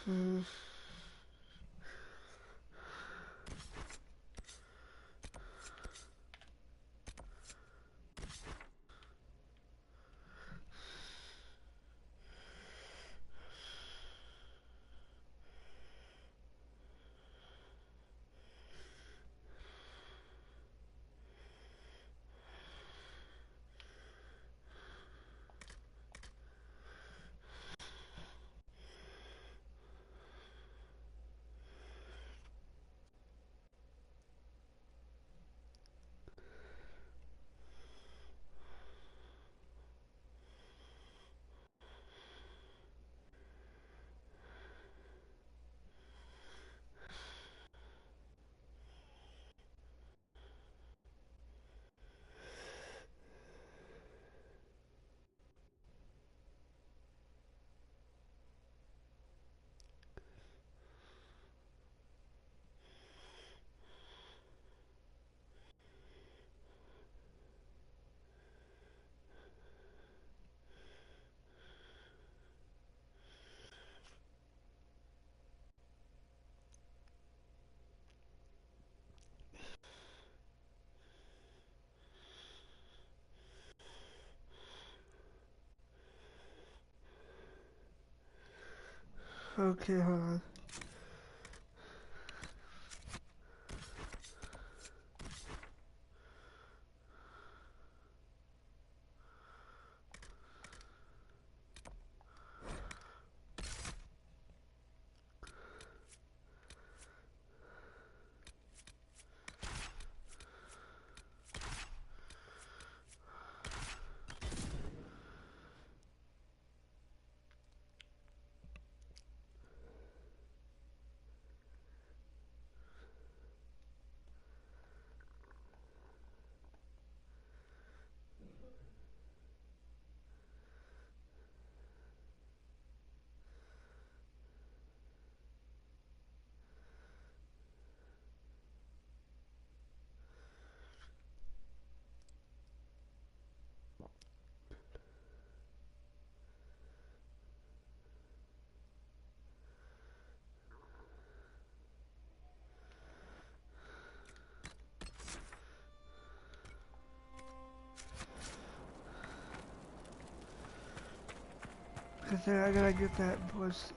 Hmm. Okay, hold on. Cause then I gotta get that voice.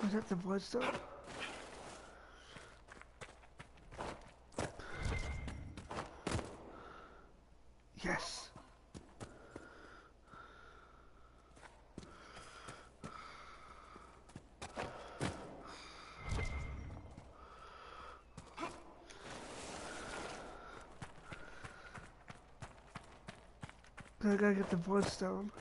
Was that the bloodstone? Yes. I gotta get the bloodstone.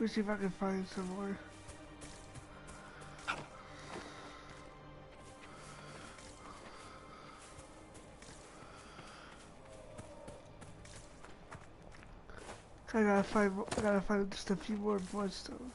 me see if I can find some more. I gotta find just a few more bloodstones.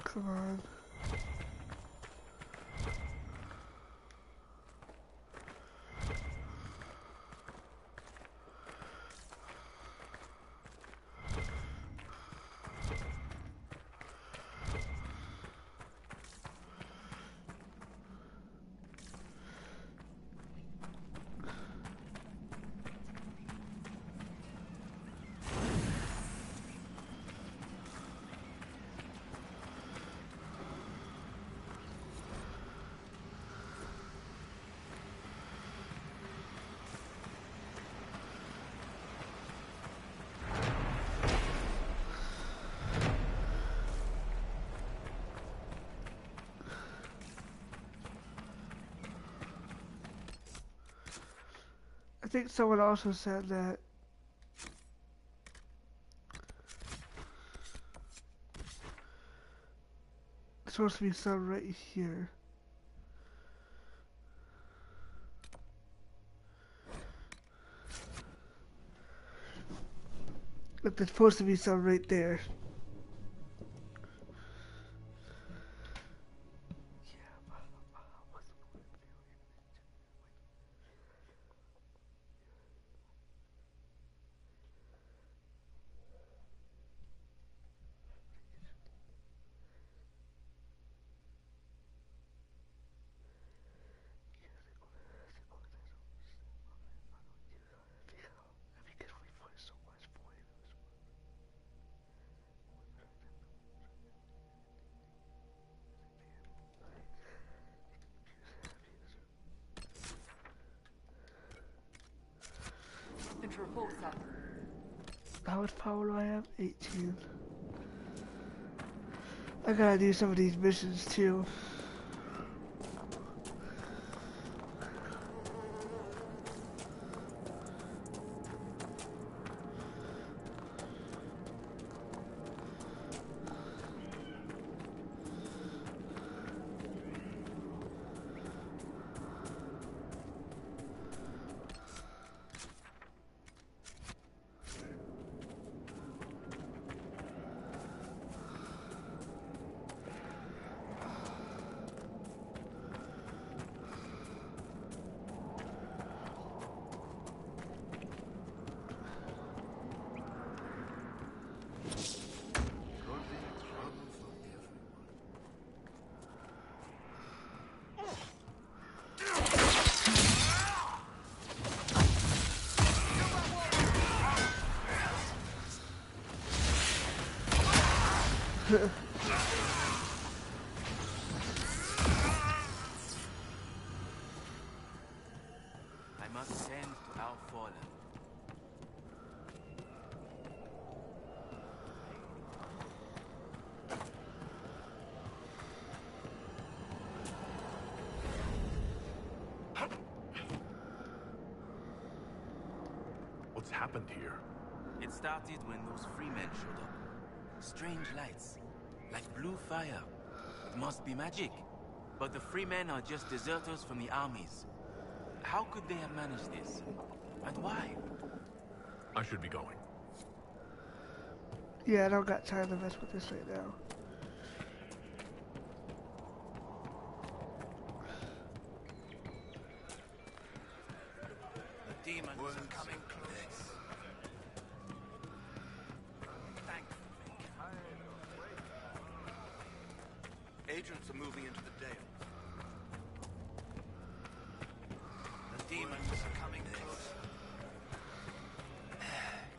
Come on. I think someone also said that there's supposed to be some right here. But there's supposed to be some right there. How much power do I have? 18. I gotta do some of these missions too. I must tend to our fallen. What's happened here? It started when those freemen showed up. Strange lights, like blue fire. It must be magic. But the freemen are just deserters from the armies. How could they have managed this? And why? I should be going. Yeah, I don't got time to mess with this right now. The demons are coming close. Agents are moving into the Dale. demons are coming closer.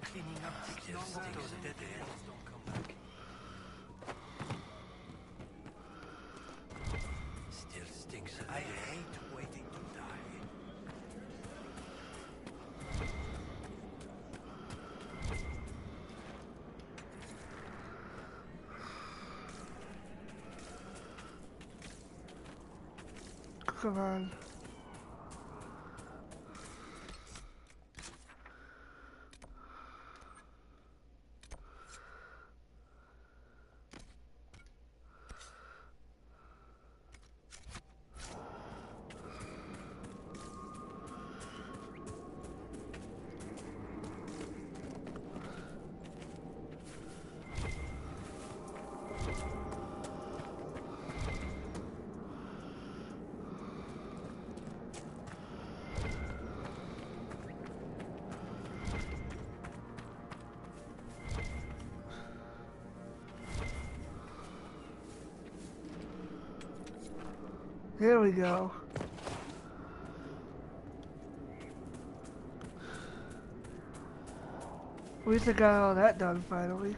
Cleaning up still stinks of dead animals don't come back. Still stinks of I hate waiting to die. Come on. There we go. At least I got all that done finally.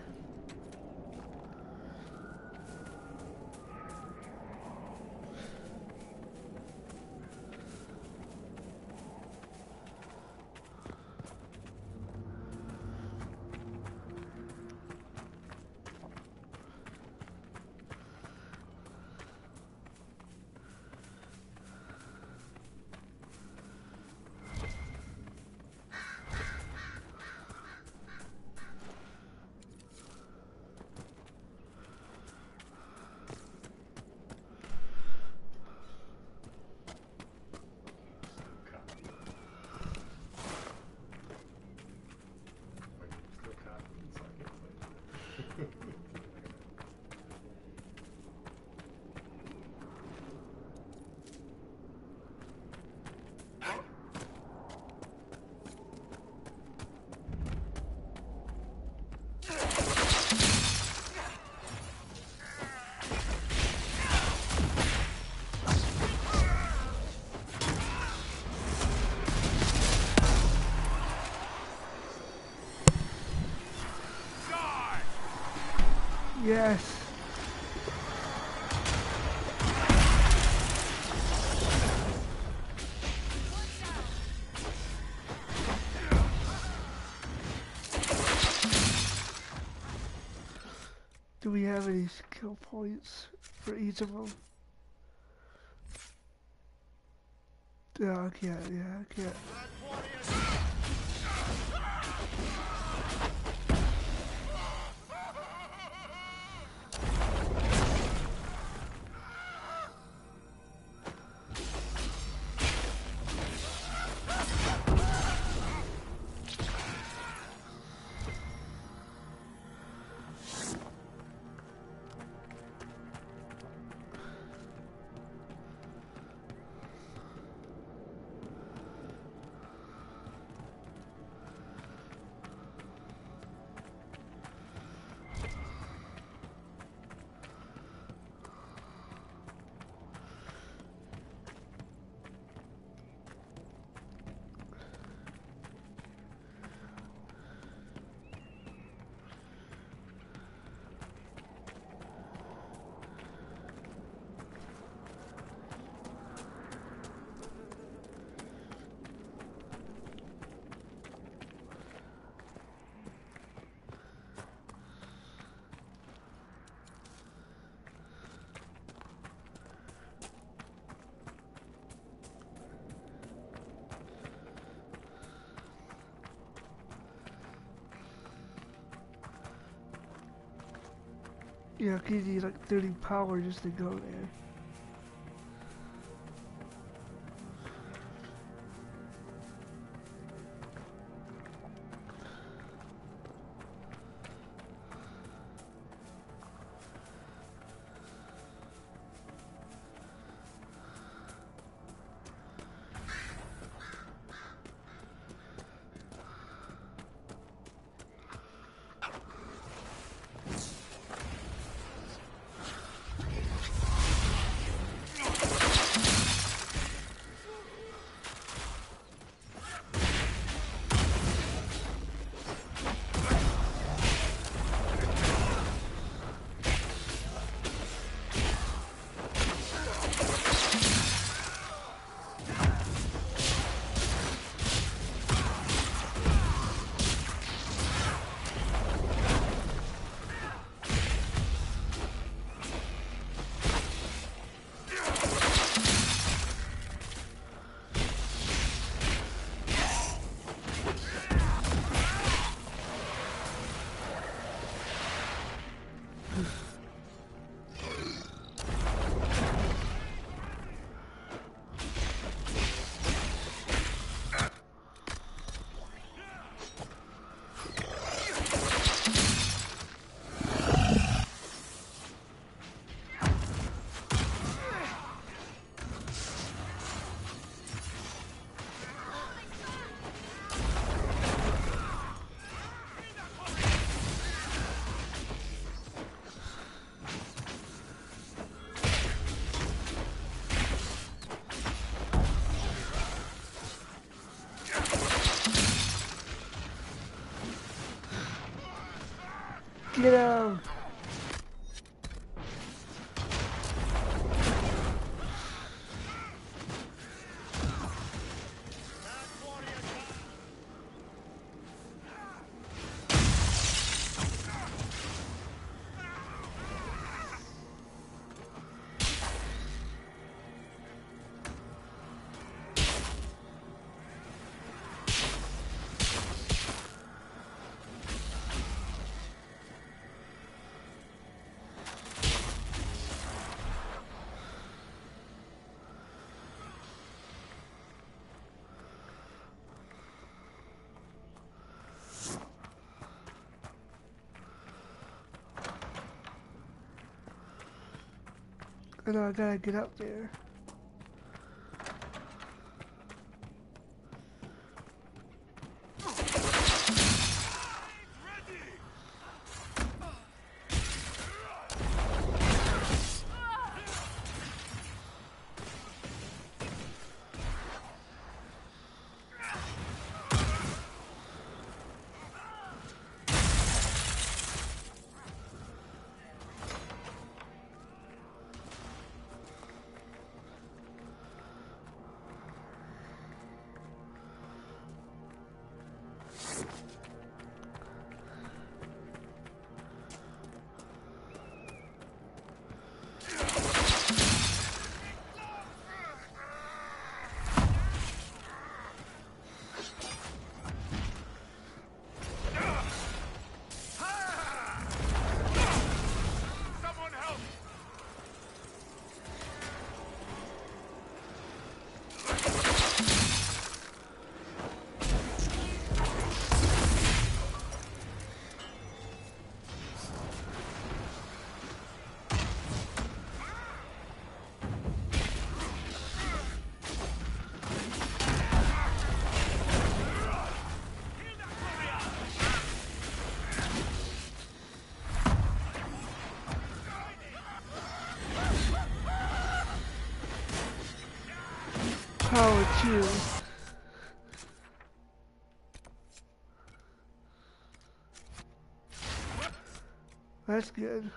Yes. Do we have any skill points for each of them? Yeah, I can't. Yeah, I can't. Yeah, 'cause you need like 30 power just to go there. Get him! I know I gotta get up there. Power 2. That's good.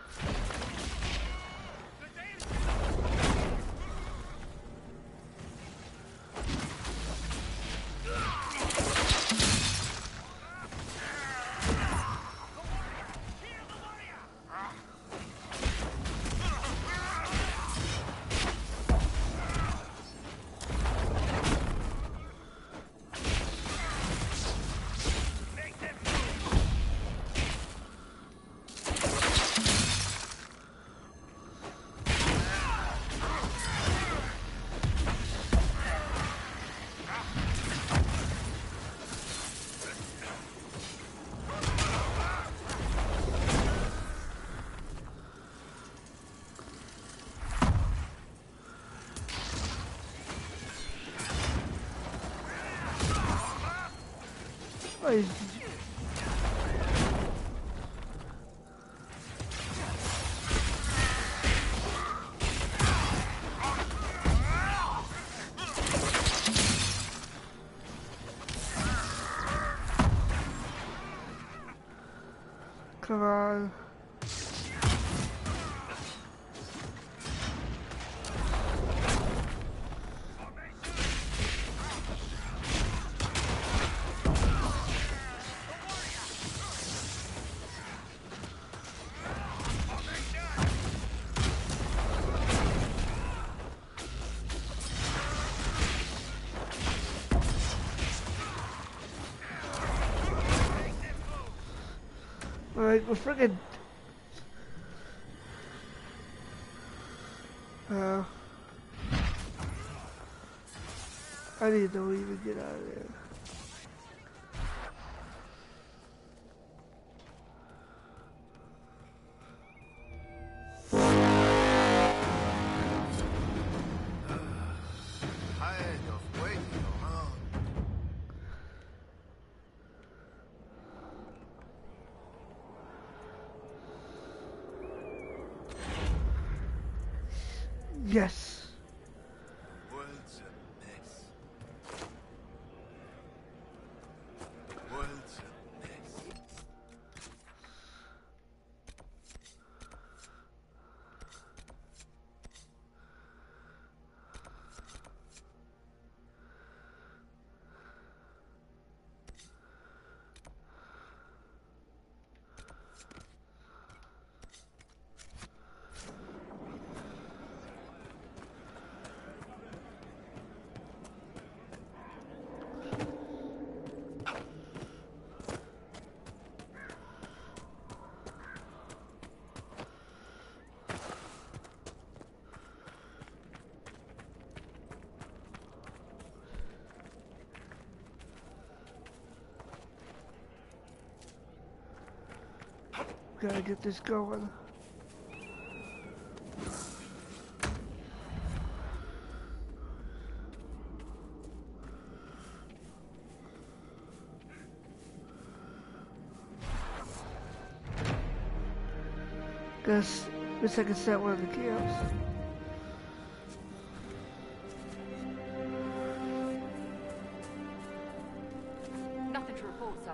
Wait, come on. Alright, we're friggin' I need to leave and get out of there. Tired of waiting around. Yes. World's a mess. World's a mess. Gotta get this going. Guess I can set one of the kiosks. Nothing to report, sir.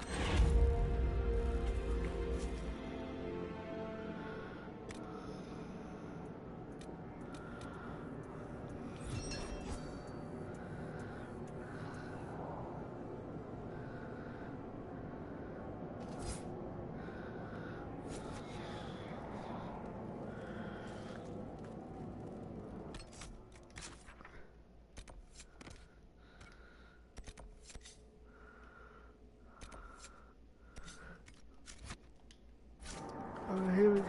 Alright, here we go.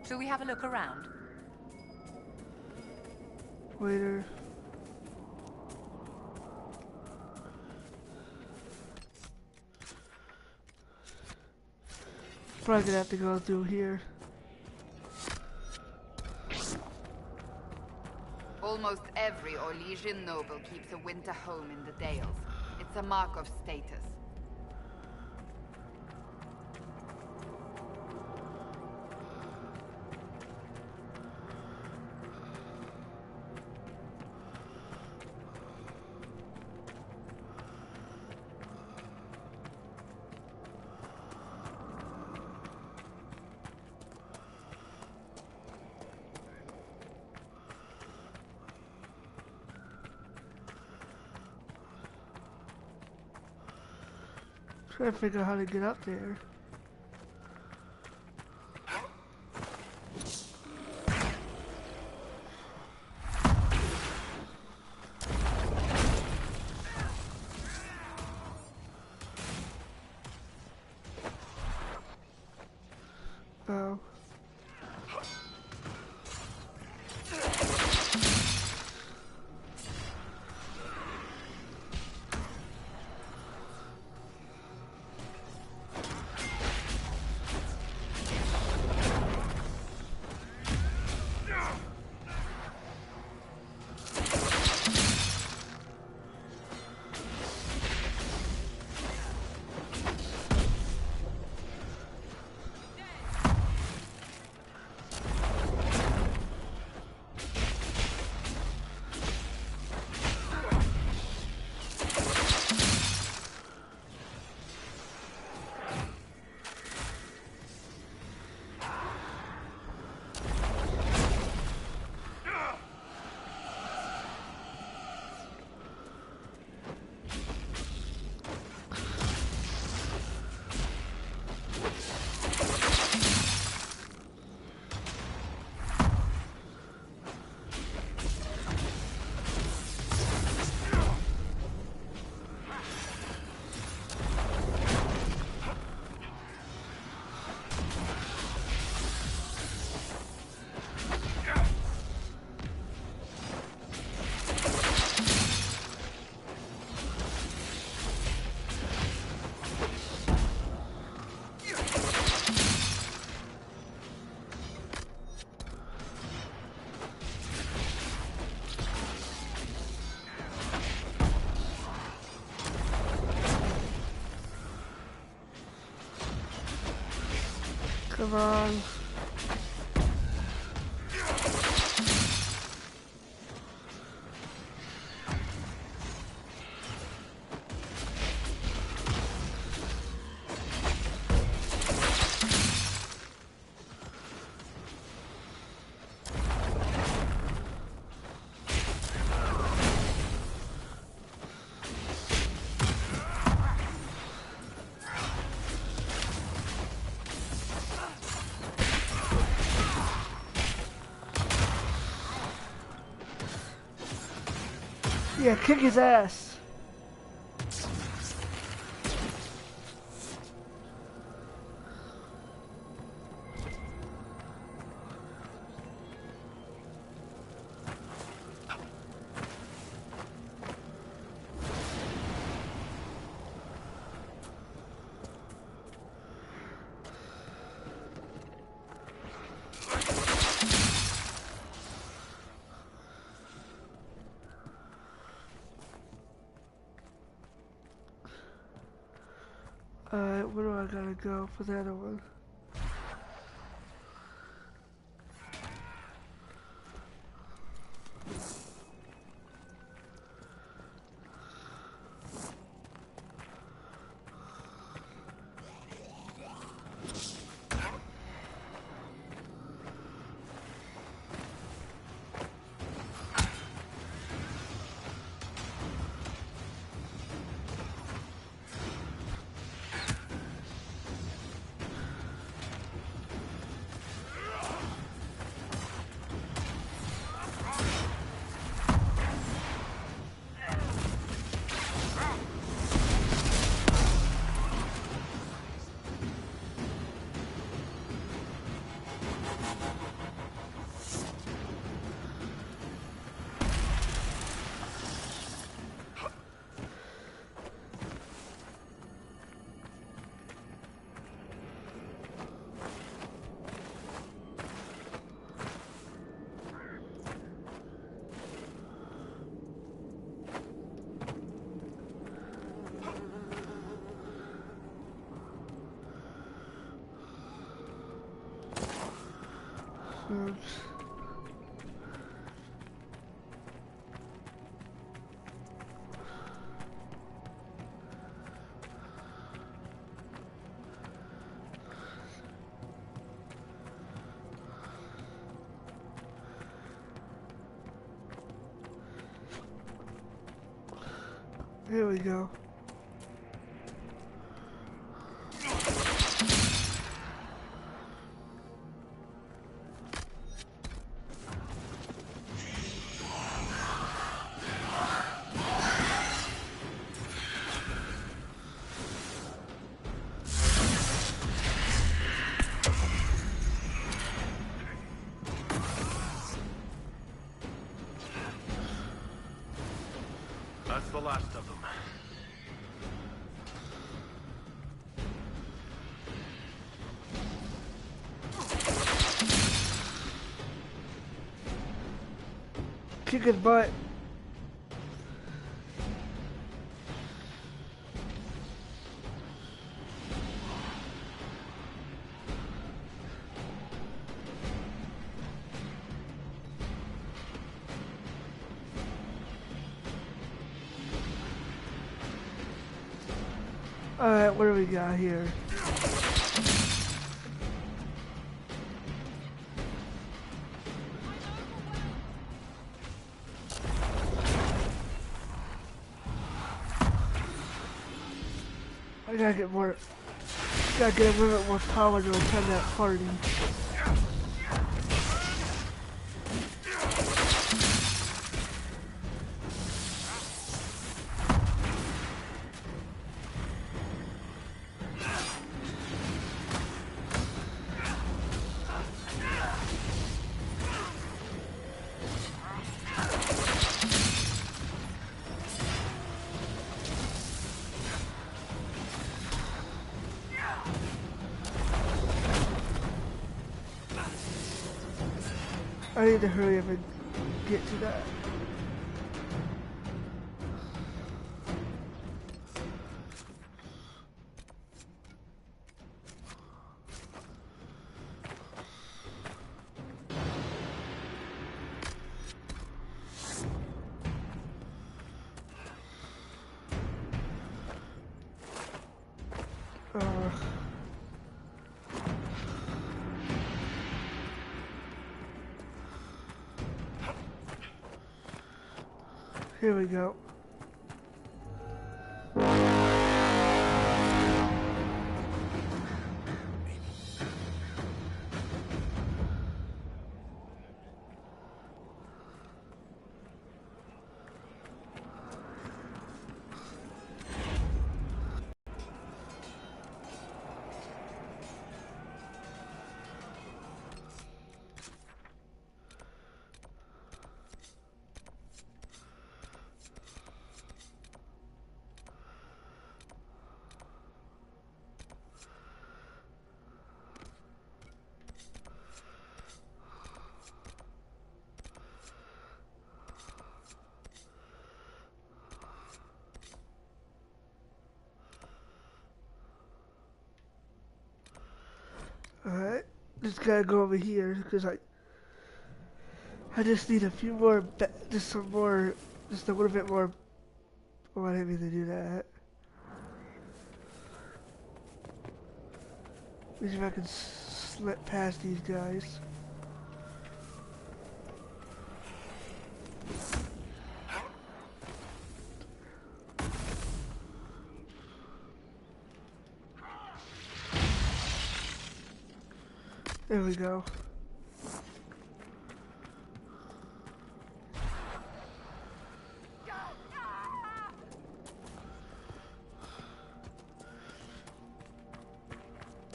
Shall we have a look around? Waiter. Probably gonna have to go through here. Almost every Orlesian noble keeps a winter home in the Dales. It's a mark of status. Trying to figure out how to get up there. Oh. Come on. Yeah, kick his ass. Alright, where do I gotta go for the other one? Oops. Here we go. That's the last of them. Kick his butt. Alright, what do we got here? I gotta get more, gotta get a little bit more power to attend that party. I need to hurry up and get to that. Here we go. Alright, just gotta go over here because I just need a few more, just some more, just a little bit more. Oh, I didn't mean to do that. Let me see if I can slip past these guys. There we go.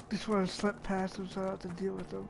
Just want to slip past them so I don't have to deal with them.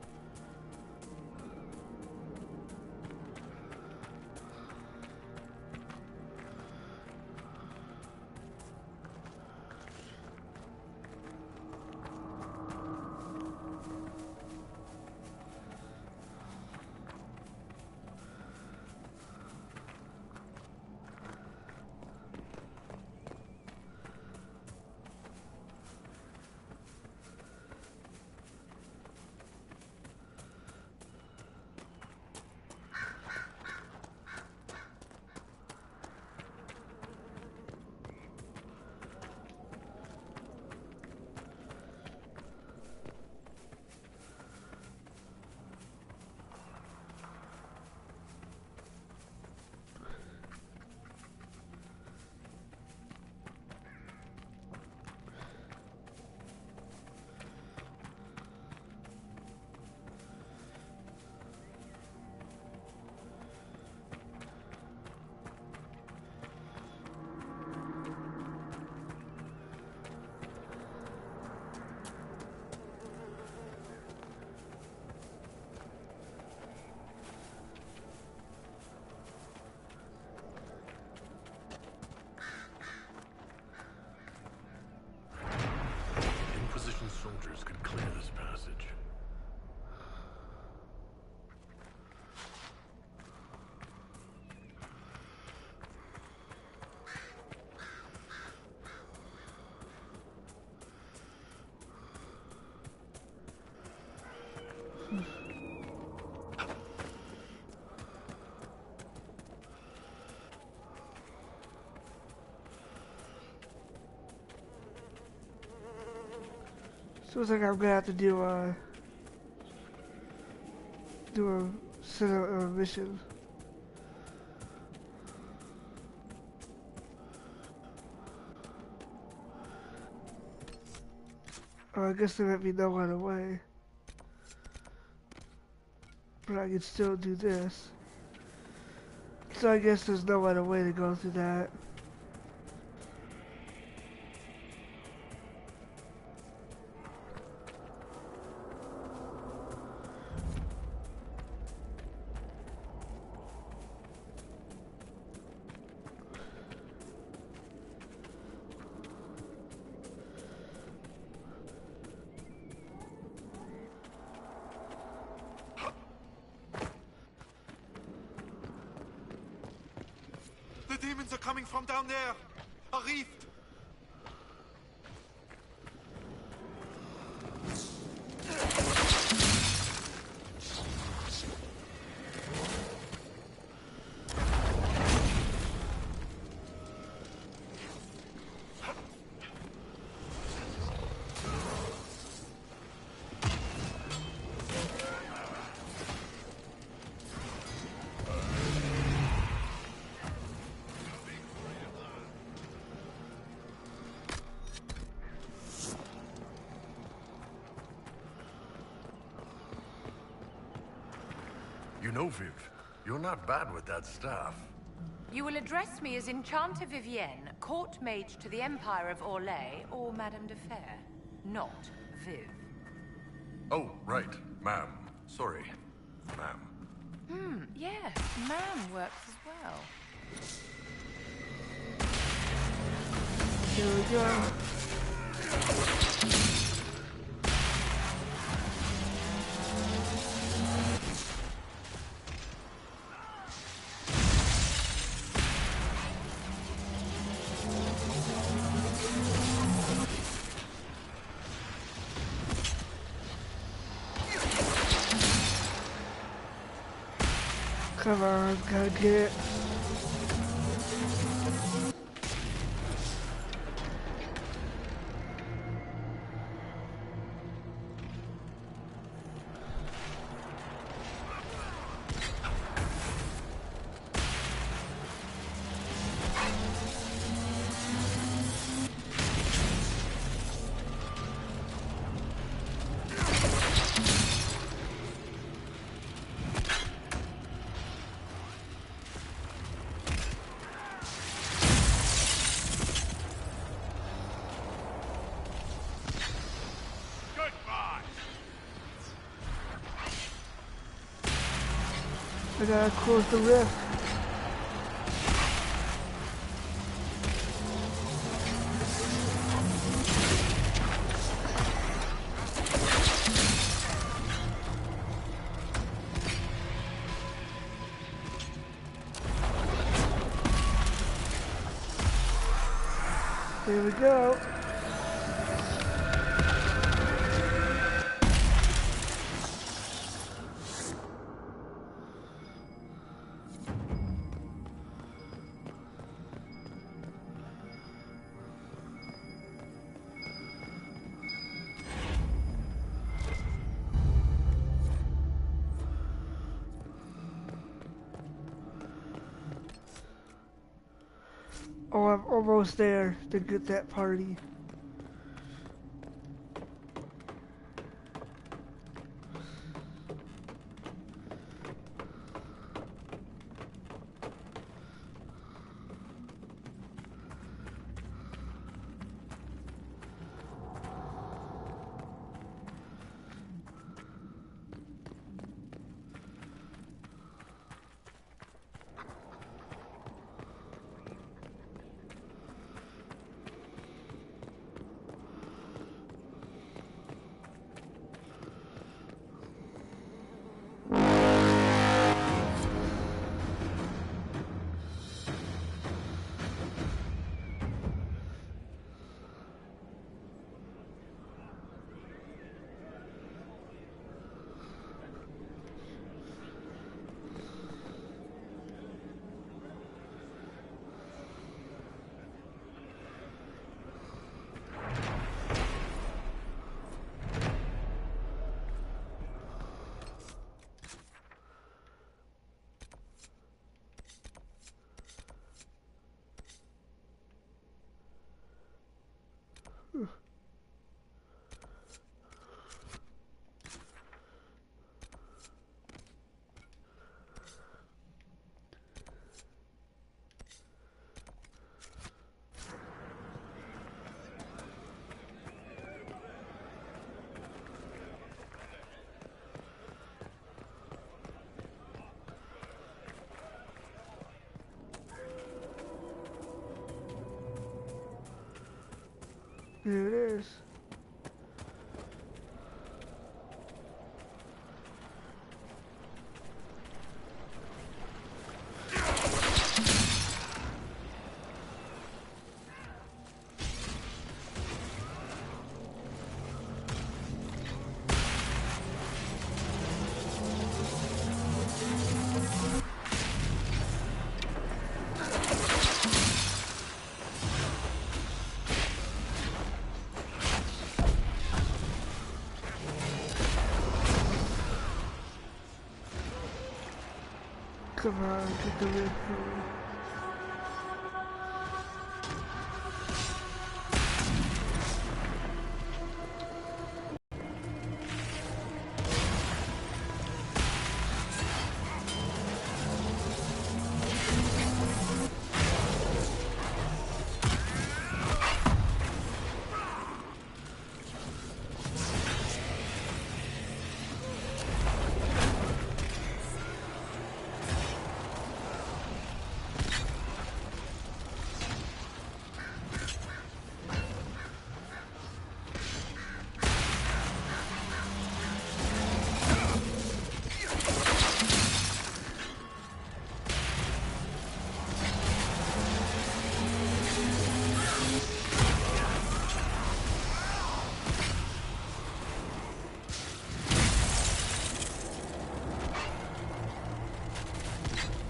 Inquisition soldiers could clear this passage. So it's like I'm gonna have to do a center a mission. Or I guess there might be no other way. But I can still do this. So I guess there's no other way to go through that. The demons are coming from down there! A rift! You know, Viv, you're not bad with that staff. You will address me as Enchanter Vivienne, court mage to the Empire of Orlais, or Madame de Fer, not Viv. Oh, right, ma'am. Sorry, ma'am. Yes, ma'am works as well. Here we go. Come on, gotta get it. I gotta close the rift. Here we go. Oh, I'm almost there to get that party. There it is. Come on, get the red food.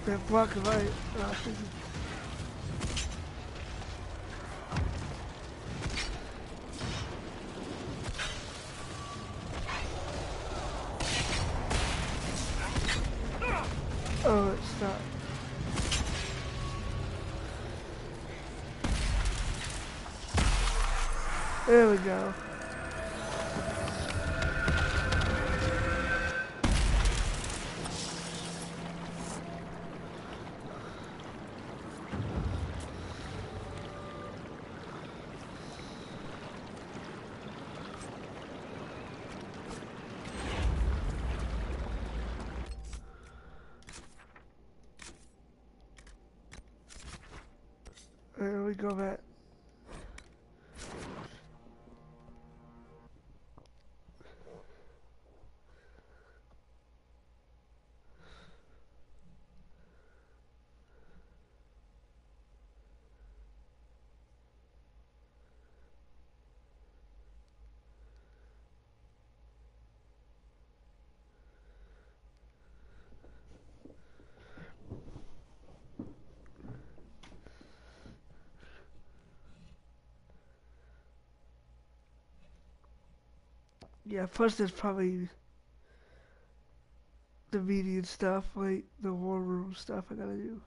That black and white. Oh, it stopped. There we go. There we go back. Yeah, plus there's probably the media stuff, like the war room stuff I gotta do.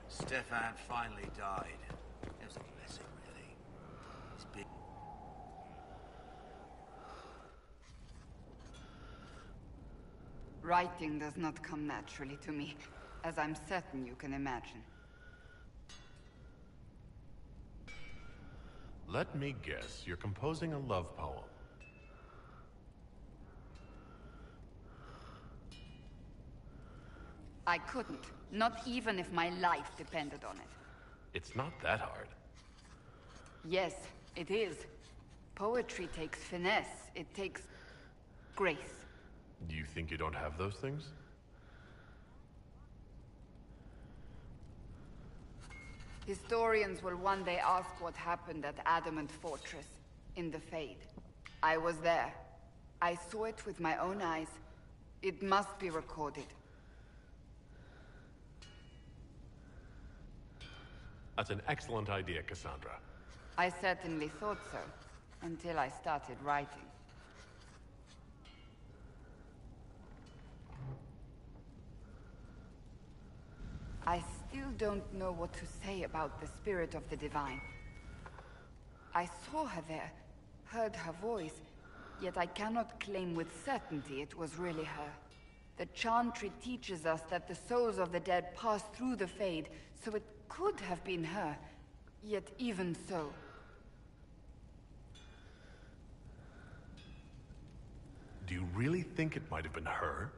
Stefan finally died. It was a blessing, really. He's been... Writing does not come naturally to me, as I'm certain you can imagine. Let me guess, you're composing a love poem. I couldn't. Not even if my life depended on it. It's not that hard. Yes, it is. Poetry takes finesse. It takes... grace. Do you think you don't have those things? Historians will one day ask what happened at Adamant Fortress, in the Fade. I was there. I saw it with my own eyes. It must be recorded. That's an excellent idea, Cassandra. I certainly thought so, until I started writing. I still don't know what to say about the spirit of the Divine. I saw her there, heard her voice, yet I cannot claim with certainty it was really her. The Chantry teaches us that the souls of the dead pass through the Fade, so it could have been her. Yet even so... Do you really think it might have been her?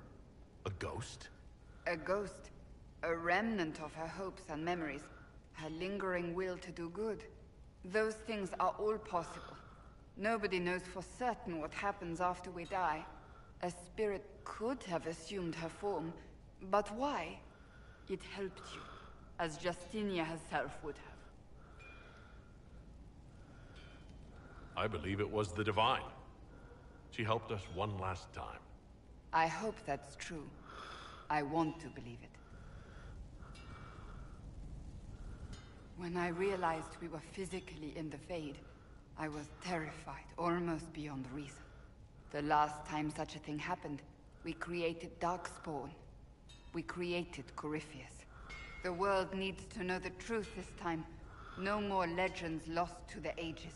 A ghost? A ghost. A remnant of her hopes and memories. Her lingering will to do good. Those things are all possible. Nobody knows for certain what happens after we die. A spirit could have assumed her form, but why? It helped you, as Justinia herself would have. I believe it was the Divine. She helped us one last time. I hope that's true. I want to believe it. When I realized we were physically in the Fade, I was terrified, almost beyond reason. The last time such a thing happened, we created Darkspawn. We created Corypheus. The world needs to know the truth this time. No more legends lost to the ages.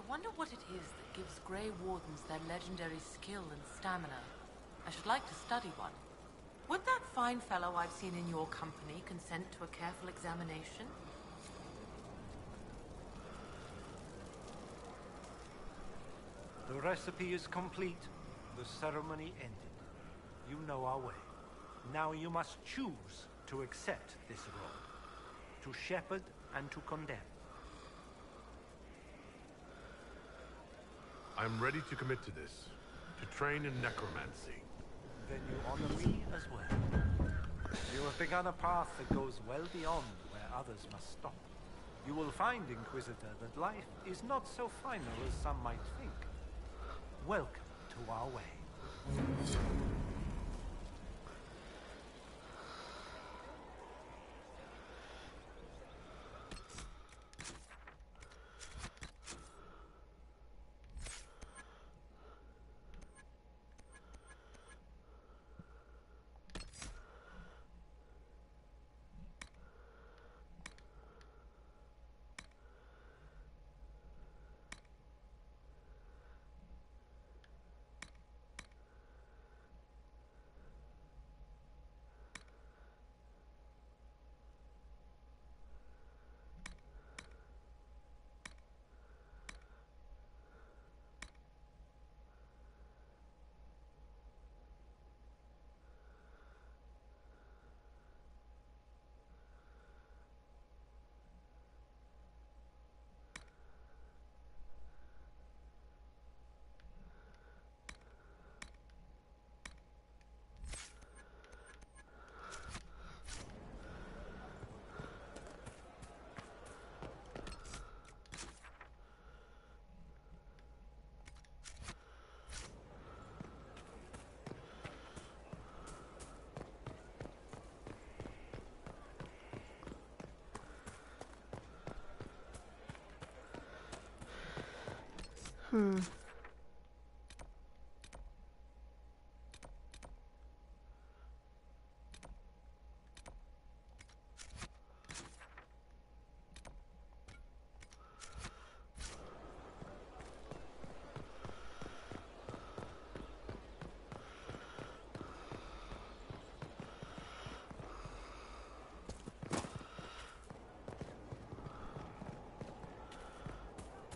wonder what it is that gives Grey Wardens their legendary skill and stamina. I should like to study one. Would that fine fellow I've seen in your company consent to a careful examination? The recipe is complete. The ceremony ended. You know our way. Now you must choose to accept this role. To shepherd and to condemn. I'm ready to commit to this. To train in necromancy. Then you honor me as well. You have begun a path that goes well beyond where others must stop. You will find, Inquisitor, that life is not so final as some might think. Welcome to our way.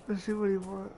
Let's see what you want.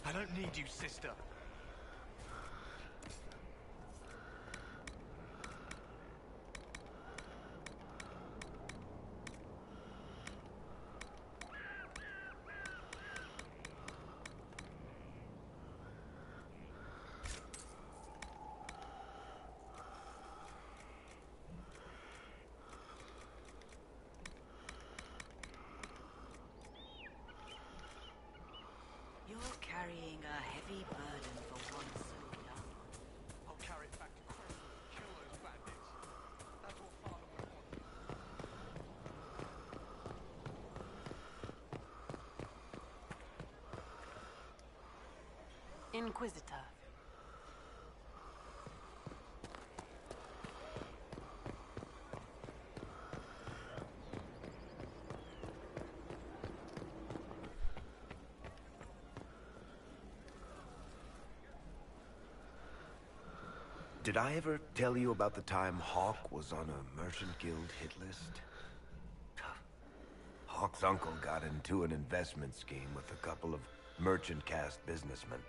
I don't need you, sister. You're carrying a heavy burden for one so young. I'll carry it back to Crystal and kill those bandits. That's what Father would want. Inquisitor. Did I ever tell you about the time Hawk was on a Merchant Guild hit list? Hawk's uncle got into an investment scheme with a couple of merchant caste businessmen.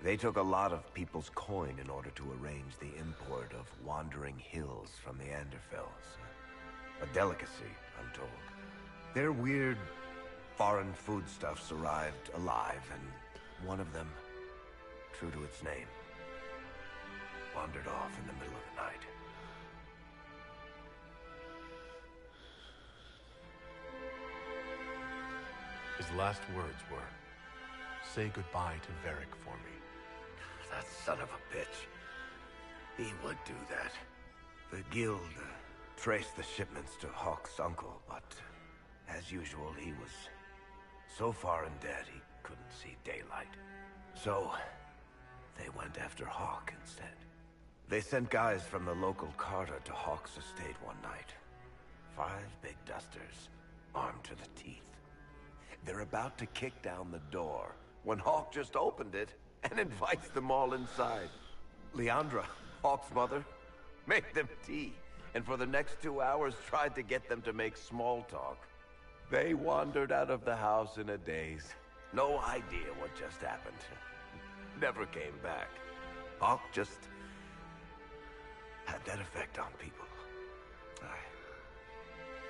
They took a lot of people's coin in order to arrange the import of wandering hills from the Anderfells. A delicacy, I'm told. Their weird, foreign foodstuffs arrived alive, and one of them, true to its name, wandered off in the middle of the night. His last words were, "Say goodbye to Varric for me." That son of a bitch. He would do that. The guild traced the shipments to Hawk's uncle, but as usual, he was so far in debt he couldn't see daylight. So they went after Hawk instead. They sent guys from the local carter to Hawk's estate one night. 5 big dusters, armed to the teeth. They're about to kick down the door when Hawk just opened it and invites them all inside. Leandra, Hawk's mother, made them tea, and for the next 2 hours tried to get them to make small talk. They wandered out of the house in a daze. No idea what just happened. Never came back. Hawk just had that effect on people.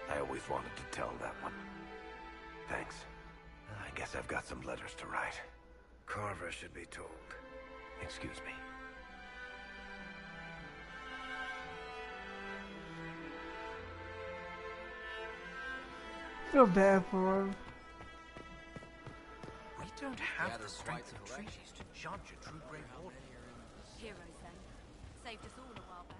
I always wanted to tell that one. Thanks. I guess I've got some letters to write. Carver should be told. Excuse me. Feel bad for him. We don't have the strength of treaties to judge a true Grey Warden. Heroes then. Saved us all a while back.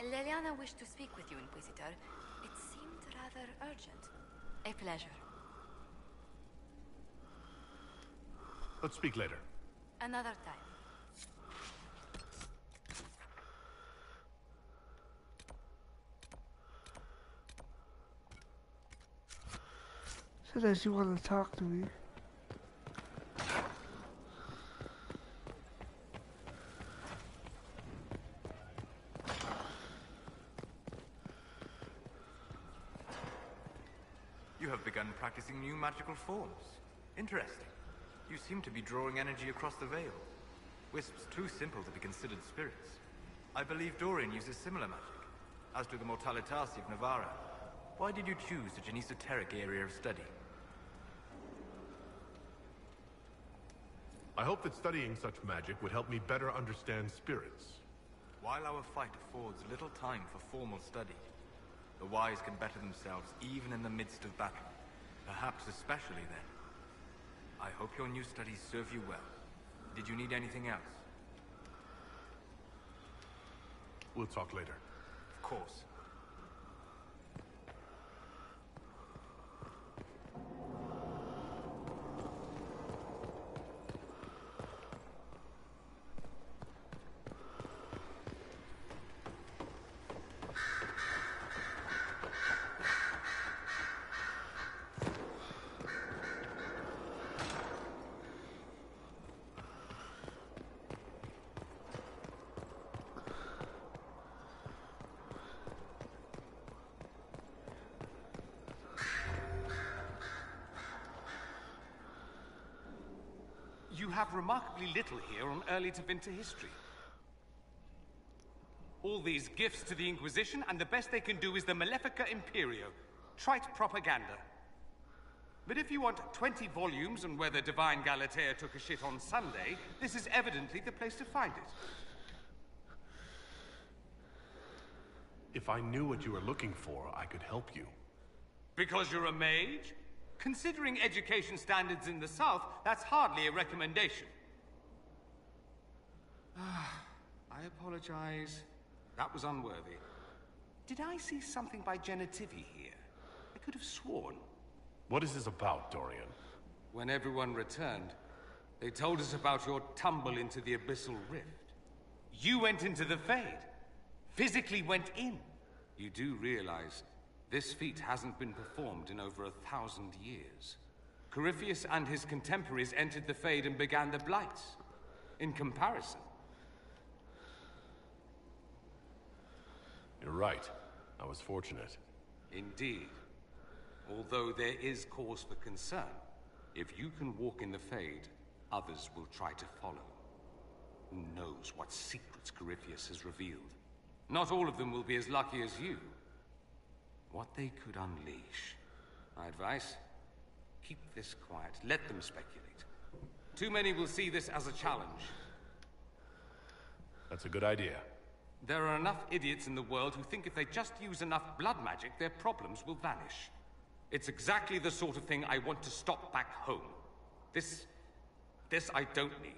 Leliana wished to speak with you, Inquisitor. It seemed rather urgent. A pleasure. Let's speak later. Another time. Said that you want to talk to me. You have begun practicing new magical forms. Interesting. You seem to be drawing energy across the Veil. Wisps too simple to be considered spirits. I believe Dorian uses similar magic, as do the Mortalitasi of Navarra. Why did you choose such an esoteric area of study? I hope that studying such magic would help me better understand spirits. While our fight affords little time for formal study, the wise can better themselves even in the midst of battle. Perhaps especially then. I hope your new studies serve you well. Did you need anything else? We'll talk later. Of course. You have remarkably little here on early Tevinter history. All these gifts to the Inquisition, and the best they can do is the Malefica Imperio. Trite propaganda. But if you want 20 volumes on whether Divine Galatea took a shit on Sunday, this is evidently the place to find it. If I knew what you were looking for, I could help you. Because you're a mage? Considering education standards in the South, that's hardly a recommendation. I apologize. That was unworthy. Did I see something by Genitivi here? I could have sworn. What is this about, Dorian? When everyone returned, they told us about your tumble into the Abyssal Rift. You went into the Fade. Physically went in. You do realize this feat hasn't been performed in over 1,000 years. Corypheus and his contemporaries entered the Fade and began the Blights. In comparison. You're right. I was fortunate. Indeed. Although there is cause for concern. If you can walk in the Fade, others will try to follow. Who knows what secrets Corypheus has revealed? Not all of them will be as lucky as you. What they could unleash. My advice? Keep this quiet. Let them speculate. Too many will see this as a challenge. That's a good idea. There are enough idiots in the world who think if they just use enough blood magic, their problems will vanish. It's exactly the sort of thing I want to stop back home. This I don't need.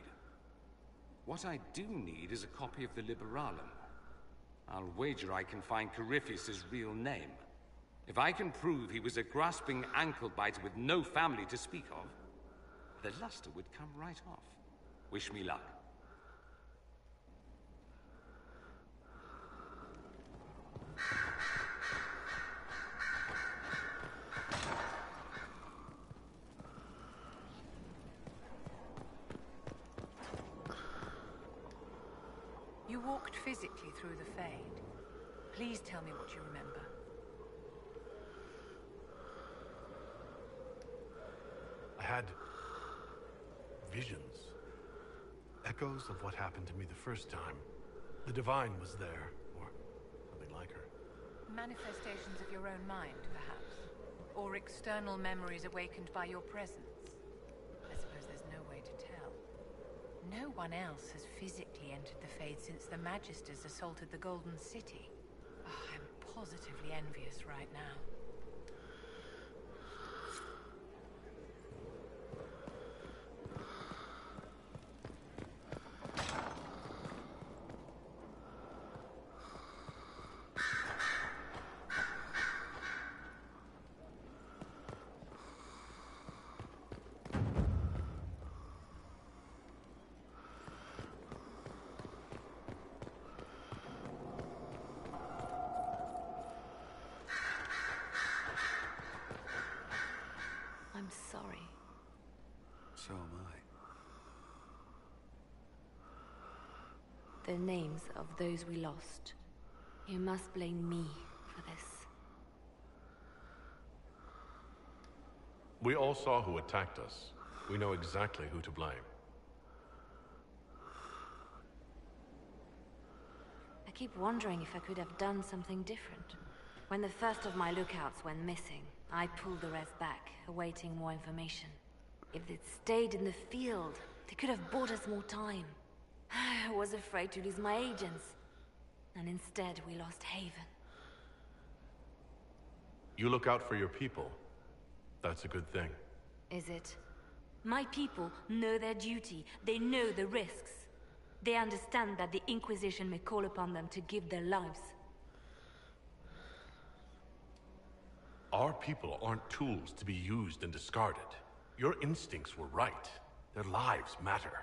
What I do need is a copy of the Liberalum. I'll wager I can find Corypheus' real name. If I can prove he was a grasping ankle-biter with no family to speak of, the luster would come right off. Wish me luck. You walked physically through the Fade. Please tell me what you remember. I had visions. Echoes of what happened to me the first time. The Divine was there, or something like her. Manifestations of your own mind, perhaps? Or external memories awakened by your presence? I suppose there's no way to tell. No one else has physically entered the Fade since the Magisters assaulted the Golden City. Oh, I'm positively envious right now. I'm sorry. So am I. The names of those we lost. You must blame me for this. We all saw who attacked us. We know exactly who to blame. I keep wondering if I could have done something different. When the first of my lookouts went missing, I pulled the rest back, awaiting more information. If they'd stayed in the field, they could have bought us more time. I was afraid to lose my agents. And instead, we lost Haven. You look out for your people. That's a good thing. Is it? My people know their duty. They know the risks. They understand that the Inquisition may call upon them to give their lives. Our people aren't tools to be used and discarded. Your instincts were right. Their lives matter.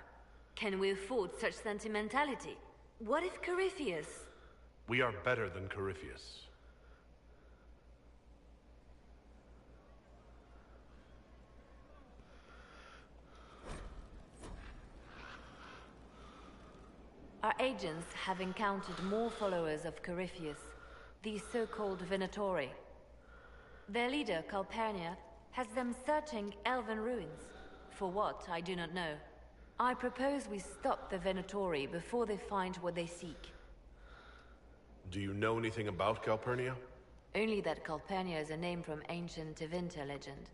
Can we afford such sentimentality? What if Corypheus? We are better than Corypheus. Our agents have encountered more followers of Corypheus, these so-called Venatori. Their leader, Calpurnia, has them searching elven ruins. For what, I do not know. I propose we stop the Venatori before they find what they seek. Do you know anything about Calpurnia? Only that Calpurnia is a name from ancient Tevinter legend.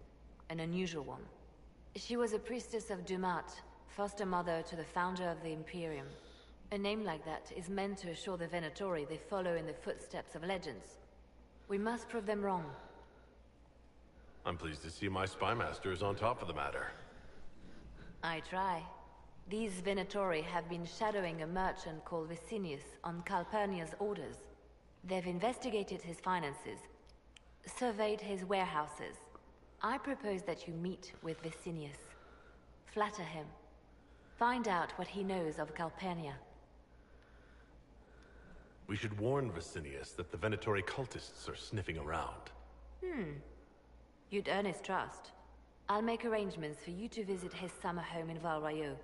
An unusual one. She was a priestess of Dumat, foster mother to the founder of the Imperium. A name like that is meant to assure the Venatori they follow in the footsteps of legends. We must prove them wrong. I'm pleased to see my spymaster is on top of the matter. I try. These Venatori have been shadowing a merchant called Vicinius on Calpurnia's orders. They've investigated his finances, surveyed his warehouses. I propose that you meet with Vicinius. Flatter him. Find out what he knows of Calpurnia. We should warn Vicinius that the Venatori cultists are sniffing around. You'd earn his trust. I'll make arrangements for you to visit his summer home in Val Royeaux.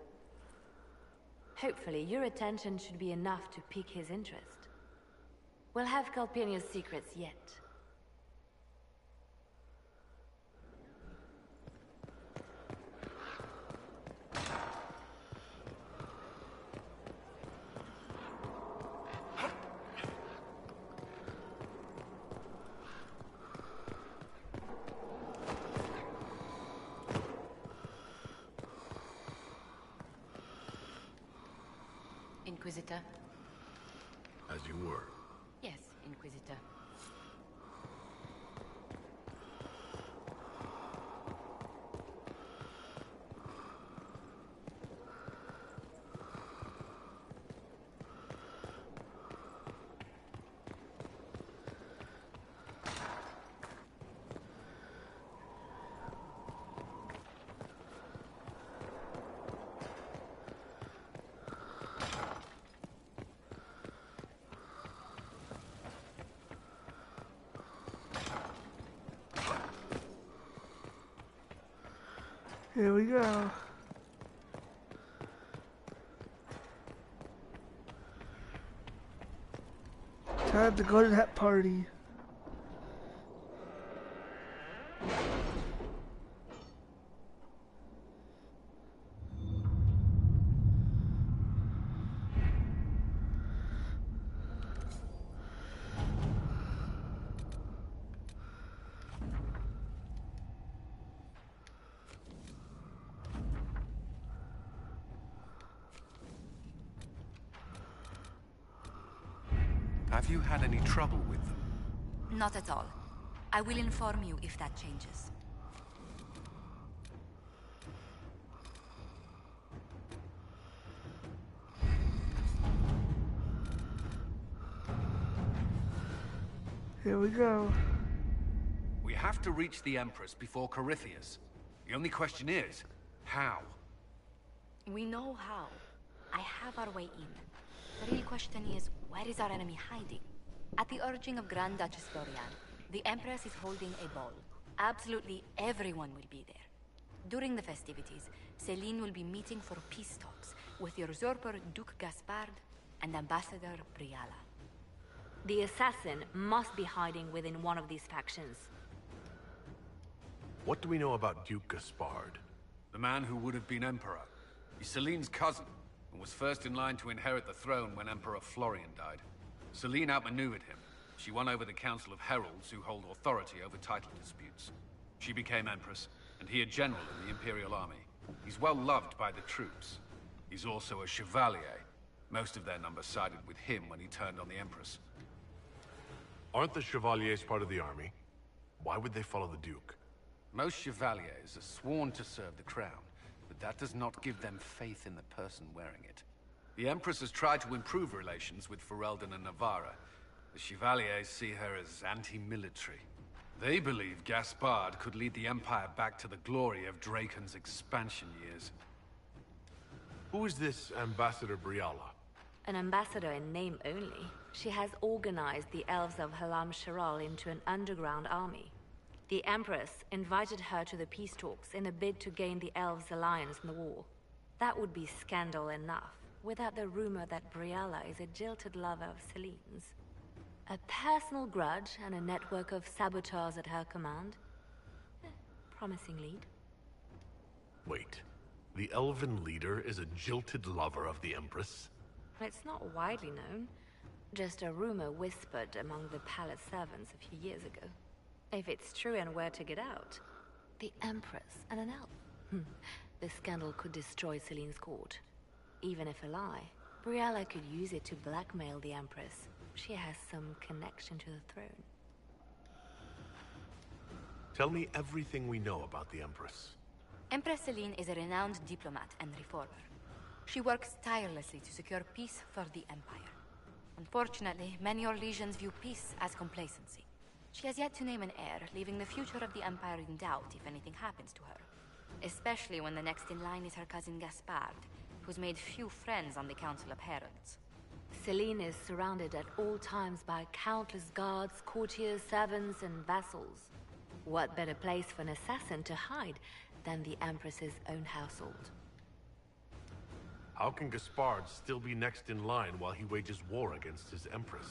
Hopefully, your attention should be enough to pique his interest. We'll have Calpurnia's secrets yet. Inquisitor. As you were. Yes, Inquisitor. Here we go. Time to go to that party. Have you had any trouble with them? Not at all. I will inform you if that changes. Here we go. We have to reach the Empress before Corypheus. The only question is, how? We know how. I have our way in. The real question is, where is our enemy hiding? At the urging of Grand Duchess Florian, the Empress is holding a ball. Absolutely everyone will be there. During the festivities, Celine will be meeting for peace talks with the usurper Duke Gaspard and Ambassador Briala. The assassin must be hiding within one of these factions. What do we know about Duke Gaspard? The man who would have been Emperor. He's Celine's cousin, and was first in line to inherit the throne when Emperor Florian died. Celine outmaneuvered him. She won over the Council of Heralds, who hold authority over title disputes. She became Empress, and he a general in the Imperial Army. He's well loved by the troops. He's also a Chevalier. Most of their number sided with him when he turned on the Empress. Aren't the Chevaliers part of the army? Why would they follow the Duke? Most Chevaliers are sworn to serve the crown, but that does not give them faith in the person wearing it. The Empress has tried to improve relations with Ferelden and Navarra. The Chevaliers see her as anti-military. They believe Gaspard could lead the Empire back to the glory of Draken's expansion years. Who is this Ambassador Briala? An ambassador in name only. She has organized the elves of Halam Sharal into an underground army. The Empress invited her to the peace talks in a bid to gain the elves' alliance in the war. That would be scandal enough, without the rumor that Briala is a jilted lover of Celine's. A personal grudge and a network of saboteurs at her command. Promising lead. Wait, the elven leader is a jilted lover of the Empress? It's not widely known. Just a rumor whispered among the palace servants a few years ago. If it's true and were to get out, the Empress and an elf. The scandal could destroy Celine's court. Even if a lie, Briala could use it to blackmail the Empress. She has some connection to the throne. Tell me everything we know about the Empress. Empress Celine is a renowned diplomat and reformer. She works tirelessly to secure peace for the Empire. Unfortunately, many Orlesians view peace as complacency. She has yet to name an heir, leaving the future of the Empire in doubt if anything happens to her. Especially when the next in line is her cousin Gaspard, who's made few friends on the Council of Heralds. Celine is surrounded at all times by countless guards, courtiers, servants, and vassals. What better place for an assassin to hide than the Empress's own household? How can Gaspard still be next in line while he wages war against his Empress?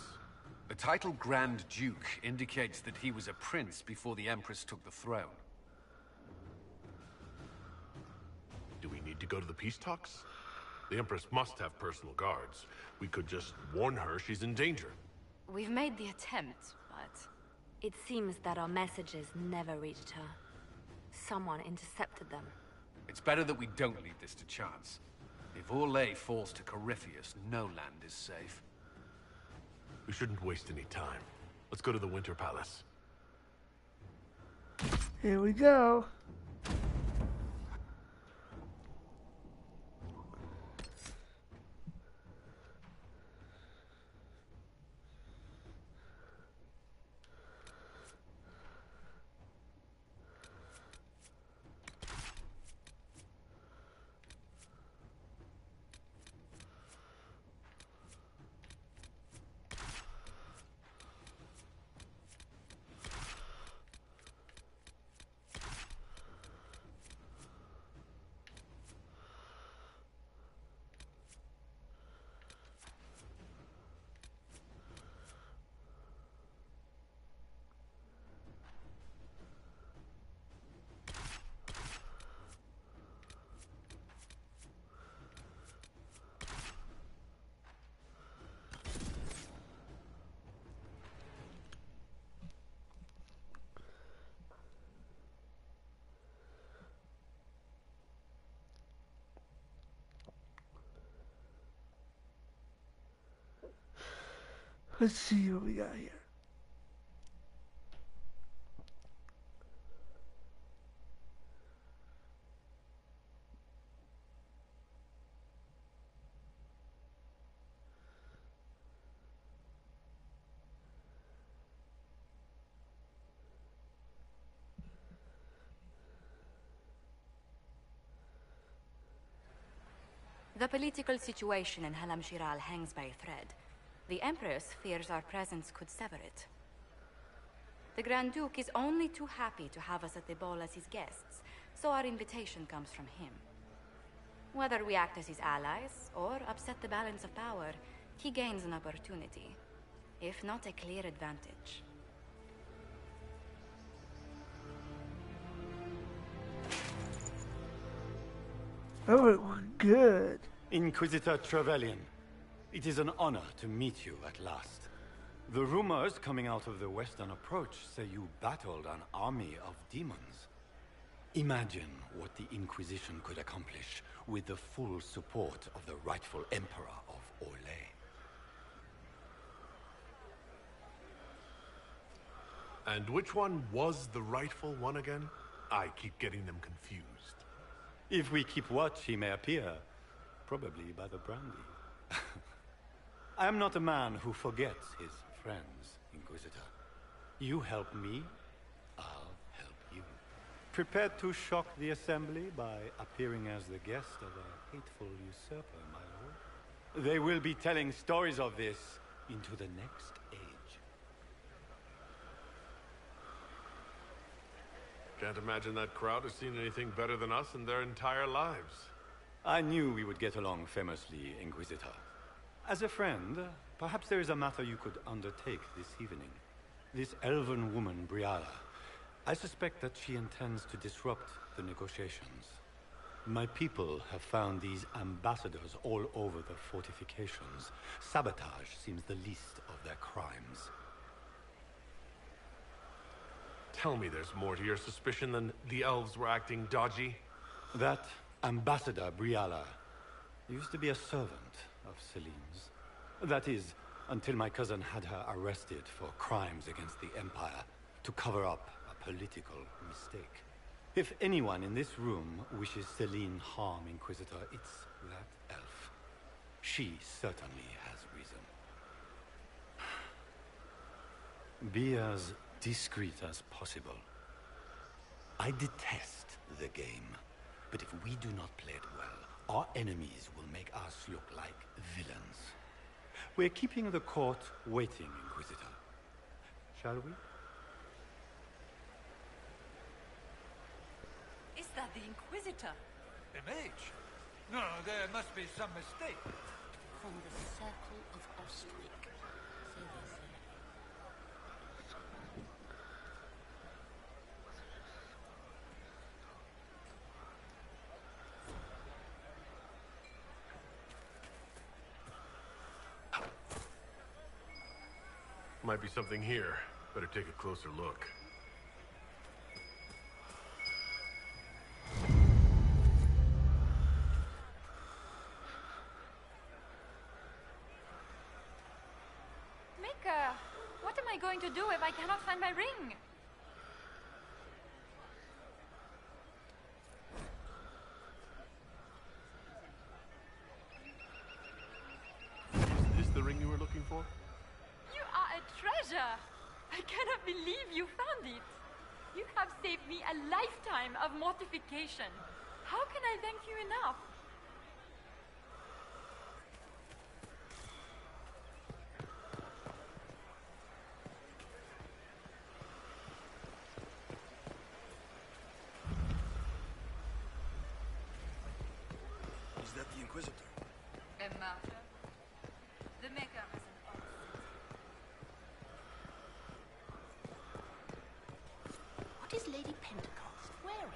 The title Grand Duke indicates that he was a prince before the Empress took the throne. Do we need to go to the peace talks? The Empress must have personal guards. We could just warn her she's in danger. We've made the attempt, but... It seems that our messages never reached her. Someone intercepted them. It's better that we don't leave this to chance. If Orlais falls to Corypheus, no land is safe. We shouldn't waste any time. Let's go to the Winter Palace. Here we go. Let's see what we got here. The political situation in Halam Shiral hangs by a thread. The Empress fears our presence could sever it. The Grand Duke is only too happy to have us at the ball as his guests, so our invitation comes from him. Whether we act as his allies or upset the balance of power, he gains an opportunity, if not a clear advantage. Oh, good. Inquisitor Trevelyan, it is an honor to meet you at last. The rumors coming out of the Western Approach say you battled an army of demons. Imagine what the Inquisition could accomplish with the full support of the rightful Emperor of Orlais. And which one was the rightful one again? I keep getting them confused. If we keep watch, he may appear. Probably by the brandy. I am not a man who forgets his friends, Inquisitor. You help me, I'll help you. Prepared to shock the Assembly by appearing as the guest of a hateful usurper, my lord? They will be telling stories of this into the next age. Can't imagine that crowd has seen anything better than us in their entire lives. I knew we would get along famously, Inquisitor. As a friend, perhaps there is a matter you could undertake this evening. This elven woman, Briala, I suspect that she intends to disrupt the negotiations. My people have found these ambassadors all over the fortifications. Sabotage seems the least of their crimes. Tell me there's more to your suspicion than the elves were acting dodgy? That Ambassador Briala used to be a servant of Celine's. That is, until my cousin had her arrested for crimes against the Empire to cover up a political mistake. If anyone in this room wishes Celine harm, Inquisitor, it's that elf. She certainly has reason. Be as discreet as possible. I detest the game, but if we do not play it well, our enemies will make us look like villains. We're keeping the court waiting, Inquisitor. Shall we? Is that the Inquisitor? A mage? No, there must be some mistake. From the Circle of Ostwick. Might be something here. Better take a closer look. to do if I cannot find my ring? Is this the ring you were looking for? You are a treasure! I cannot believe you found it. You have saved me a lifetime of mortification. How can I thank you enough? Is that the Inquisitor? A martyr? The Maker has an oath. What is Lady Pentecost wearing?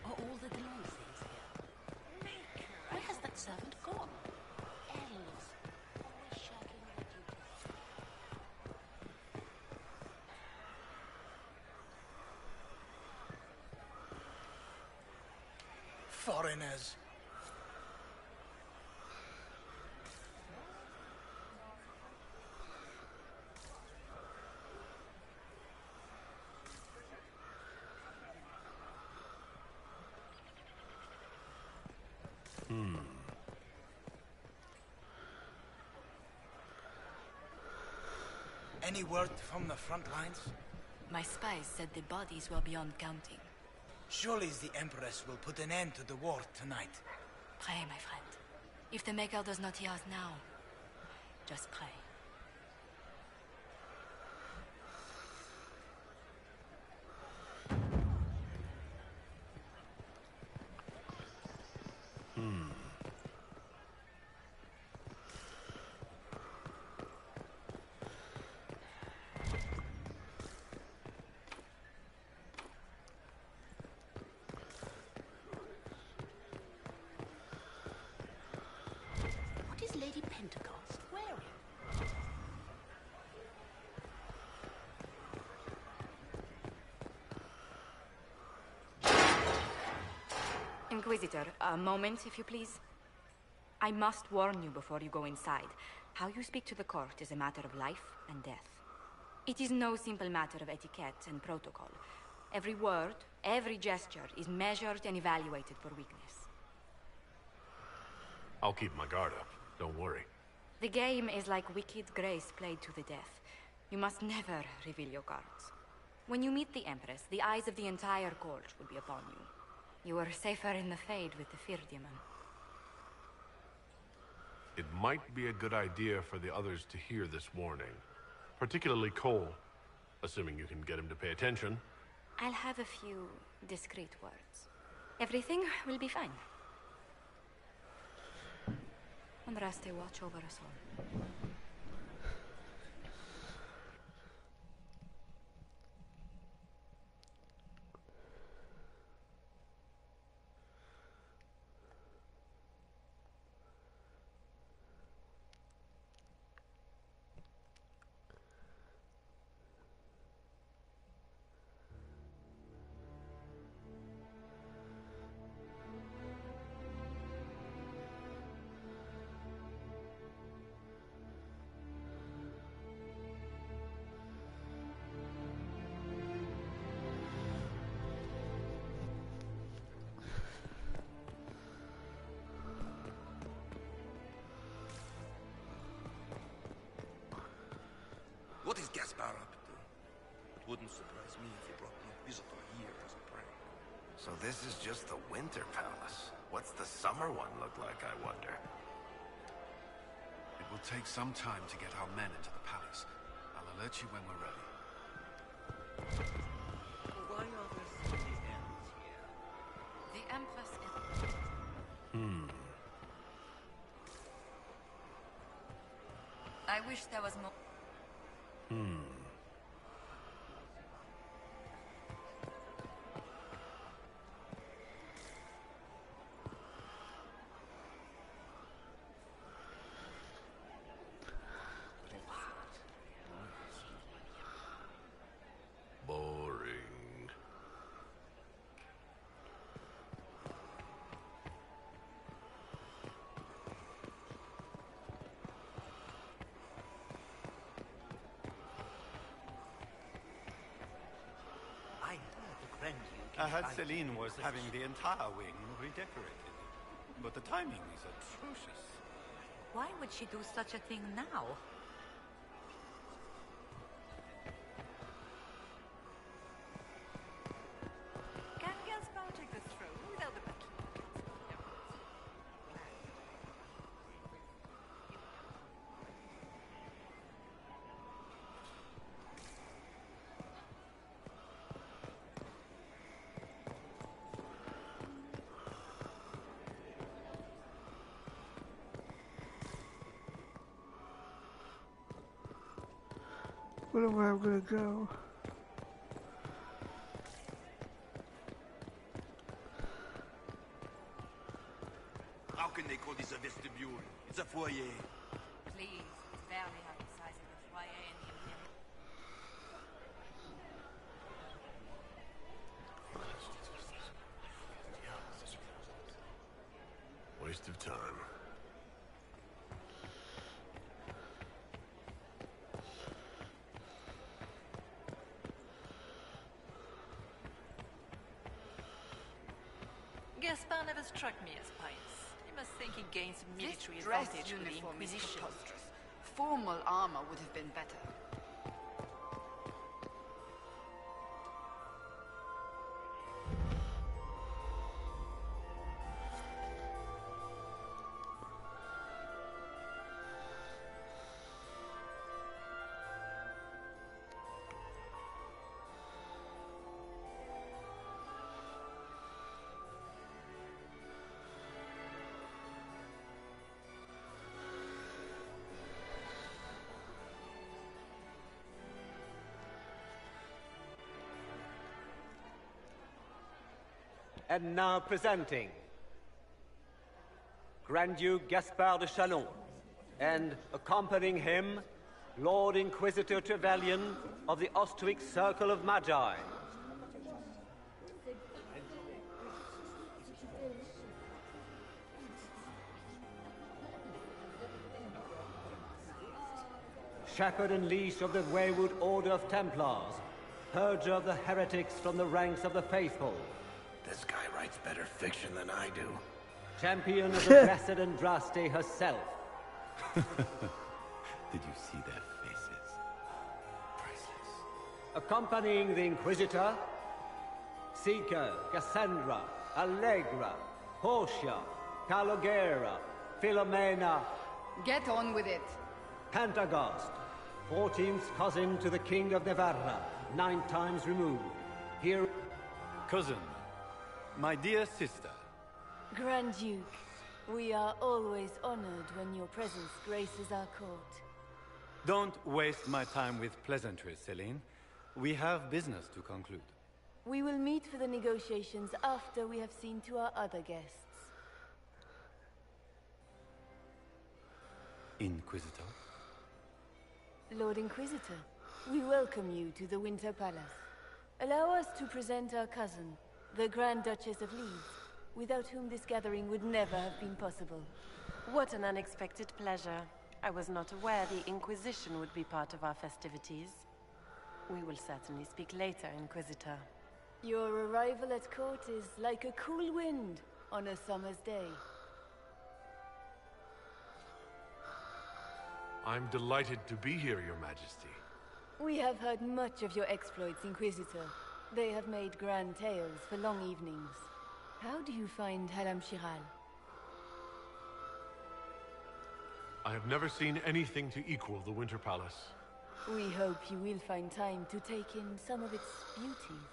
Are all the glowing things here? Where has that servant gone? Elves, always shirking their duties. Foreigners. Any word from the front lines? My spies said the bodies were beyond counting. Surely the Empress will put an end to the war tonight. Pray, my friend. If the Maker does not hear us now, just pray. What is Lady Pentecost wearing? Inquisitor, a moment, if you please. I must warn you before you go inside. How you speak to the court is a matter of life and death. It is no simple matter of etiquette and protocol. Every word, every gesture is measured and evaluated for weakness. I'll keep my guard up. Don't worry. The game is like wicked grace played to the death. You must never reveal your cards. When you meet the Empress, the eyes of the entire court will be upon you. You are safer in the Fade with the Fear Demon. It might be a good idea for the others to hear this warning. Particularly Cole. Assuming you can get him to pay attention. I'll have a few discreet words. Everything will be fine. Andraste, watch over us all. Gaspar up to? It wouldn't surprise me if he brought no visitor here as a prank. So this is just the Winter Palace. What's the summer one look like, I wonder? It will take some time to get our men into the palace. I'll alert you when we're ready. Why are there so many ends here? The Empress is... I wish there was more... Boring. I heard Celine was having the entire wing redecorated. But the timing is atrocious. Why would she do such a thing now? Can Gaspar take the throne without the battle? Wonder where I'm gonna go. How can they call this a vestibule? It's a foyer. Please, it's barely half the size of the foyer in the Imperial. Waste of time. Gaspar never struck me as pious. You must think he gains military This dress advantage with the uniform is Inquisition. preposterous. Formal armor would have been better. And now presenting Grand Duke Gaspard de Chalon, and accompanying him, Lord Inquisitor Trevelyan of the Ostwick Circle of Magi. Shepherd and leash of the Wayward Order of Templars, purger of the heretics from the ranks of the faithful. This guy writes better fiction than I do. Champion of the Blessed Andraste herself. Did you see their faces? Priceless. Accompanying the Inquisitor, Seeker, Cassandra, Allegra, Portia, Calogera, Philomena. Get on with it. Pantagast, 14th cousin to the King of Navarra, 9 times removed. Here... Cousin, my dear sister. Grand Duke, we are always honored when your presence graces our court. Don't waste my time with pleasantries, Celine. We have business to conclude. We will meet for the negotiations after we have seen to our other guests. Inquisitor? Lord Inquisitor, we welcome you to the Winter Palace. Allow us to present our cousin, the Grand Duchess of Leeds, without whom this gathering would never have been possible. What an unexpected pleasure. I was not aware the Inquisition would be part of our festivities. We will certainly speak later, Inquisitor. Your arrival at court is like a cool wind on a summer's day. I'm delighted to be here, Your Majesty. We have heard much of your exploits, Inquisitor. They have made grand tales for long evenings. How do you find Haram Shiral? I have never seen anything to equal the Winter Palace. We hope you will find time to take in some of its beauties.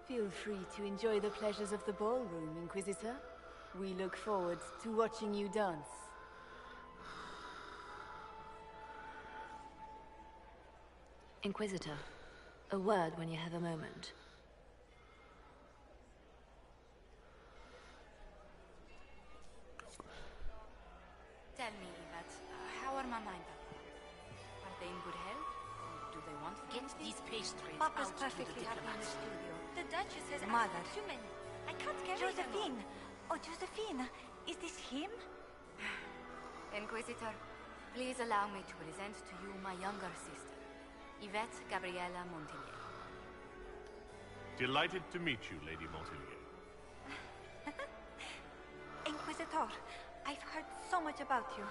Feel free to enjoy the pleasures of the ballroom, Inquisitor. We look forward to watching you dance. Inquisitor, a word when you have a moment. Tell me, Yvette, how are Mama and Papa? Are they in good health? Do they want Get things? these pastries Papa's out to the perfectly happy in the diplomats. studio. The Duchess has Mother. asked too many. I can't carry Josephine! them Oh, Josephine! Is this him? Inquisitor, please allow me to present to you my younger sister, Yvette Gabriella Montigny. Delighted to meet you, Lady Montigny. Inquisitor, I've heard so much about you,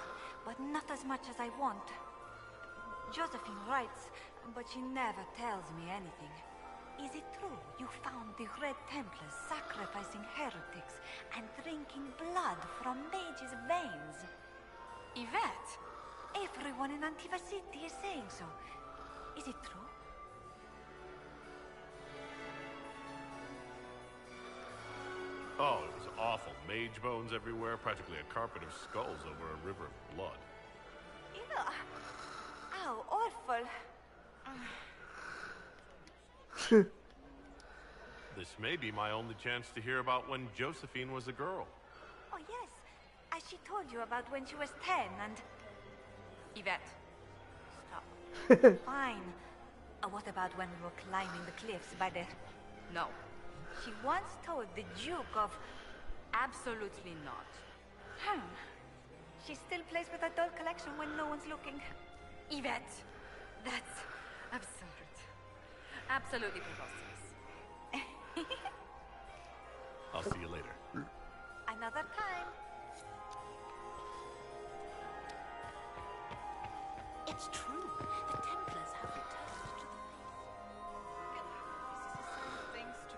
but not as much as I want. Josephine writes, but she never tells me anything. Is it true you found the Red Templars sacrificing heretics and drinking blood from mages' veins? Yvette! Everyone in Antiva City is saying so. Is it true? Oh, it was awful. Mage bones everywhere, practically a carpet of skulls over a river of blood. Ew. Ow, awful. This may be my only chance to hear about when Josephine was a girl. Oh, yes. As she told you about when she was 10 and... Yvette, Stop. Fine. What about when we were climbing the cliffs by the... no. She once told the Duke of... Absolutely not. She still plays with her doll collection when no one's looking. Yvette, that's absurd. Absolutely preposterous. I'll see you later. Another time. It's true. The Templars have returned to the faith. Things to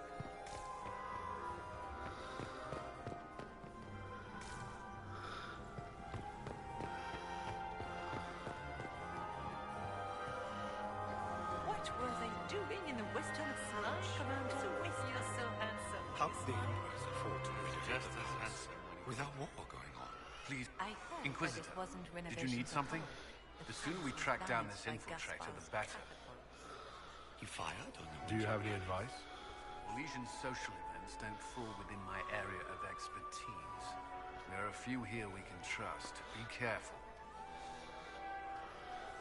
What were they doing in the western front, Commander? You're so handsome. How the Emperors afford to renovate Just the as palace handsome without war going on? Please, I heard that Inquisitor, it wasn't did you need renovations at something? all. The sooner we track down this infiltrator, the better. He fired on the... Do you have any advice? Elysian social events don't fall within my area of expertise. There are a few here we can trust. Be careful.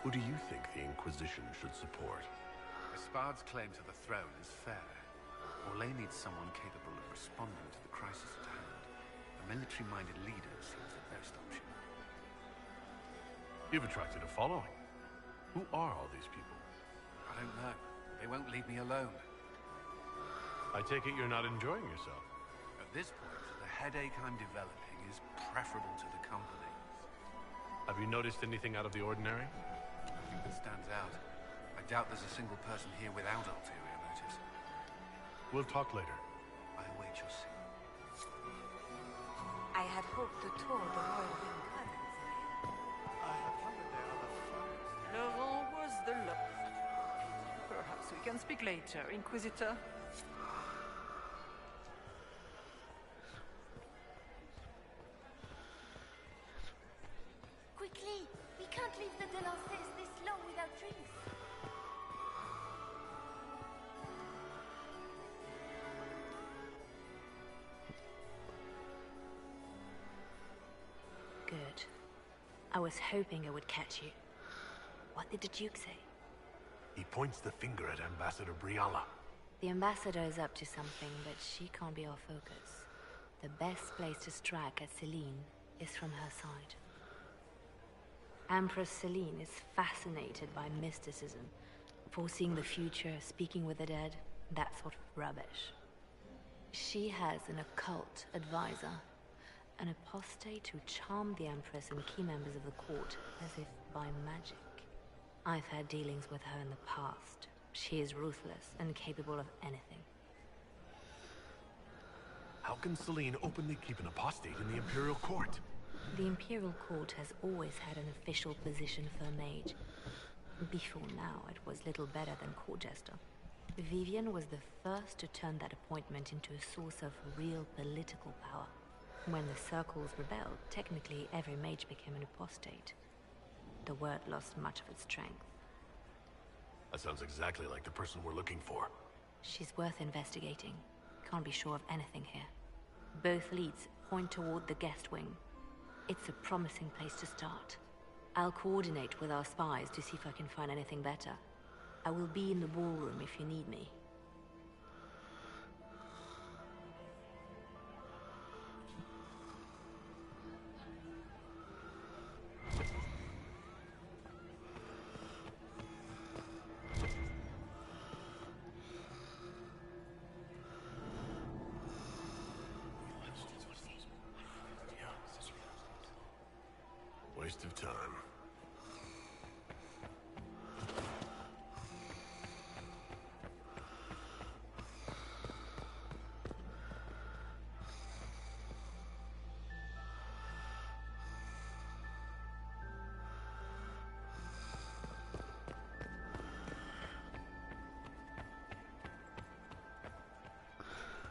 Who do you think the Inquisition should support? Gaspard's claim to the throne is fair. Orlais needs someone capable of responding to the crisis at hand. A military-minded leader seems the best option. You've attracted a following. Who are all these people? I don't know. They won't leave me alone. I take it you're not enjoying yourself. At this point, the headache I'm developing is preferable to the company. Have you noticed anything out of the ordinary? Nothing that stands out. I doubt there's a single person here without ulterior motives. We'll talk later. I await your signal. I had hoped to tour the Royal Wing Gardens. I have heard there are the finest. Laurent was the love. Perhaps we can speak later, Inquisitor. Quickly! We can't leave the Delancers this long without drinks. Good. I was hoping I would catch you. What did the Duke say? He points the finger at Ambassador Briala. The ambassador is up to something, but she can't be our focus. The best place to strike at Celine is from her side. Empress Celine is fascinated by mysticism, foreseeing the future, speaking with the dead, that sort of rubbish. She has an occult advisor, an apostate who charmed the Empress and key members of the court as if by magic. I've had dealings with her in the past. She is ruthless and capable of anything. How can Celine openly keep an apostate in the Imperial Court? The Imperial Court has always had an official position for a mage. Before now, it was little better than court jester. Vivian was the first to turn that appointment into a source of real political power. When the circles rebelled, technically every mage became an apostate. The word lost much of its strength. That sounds exactly like the person we're looking for. She's worth investigating. Can't be sure of anything here. Both leads point toward the guest wing. It's a promising place to start. I'll coordinate with our spies to see if I can find anything better. I will be in the ballroom if you need me. Waste of time.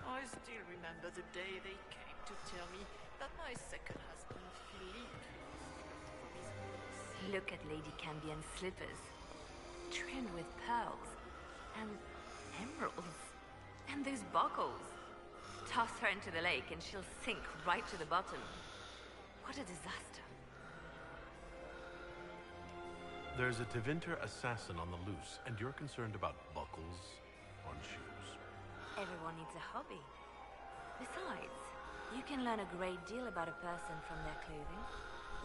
I still remember the day they came to tell me that my second husband, Philippe, Look at Lady Cambien's slippers. Trimmed with pearls. And emeralds. And those buckles. Toss her into the lake and she'll sink right to the bottom. What a disaster. There's a Tevinter assassin on the loose, and you're concerned about buckles on shoes. Everyone needs a hobby. Besides, you can learn a great deal about a person from their clothing.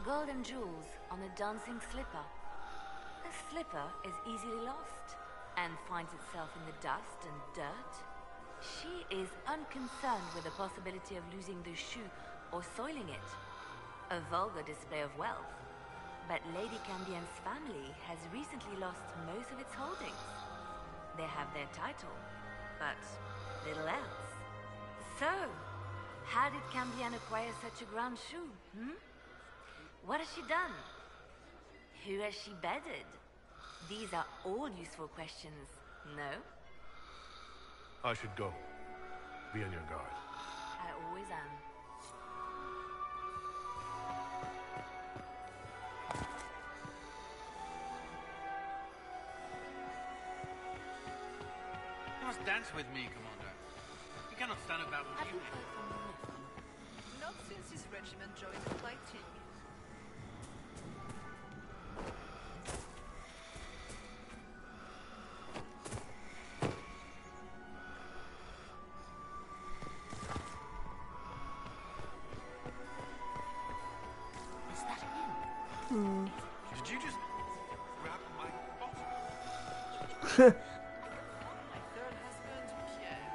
Gold and jewels on a dancing slipper. A slipper is easily lost and finds itself in the dust and dirt. She is unconcerned with the possibility of losing the shoe or soiling it. A vulgar display of wealth. But Lady Cambien's family has recently lost most of its holdings. They have their title, but little else. So, how did Cambien acquire such a grand shoe, What has she done? Who has she bedded? These are all useful questions, no? I should go. Be on your guard. I always am. You must dance with me, Commander. You cannot stand about with you. not since his regiment joined the fighting. Is that him? Did you just grab my bottom? My third husband, Pierre.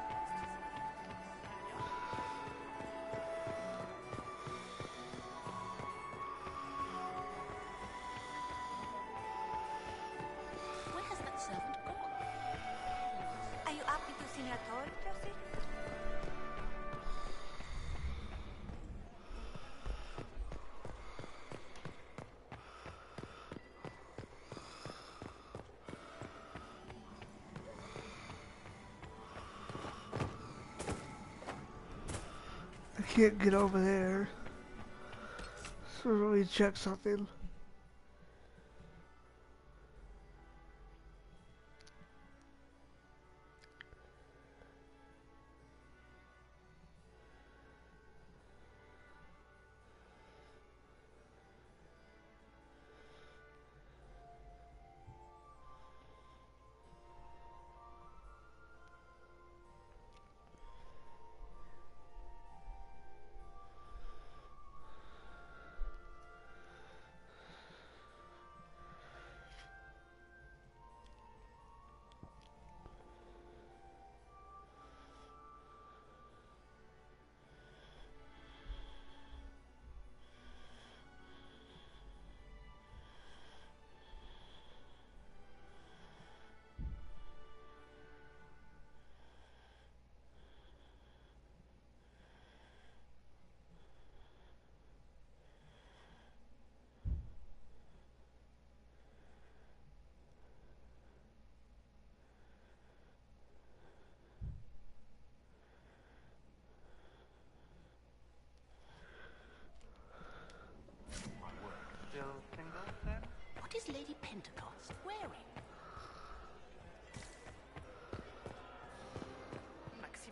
Where has that servant gone? Are you happy to see me at all, Josie? I can't get over there. So let me check something.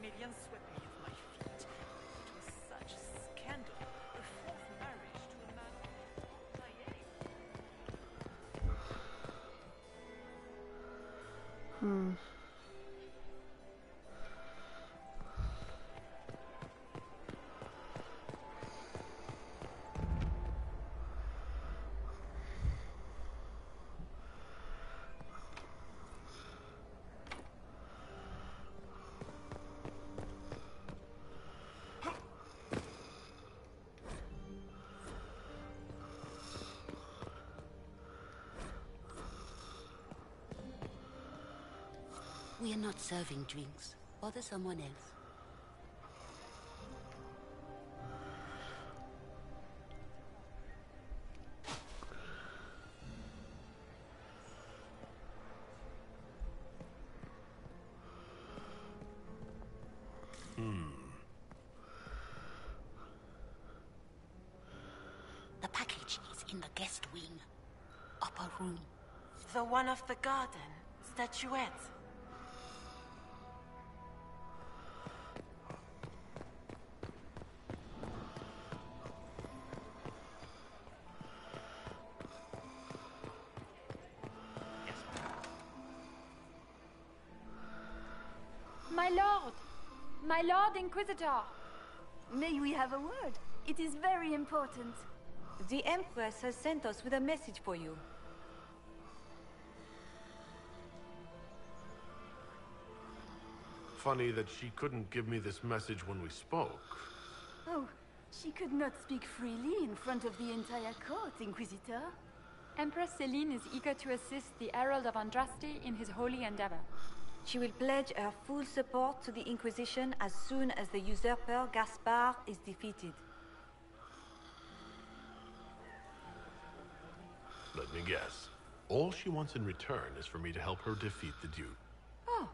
Maximilian swept me off my feet. It was such a scandal. A fourth marriage to a man of my age. We are not serving drinks. Bother someone else. The package is in the guest wing. Upper room. The one of the garden. Statuette. My lord! My lord Inquisitor! May we have a word? It is very important. The Empress has sent us with a message for you. Funny that she couldn't give me this message when we spoke. Oh, she could not speak freely in front of the entire court, Inquisitor. Empress Celine is eager to assist the Herald of Andraste in his holy endeavor. She will pledge her full support to the Inquisition as soon as the usurper Gaspard is defeated. Let me guess. All she wants in return is for me to help her defeat the Duke. Oh,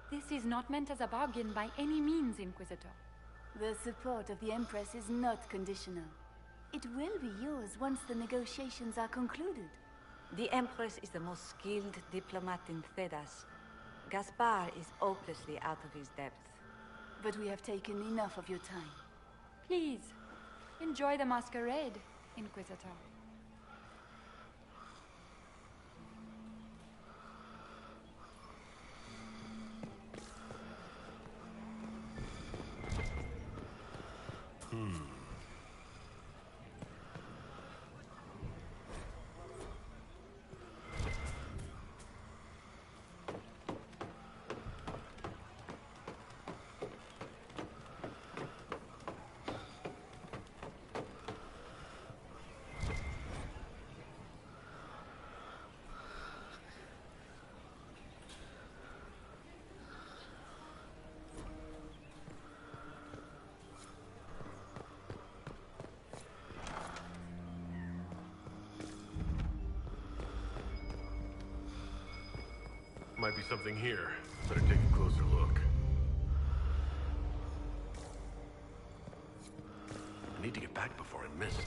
this is not meant as a bargain by any means, Inquisitor. The support of the Empress is not conditional. It will be yours once the negotiations are concluded. The Empress is the most skilled diplomat in Thedas. Gaspard is hopelessly out of his depth. But we have taken enough of your time. Please, enjoy the masquerade, Inquisitor. Might be something here. Better take a closer look. I need to get back before I missed.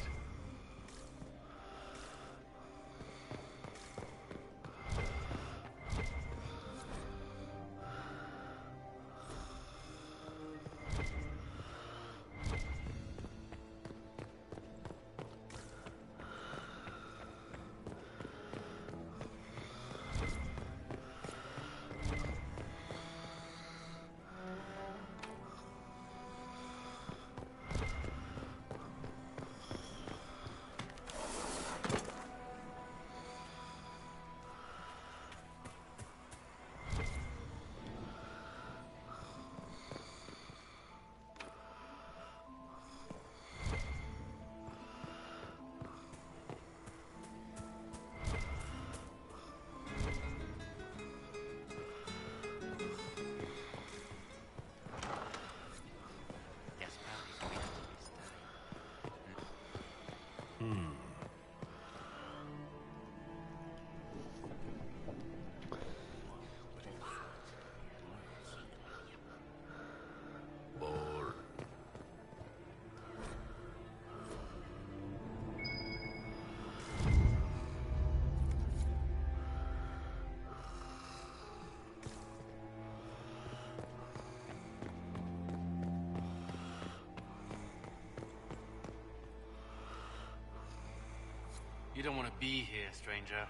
You don't want to be here, stranger.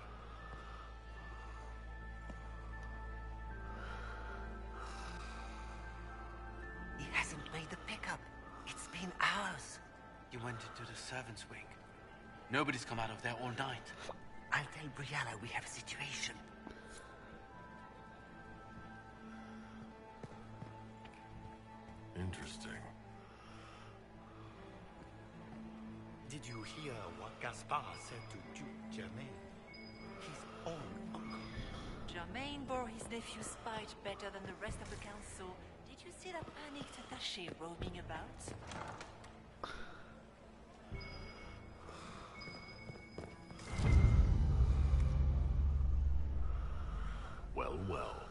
He hasn't made the pickup. It's been hours. You went into the servants' wing. Nobody's come out of there all night. I'll tell Brianna we have a situation. Interesting. Did you hear what Gaspard said to Duke Germain? His own uncle. Germain bore his nephew's spite better than the rest of the council. Did you see that panicked attaché roaming about? Well, well.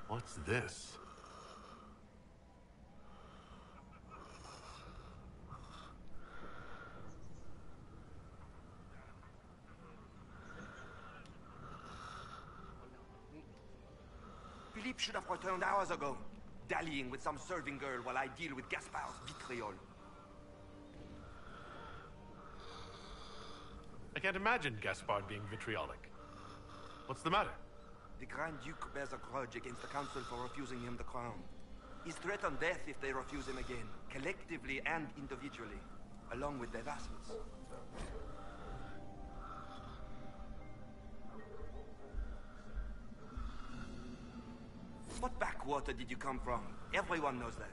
What's this? Philippe should have returned hours ago, dallying with some serving girl while I deal with Gaspard's vitriol. I can't imagine Gaspard being vitriolic. What's the matter? The Grand Duke bears a grudge against the Council for refusing him the crown. He's threatened death if they refuse him again, collectively and individually, along with their vassals. What backwater did you come from? Everyone knows that.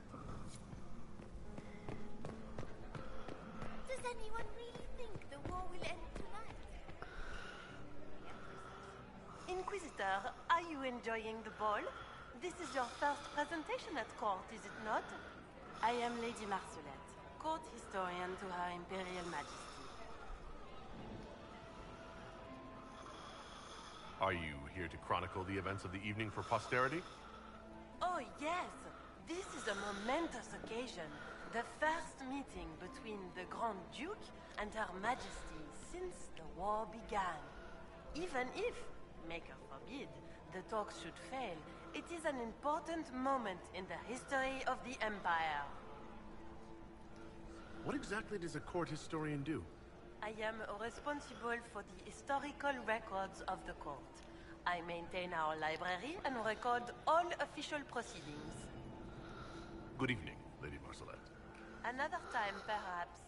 Does anyone really think the war will end tonight? Inquisitor, are you enjoying the ball? This is your first presentation at court, is it not? I am Lady Marcelette, court historian to Her Imperial Majesty. Are you here to chronicle the events of the evening for posterity? Oh yes, this is a momentous occasion. The first meeting between the Grand Duke and Her Majesty since the war began. Even if, Maker forbid, the talks should fail, it is an important moment in the history of the Empire. What exactly does a court historian do? I am responsible for the historical records of the court. I maintain our library and record all official proceedings. Good evening, Lady Marcelette. Another time, perhaps.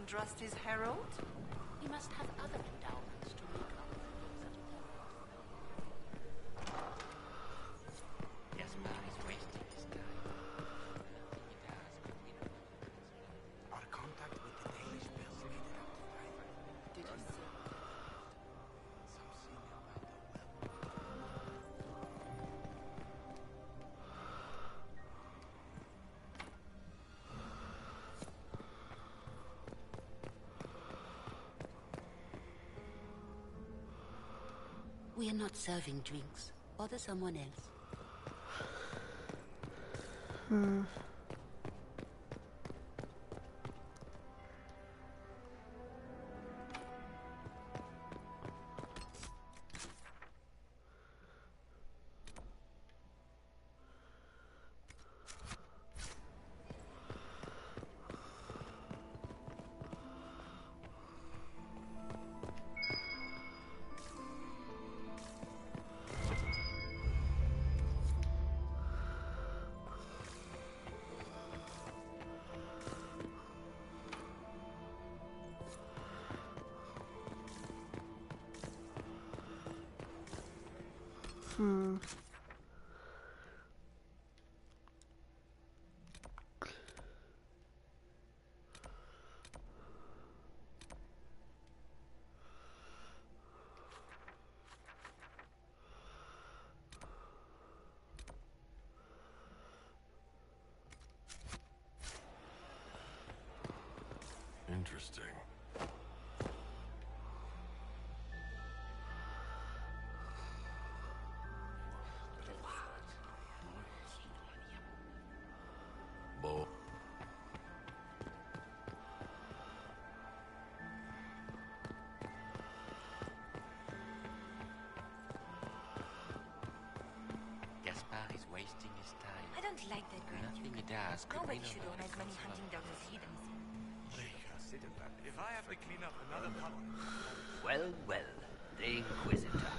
Andraste's herald? He must have other endowments to make up for those at home. Gaspard is wasting his time. Our contact with the Danish bills made it out to fight. Did you see? Something about the We are not serving drinks. Bother someone else. Hmm. Interesting. Bo. Gaspar is wasting his time. I don't like that Grand Nothing Duke. he does could Nobody win should over own the as many Consular. hunting dogs as he does. Consider that. If I have to clean up another puddle... Well, well, the Inquisitor.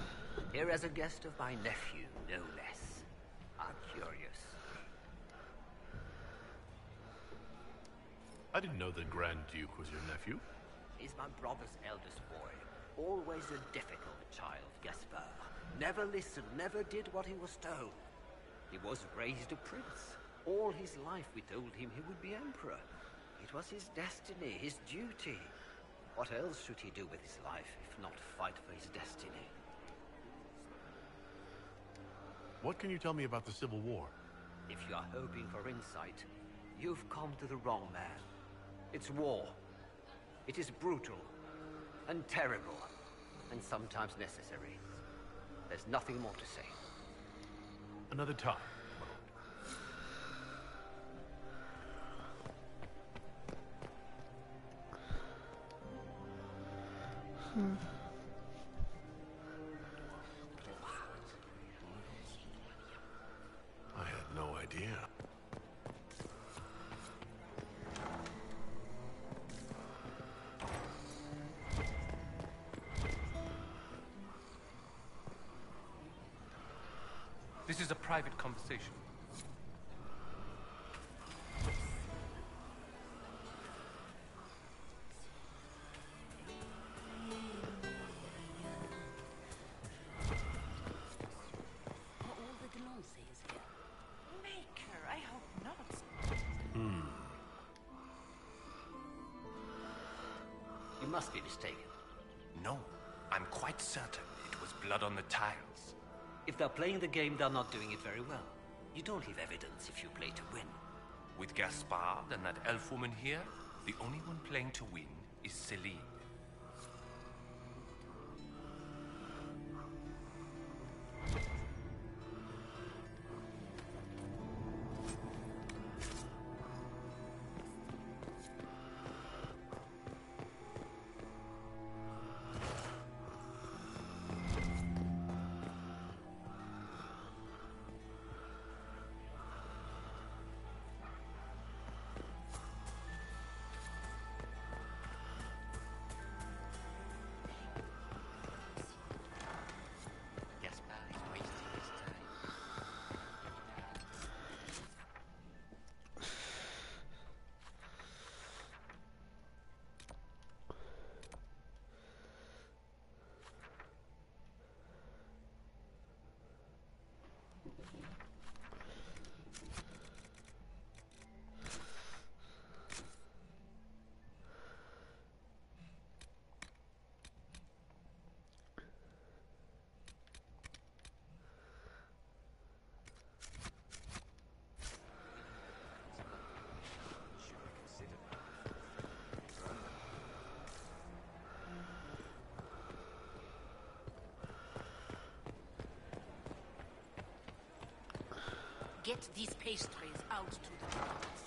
Here as a guest of my nephew, no less. I'm curious. I didn't know the Grand Duke was your nephew. He's my brother's eldest boy. Always a difficult child, Gaspar. Never listened, never did what he was told. He was raised a prince. All his life we told him he would be emperor. It was his destiny, his duty. What else should he do with his life if not fight for his destiny? What can you tell me about the Civil War? If you are hoping for insight, you've come to the wrong man. It's war. It is brutal, and terrible, and sometimes necessary. There's nothing more to say. Another time. I had no idea. This is a private conversation. Are all the Delancey's here? Maker, I hope not. You must be mistaken. No, I'm quite certain it was blood on the tiles. If they're playing the game, they're not doing it very well. You don't leave evidence if you play to win. With Gaspard and that elf woman here, the only one playing to win is Celine. Gaspard is wasting his time. Get these pastries out to the guards.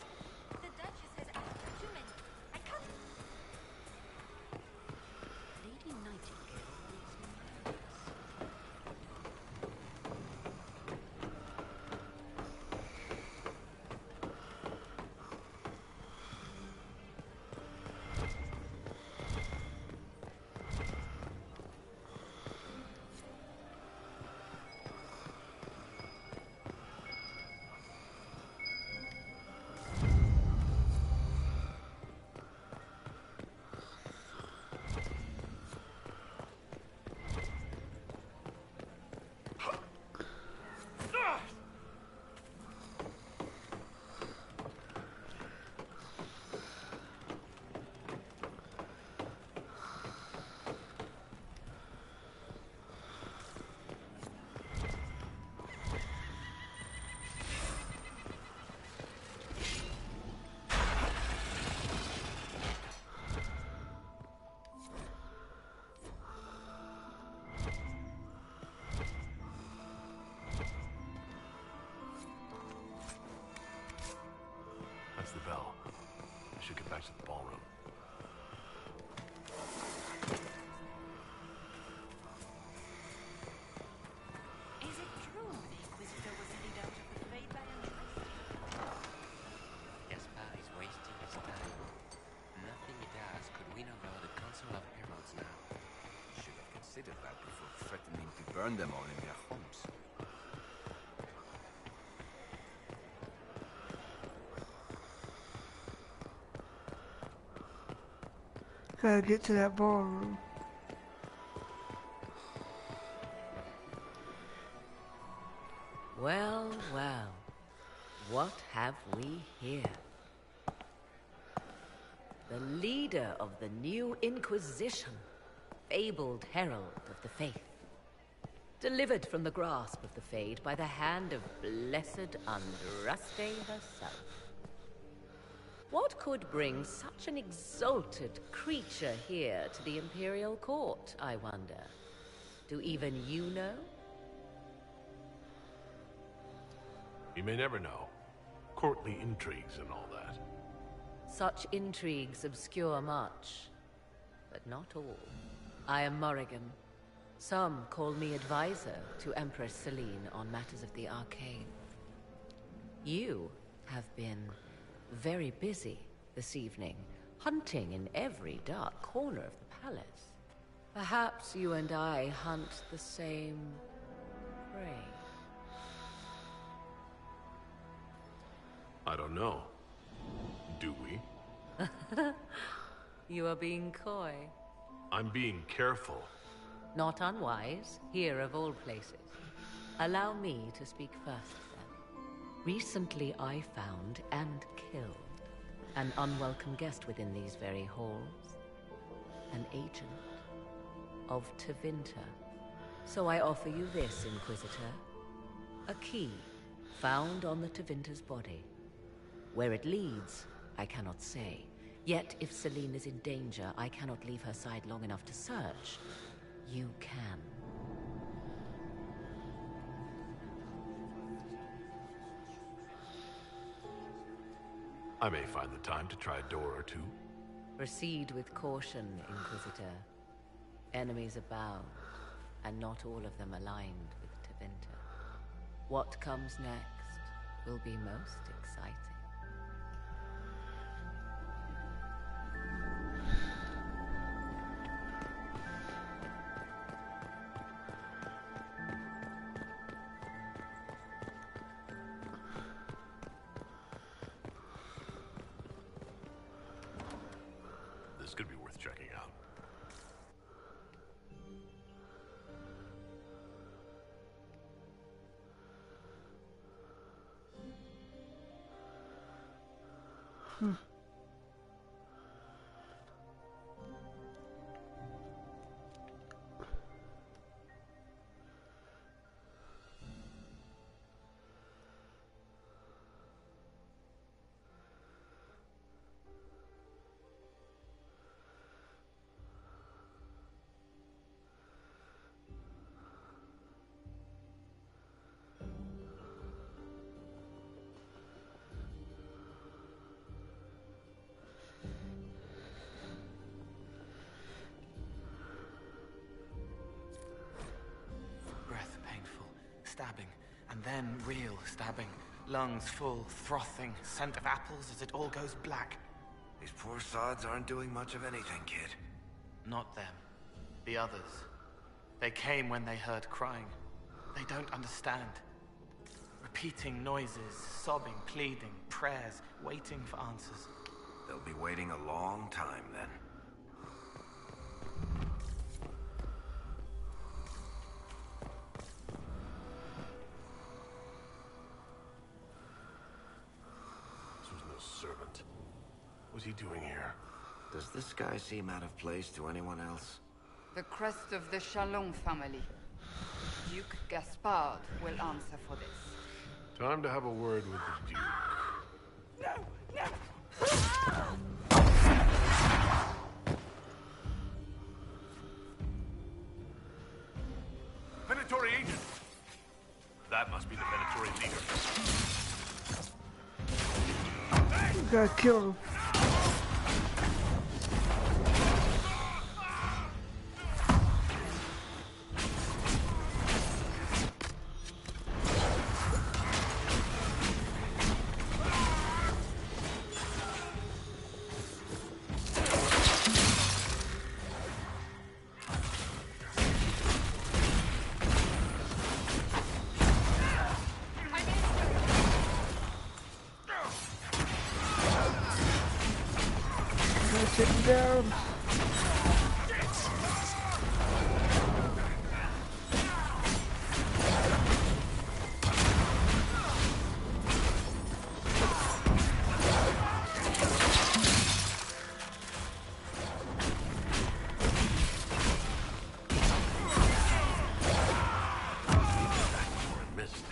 The Duchess has asked for too many. I can't... Lady Nightingale makes me nervous. supplies at the ballroom. Is it true the Inquisitor was lead out of the Fade by Empress? Gaspar is wasting his time. Nothing he does could win over the Council of Heralds now. Should have considered that before threatening to burn them all in their homes. Gotta get to that ballroom. Well, well. What have we here? The leader of the new Inquisition, fabled herald of the faith. Delivered from the grasp of the Fade by the hand of blessed Andraste herself. What could bring such an exalted creature here to the Imperial Court, I wonder? Do even you know? You may never know. Courtly intrigues and all that. Such intrigues obscure much, but not all. I am Morrigan. Some call me advisor to Empress Celine on matters of the arcane. You have been very busy this evening, hunting in every dark corner of the palace. Perhaps you and I hunt the same prey. I don't know. Do we? You are being coy. I'm being careful. Not unwise, here of all places. Allow me to speak first, then. Recently I found and killed an unwelcome guest within these very halls. An agent of Tevinter. So I offer you this, Inquisitor. A key found on the Tevinter's body. Where it leads, I cannot say. Yet, if Celine is in danger, I cannot leave her side long enough to search. You can. I may find the time to try a door or two. Proceed with caution, Inquisitor. Enemies abound, and not all of them aligned with Tevinter. What comes next will be most exciting. This could be worth checking out. Breath painful, stabbing, and then real stabbing. Lungs full, frothing, scent of apples as it all goes black. These poor sods aren't doing much of anything, kid. Not them. The others. They came when they heard crying. They don't understand. Repeating noises, sobbing, pleading, prayers, waiting for answers. They'll be waiting a long time then. This was no servant. What's he doing here? Does this guy seem out of place to anyone else? The crest of the Chalon family. Duke Gaspard will answer for this. Time to have a word with the Duke. No! No! Venatori agent! That must be the Venatori leader. You gotta kill him. down. Missed.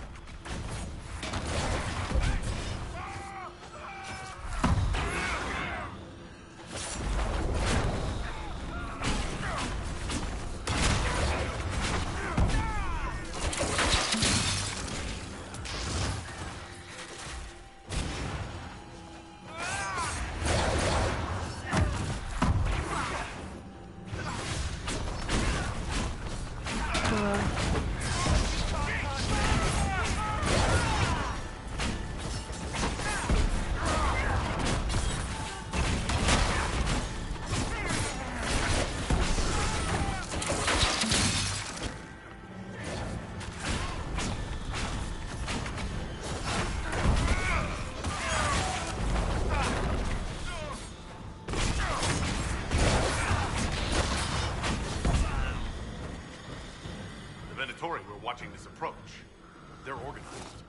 The Venatori were watching this approach. They're organized.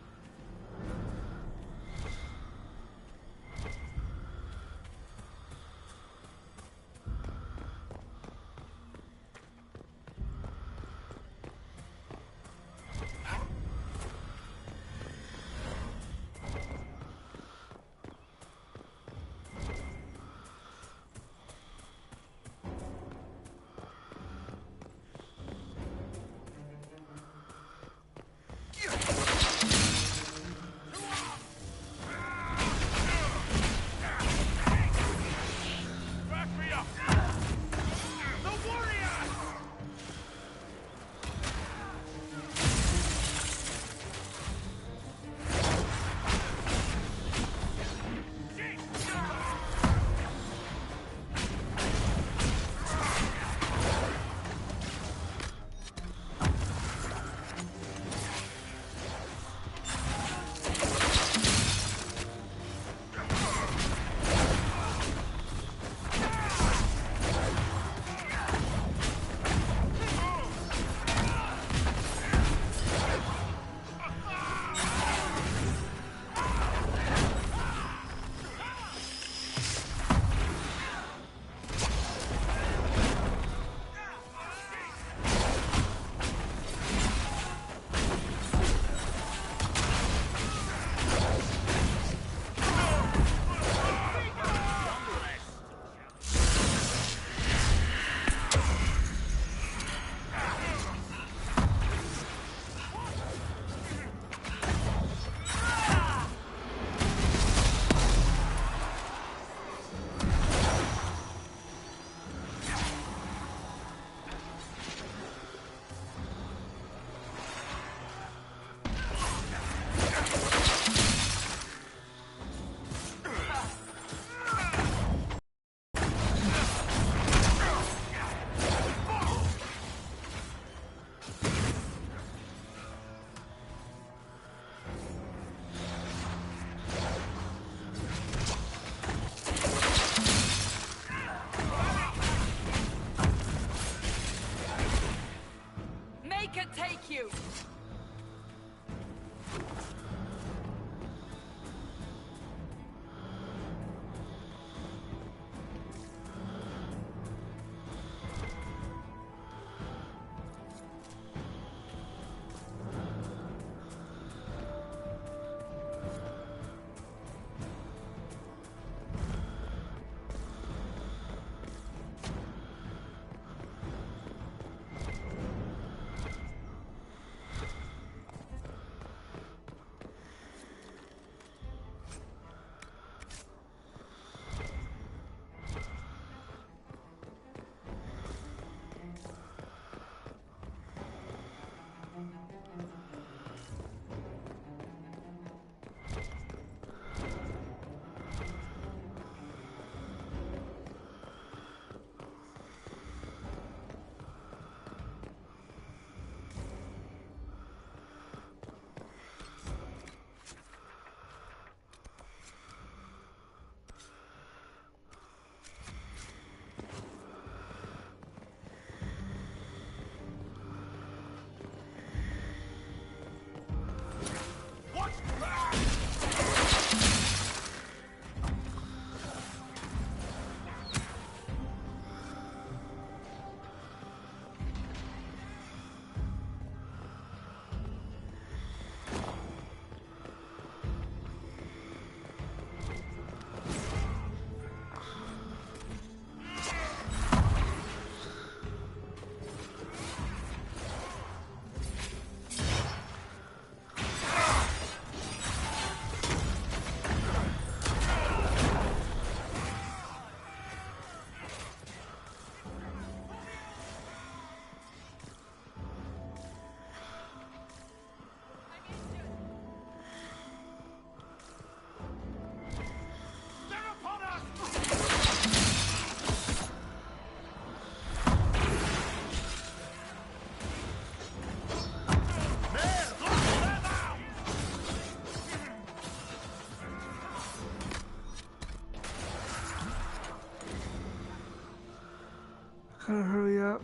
Gotta hurry up.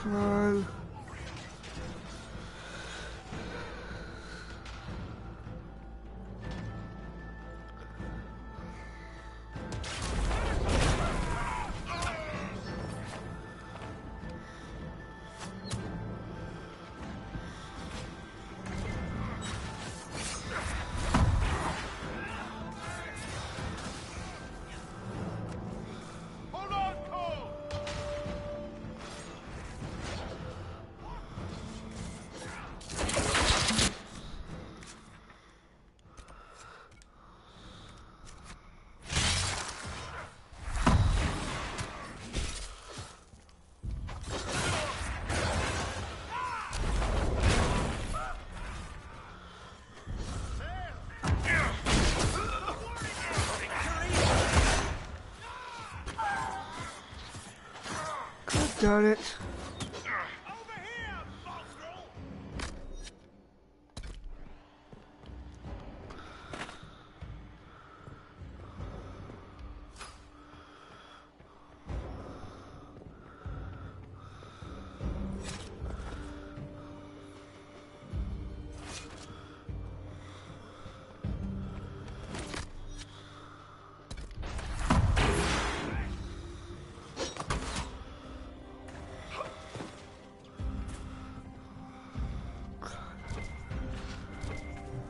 Come on. Darn it.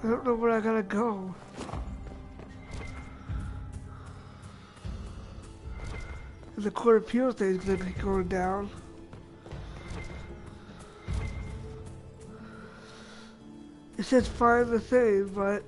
I don't know where I gotta go. And the Court of Appeals thing's gonna be going down. It says find the thing, but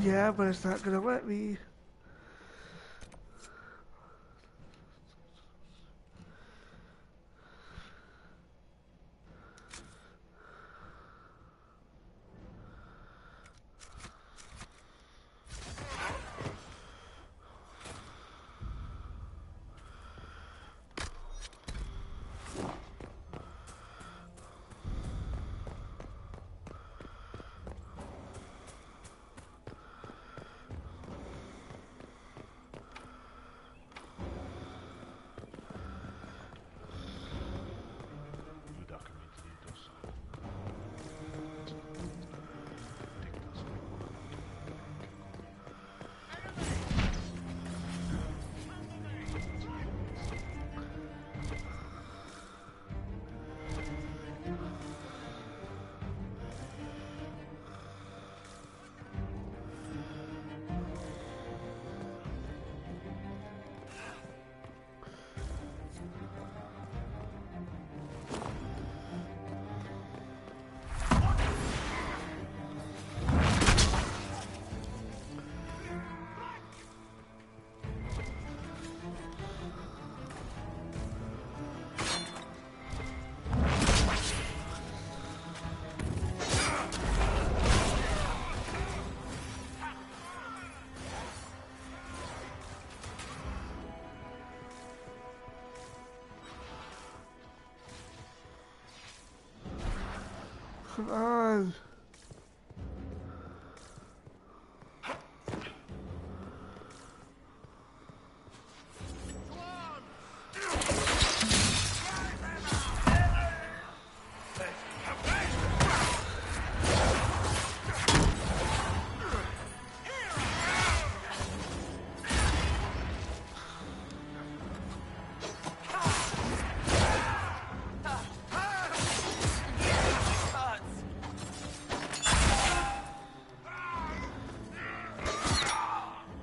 yeah, but it's not gonna let me. Come on.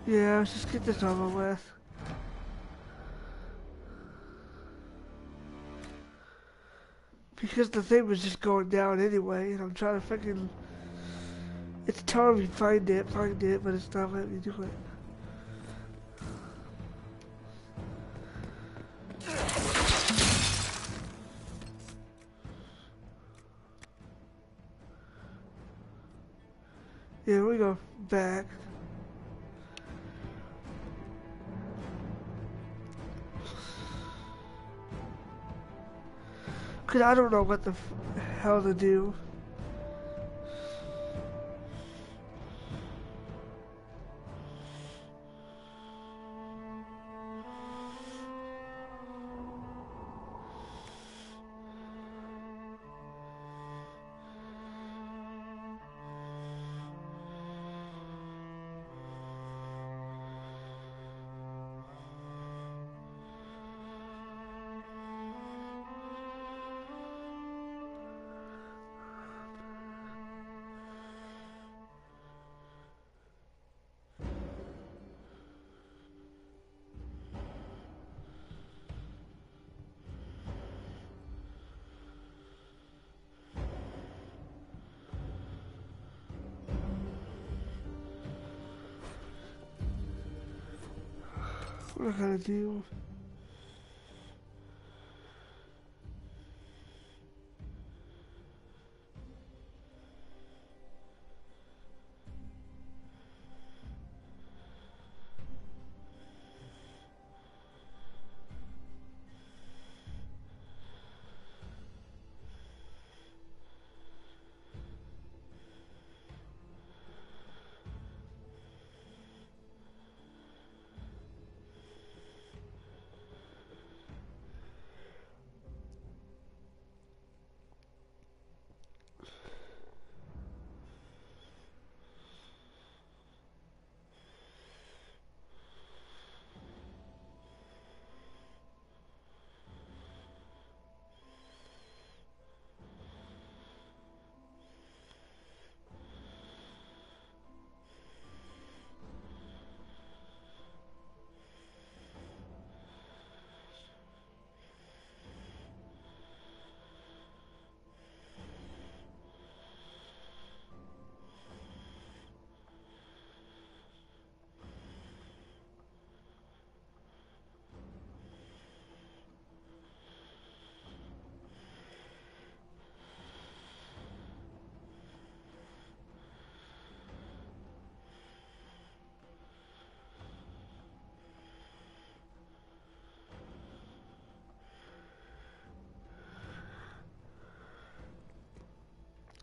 Yeah, let's just get this over with. Because the thing was just going down anyway, and I'm trying to freaking... It's telling me find it, but it's not letting me do it. Yeah, we go back. Cause I don't know what the hell to do. What I gotta do?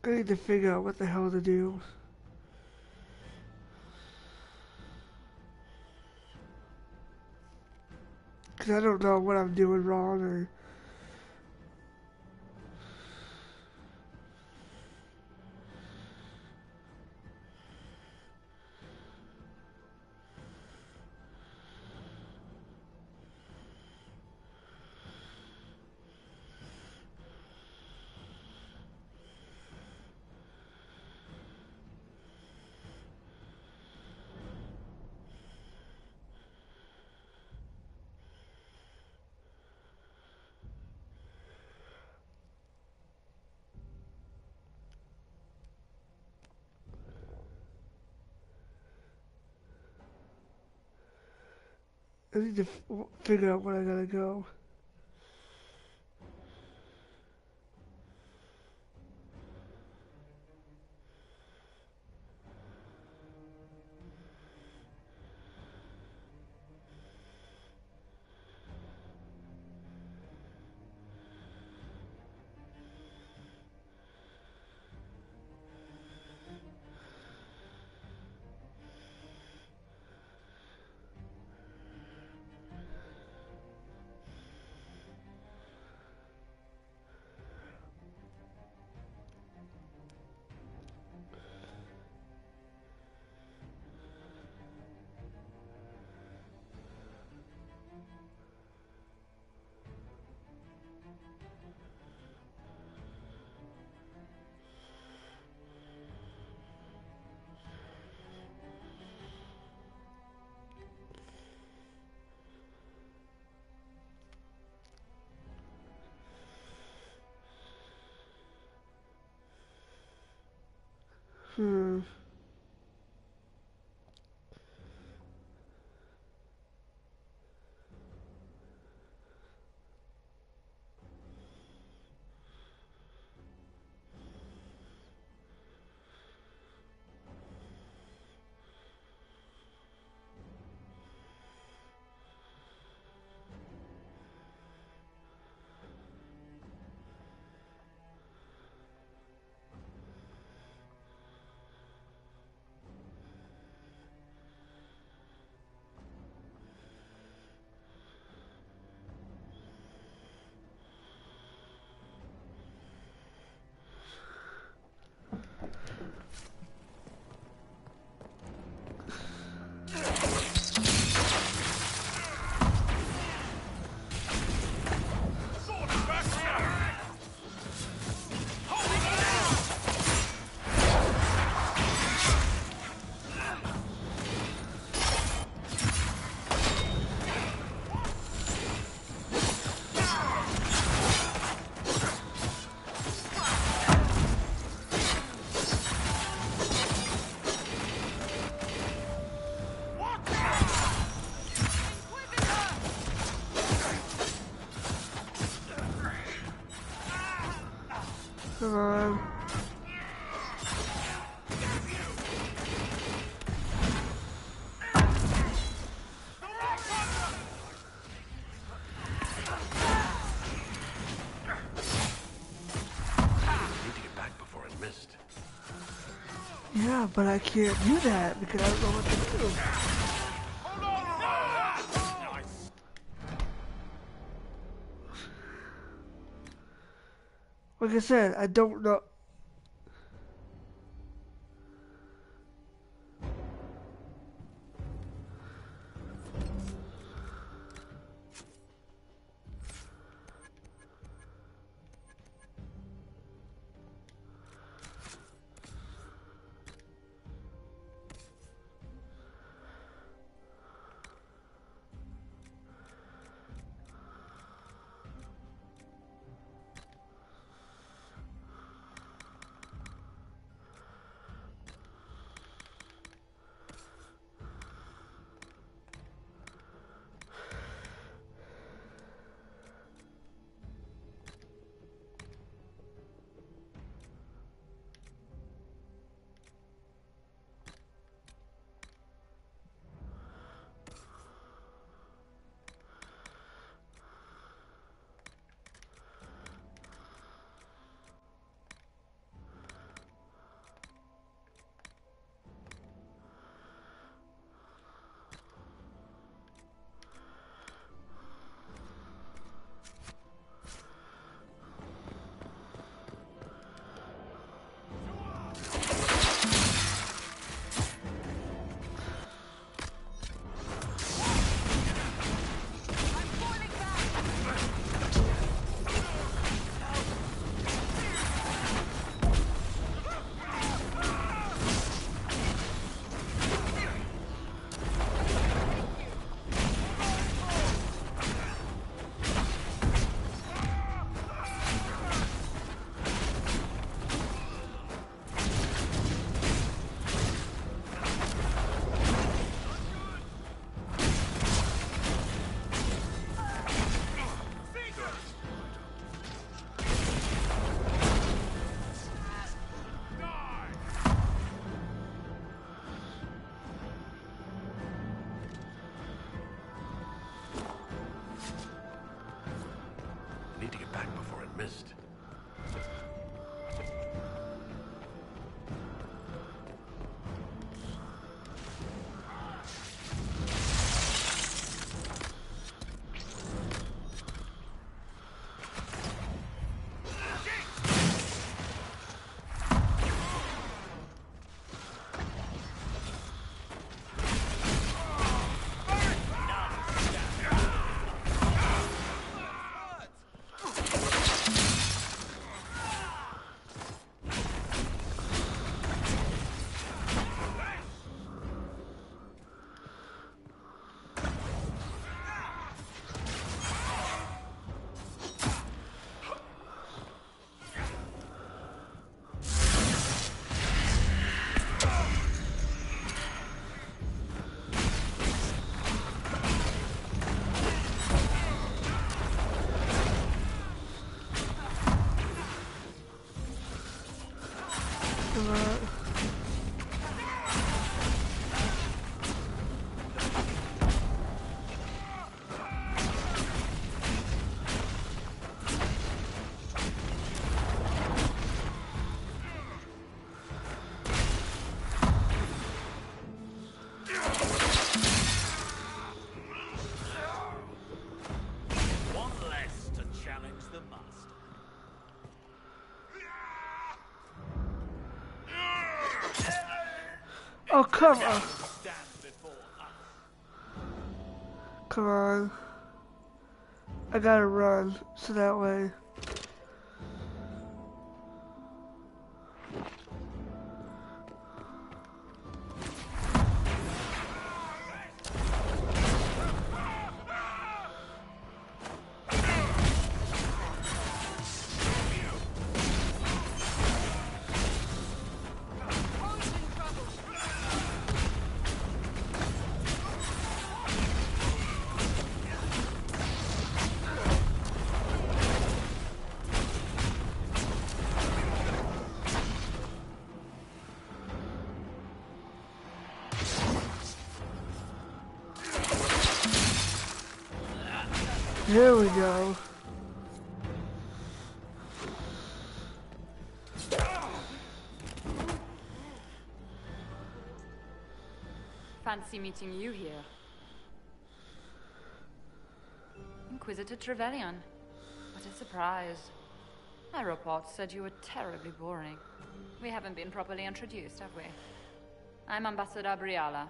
I need to figure out what the hell to do. Cause I don't know what I'm doing wrong or... I need to figure out where I gotta go. Hmm. Come on. I need to get back before I missed. Yeah, but I can't do that because I don't know what to do. Like I said, I don't know. One less to challenge the master. Oh, come on. Stand before us. Come on. I gotta run, so that way. There we go. Fancy meeting you here. Inquisitor Trevelyan. What a surprise. My report said you were terribly boring. We haven't been properly introduced, have we? I'm Ambassador Briala.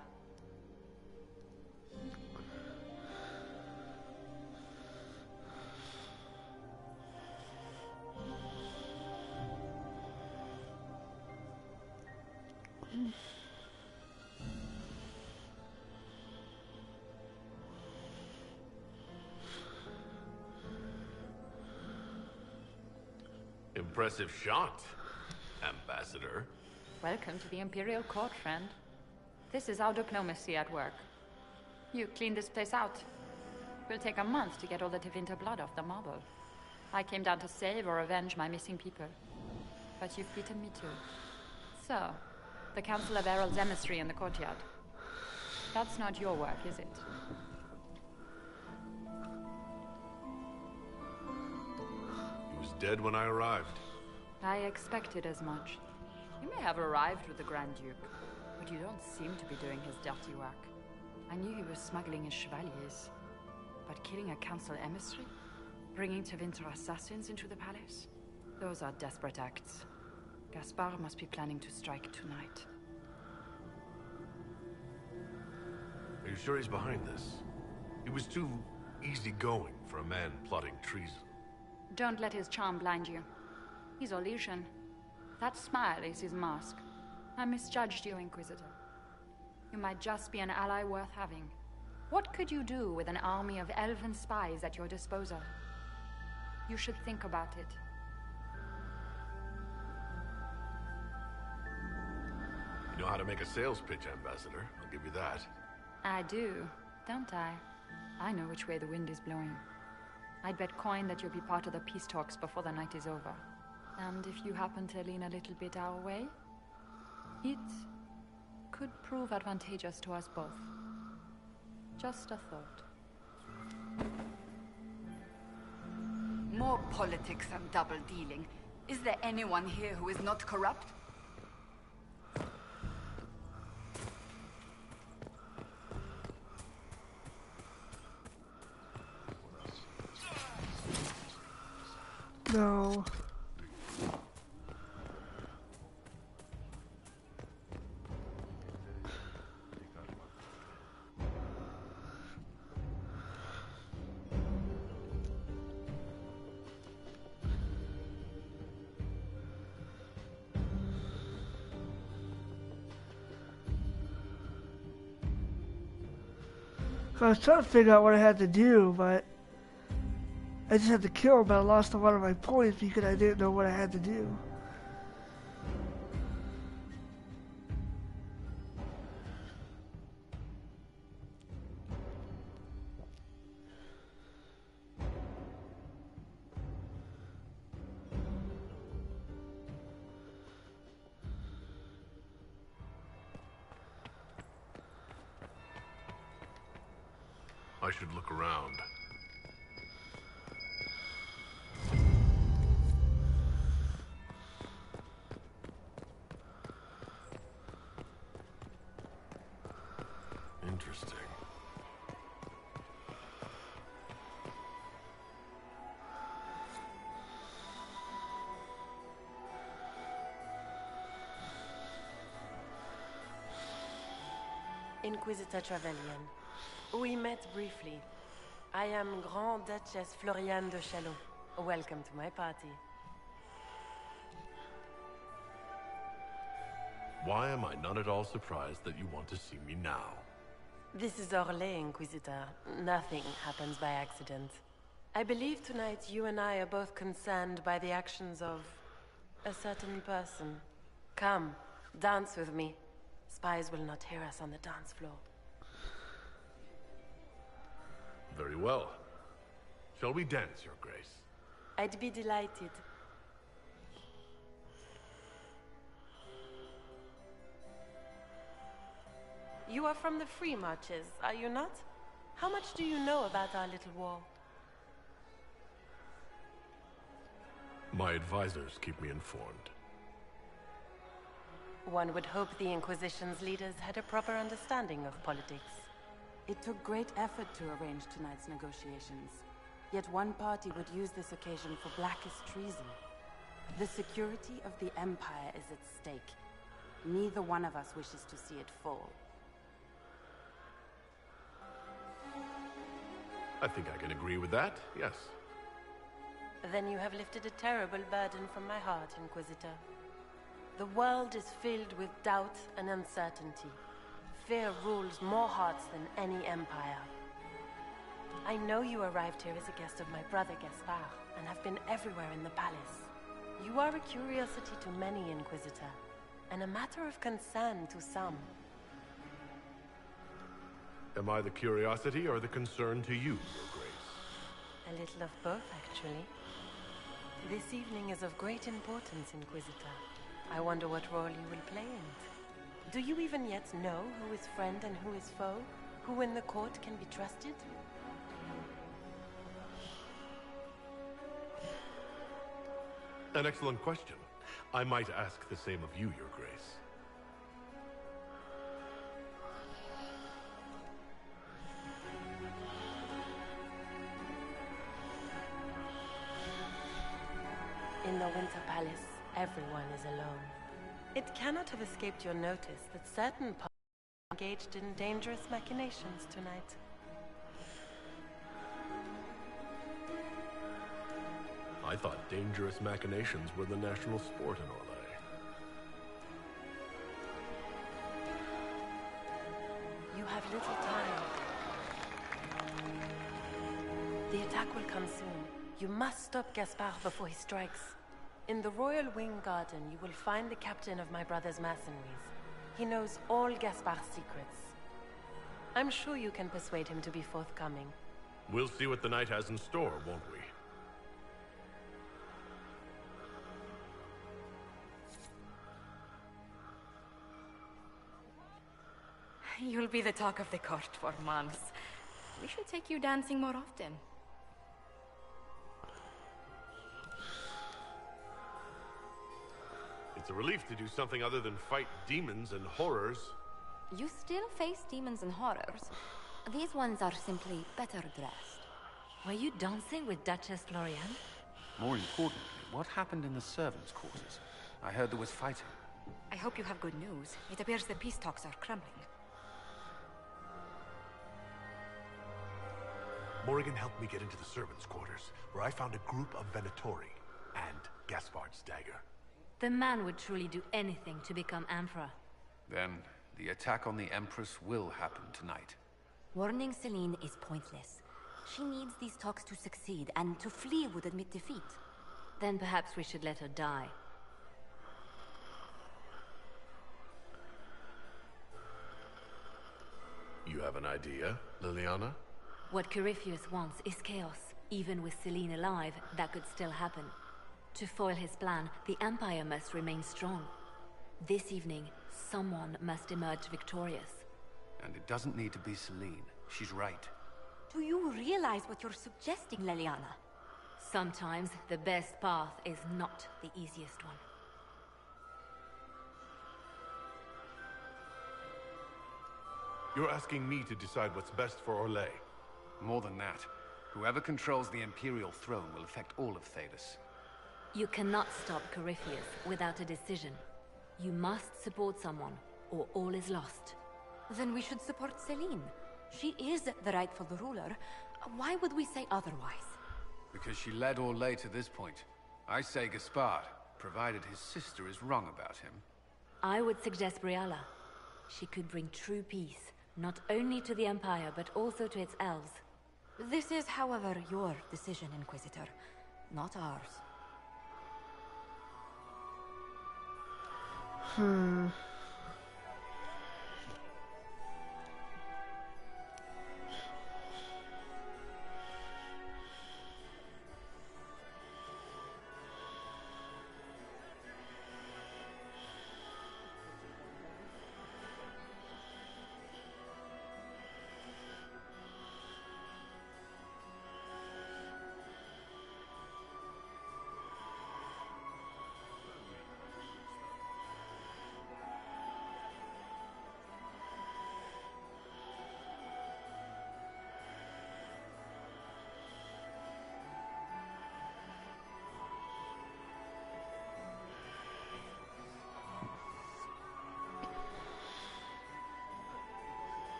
Impressive shot, Ambassador. Welcome to the Imperial Court, friend. This is our diplomacy at work. You clean this place out. Will take a month to get all the Tevinter blood off the marble. I came down to save or avenge my missing people. But you've beaten me too. So, the Council of Herald's emissary in the courtyard. That's not your work, is it? He was dead when I arrived. I expected as much. You may have arrived with the Grand Duke, but you don't seem to be doing his dirty work. I knew he was smuggling his chevaliers. But killing a council emissary? Bringing Tevinter assassins into the palace? Those are desperate acts. Gaspard must be planning to strike tonight. Are you sure he's behind this? He was too easygoing for a man plotting treason. Don't let his charm blind you. He's illusion. That smile is his mask. I misjudged you, Inquisitor. You might just be an ally worth having. What could you do with an army of elven spies at your disposal? You should think about it. You know how to make a sales pitch, Ambassador. I'll give you that. I do, don't I? I know which way the wind is blowing. I'd bet coin that you'll be part of the peace talks before the night is over. And if you happen to lean a little bit our way, it could prove advantageous to us both. Just a thought. More politics and double dealing. Is there anyone here who is not corrupt? No. I was trying to figure out what I had to do, but I just had to kill him, but I lost a lot of my points because I didn't know what I had to do. I should look around. Interesting. Inquisitor Trevelyan. We met briefly. I am Grand Duchess Floriane de Chalon. Welcome to my party. Why am I not at all surprised that you want to see me now? This is Orlais, Inquisitor. Nothing happens by accident. I believe tonight you and I are both concerned by the actions of a certain person. Come, dance with me. Spies will not hear us on the dance floor. Very well. Shall we dance, Your Grace? I'd be delighted. You are from the Free Marches, are you not? How much do you know about our little war? My advisors keep me informed. One would hope the Inquisition's leaders had a proper understanding of politics. It took great effort to arrange tonight's negotiations. Yet one party would use this occasion for blackest treason. The security of the Empire is at stake. Neither one of us wishes to see it fall. I think I can agree with that, yes. Then you have lifted a terrible burden from my heart, Inquisitor. The world is filled with doubt and uncertainty. Fear rules more hearts than any empire. I know you arrived here as a guest of my brother Gaspard, and have been everywhere in the palace. You are a curiosity to many, Inquisitor, and a matter of concern to some. Am I the curiosity or the concern to you, Your Grace? A little of both, actually. This evening is of great importance, Inquisitor. I wonder what role you will play in it. Do you even yet know who is friend and who is foe? Who in the court can be trusted? An excellent question. I might ask the same of you, Your Grace. In the Winter Palace, everyone is alone. It cannot have escaped your notice that certain parties are engaged in dangerous machinations tonight. I thought dangerous machinations were the national sport in Orlais. You have little time. The attack will come soon. You must stop Gaspard before he strikes. In the Royal Wing Garden, you will find the captain of my brother's mercenaries. He knows all Gaspard's secrets. I'm sure you can persuade him to be forthcoming. We'll see what the night has in store, won't we? You'll be the talk of the court for months. We should take you dancing more often. It's a relief to do something other than fight demons and horrors. You still face demons and horrors. These ones are simply better dressed. Were you dancing with Duchess Floriane? More importantly, what happened in the servants' quarters? I heard there was fighting. I hope you have good news. It appears the peace talks are crumbling. Morrigan helped me get into the servants' quarters, where I found a group of Venatori and Gaspard's dagger. The man would truly do anything to become Emperor. Then, the attack on the Empress will happen tonight. Warning Celine is pointless. She needs these talks to succeed, and to flee would admit defeat. Then perhaps we should let her die. You have an idea, Liliana? What Corypheus wants is chaos. Even with Celine alive, that could still happen. To foil his plan, the Empire must remain strong. This evening, someone must emerge victorious. And it doesn't need to be Celine. She's right. Do you realize what you're suggesting, Leliana? Sometimes the best path is not the easiest one. You're asking me to decide what's best for Orlais. More than that, whoever controls the Imperial throne will affect all of Thedas. You cannot stop Corypheus without a decision. You must support someone, or all is lost. Then we should support Celine. She is the rightful ruler. Why would we say otherwise? Because she led Orlais to this point. I say Gaspard, provided his sister is wrong about him. I would suggest Briala. She could bring true peace, not only to the Empire, but also to its elves. This is, however, your decision, Inquisitor, not ours.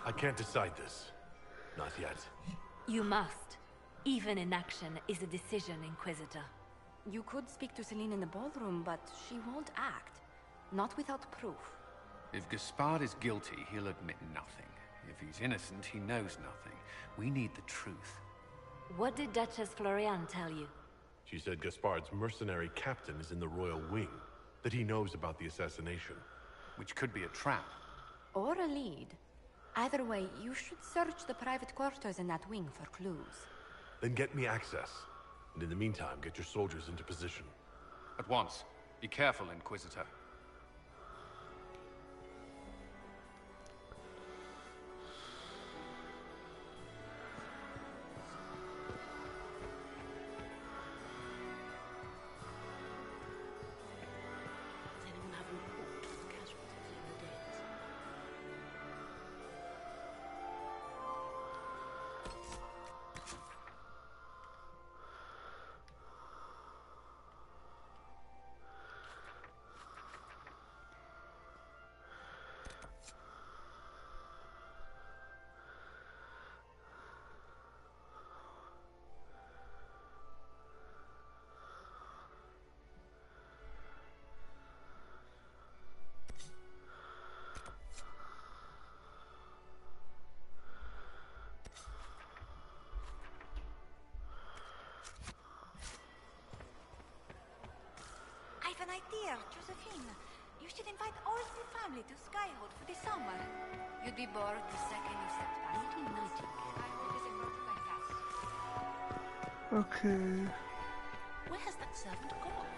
I can't decide this. Not yet. You must. Even inaction is a decision, Inquisitor. You could speak to Celine in the ballroom, but she won't act. Not without proof. If Gaspard is guilty, he'll admit nothing. If he's innocent, he knows nothing. We need the truth. What did Duchess Florian tell you? She said Gaspard's mercenary captain is in the royal wing, that he knows about the assassination. Which could be a trap. Or a lead. Either way, you should search the private quarters in that wing for clues. Then get me access. And in the meantime, get your soldiers into position. At once. Be careful, Inquisitor. Does anyone have a report of the casualties and the dead? I have an idea, Josephine. You should invite all the family to Skyhold for the summer. You'd be bored the second you stepped past the Nightingale. I will visit both my cats. Okay. Where has that servant gone?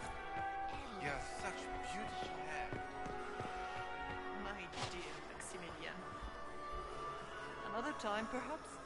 You have such beautiful hair. My dear Maximilian. Another time, perhaps?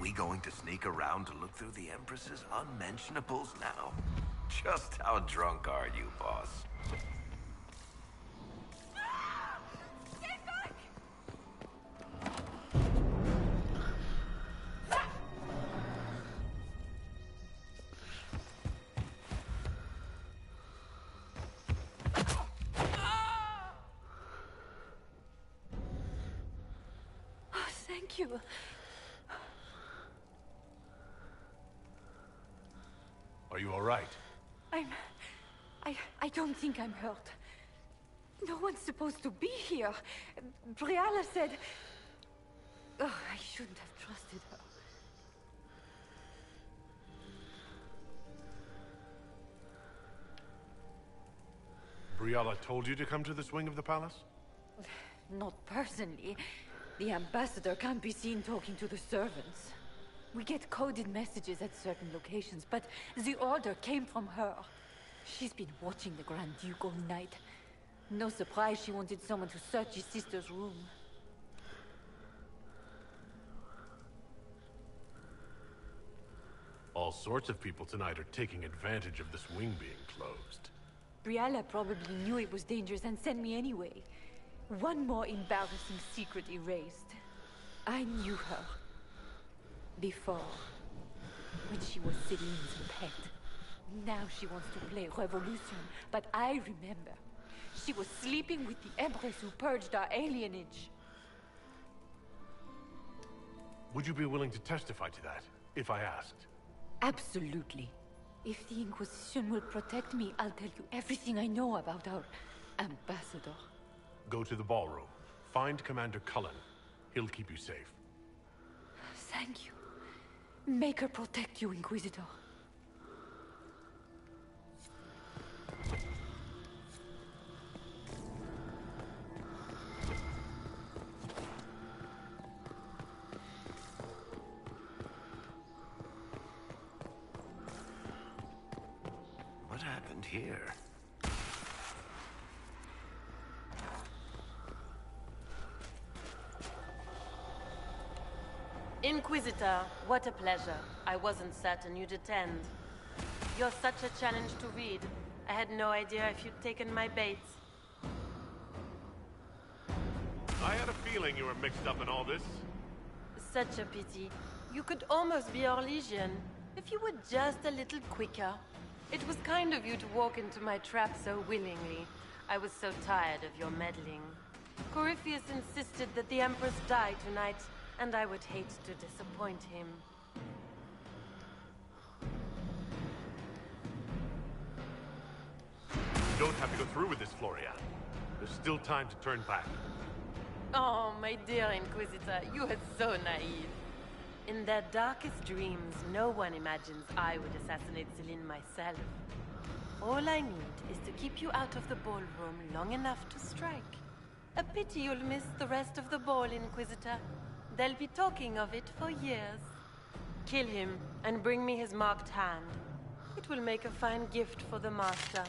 we going to sneak around to look through the Empress's unmentionables now? Just how drunk are you, boss? Thank you. Are you all right? I don't think I'm hurt. No one's supposed to be here. Briala said... Oh, I shouldn't have trusted her. Briala told you to come to this wing of the palace? Not personally. The ambassador can't be seen talking to the servants. We get coded messages at certain locations, but the order came from her. She's been watching the Grand Duke all night. No surprise she wanted someone to search his sister's room. All sorts of people tonight are taking advantage of this wing being closed. Briala probably knew it was dangerous and sent me anyway. One more embarrassing secret erased. I knew her. Before. When she was Celine's pet. Now she wants to play revolution, but I remember. She was sleeping with the Empress who purged our alienage. Would you be willing to testify to that, if I asked? Absolutely. If the Inquisition will protect me, I'll tell you everything I know about our ambassador. Go to the ballroom. Find Commander Cullen. He'll keep you safe. Thank you. Make her protect you, Inquisitor. What happened here? Inquisitor, what a pleasure. I wasn't certain you'd attend. You're such a challenge to read. I had no idea if you'd taken my bait. I had a feeling you were mixed up in all this. Such a pity. You could almost be our Legion, if you were just a little quicker. It was kind of you to walk into my trap so willingly. I was so tired of your meddling. Corypheus insisted that the Empress die tonight, and I would hate to disappoint him. You don't have to go through with this, Floria. There's still time to turn back. Oh, my dear Inquisitor, you are so naive. In their darkest dreams, no one imagines I would assassinate Celine myself. All I need is to keep you out of the ballroom long enough to strike. A pity you'll miss the rest of the ball, Inquisitor. They'll be talking of it for years. Kill him and bring me his marked hand. It will make a fine gift for the Master.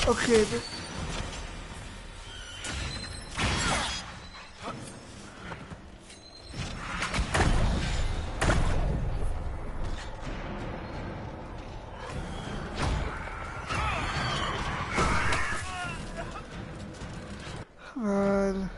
Okay, come on.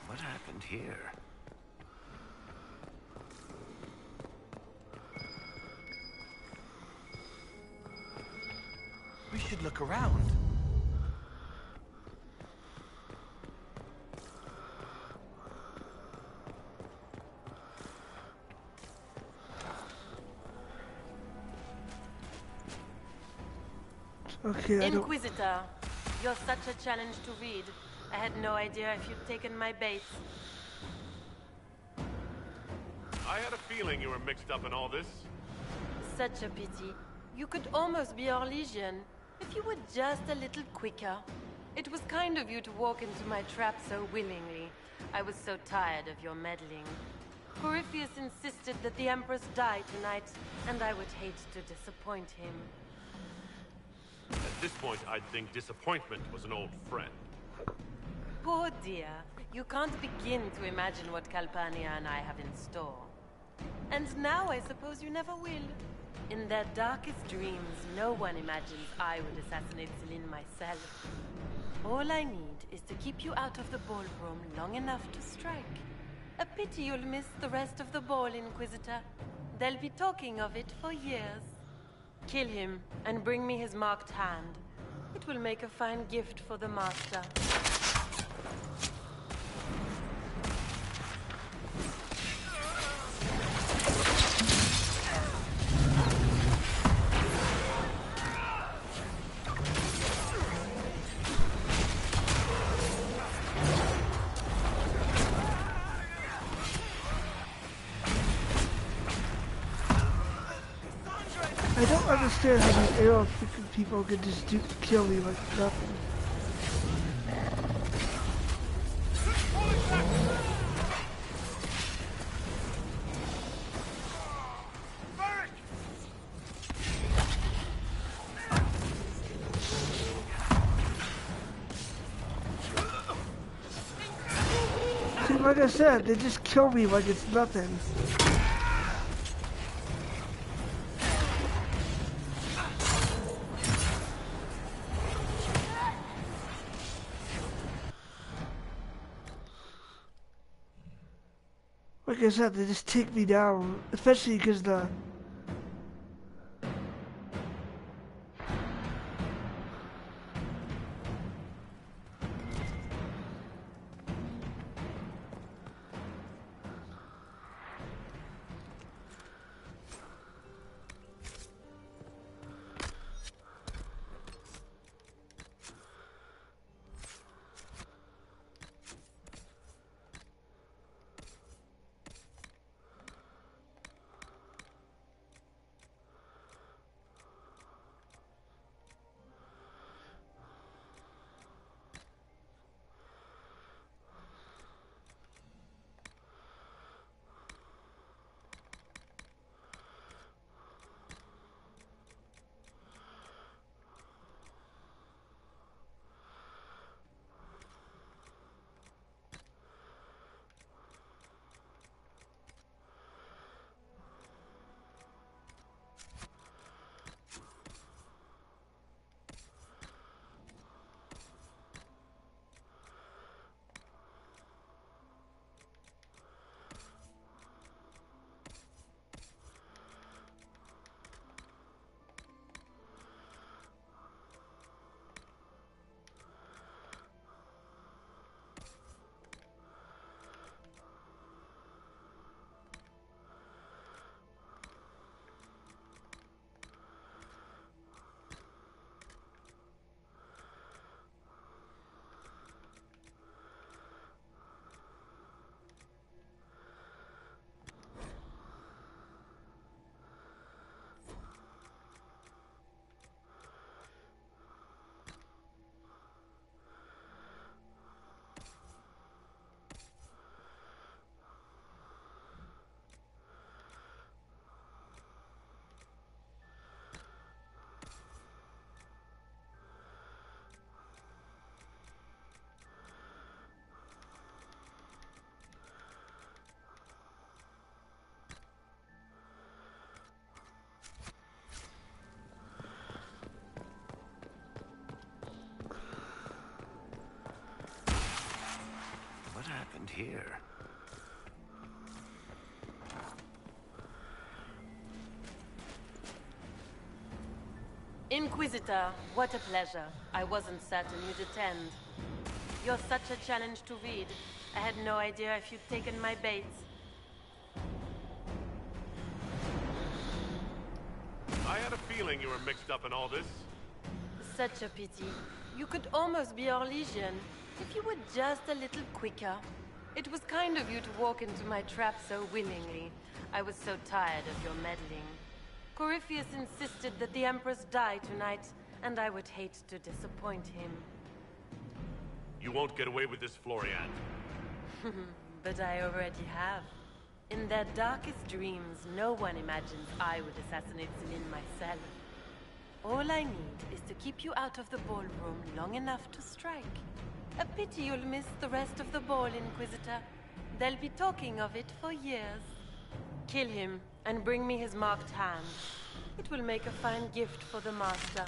What happened here? We should look around. Okay, I don't... Inquisitor, you're such a challenge to read. I had no idea if you'd taken my bait. I had a feeling you were mixed up in all this. Such a pity. You could almost be our Legion, if you were just a little quicker. It was kind of you to walk into my trap so willingly. I was so tired of your meddling. Corypheus insisted that the Empress die tonight, and I would hate to disappoint him. At this point, I'd think disappointment was an old friend. Poor dear. You can't begin to imagine what Calpurnia and I have in store. And now I suppose you never will. In their darkest dreams, no one imagines I would assassinate Celine myself. All I need is to keep you out of the ballroom long enough to strike. A pity you'll miss the rest of the ball, Inquisitor. They'll be talking of it for years. Kill him, and bring me his marked hand. It will make a fine gift for the Master. I don't understand how these arrow freaking people can just kill me like nothing. See, like I said, they just kill me like it's nothing. Like I said, they just take me down, especially because the... happened here? Inquisitor, what a pleasure. I wasn't certain you'd attend. You're such a challenge to read. I had no idea if you'd taken my bait. I had a feeling you were mixed up in all this. Such a pity. You could almost be our Legion, if you were just a little quicker. It was kind of you to walk into my trap so willingly. I was so tired of your meddling. Corypheus insisted that the Empress die tonight, and I would hate to disappoint him. You won't get away with this, Florian. But I already have. In their darkest dreams, no one imagines I would assassinate Celine myself. All I need is to keep you out of the ballroom long enough to strike. A pity you'll miss the rest of the ball, Inquisitor. They'll be talking of it for years. Kill him, and bring me his marked hand. It will make a fine gift for the Master.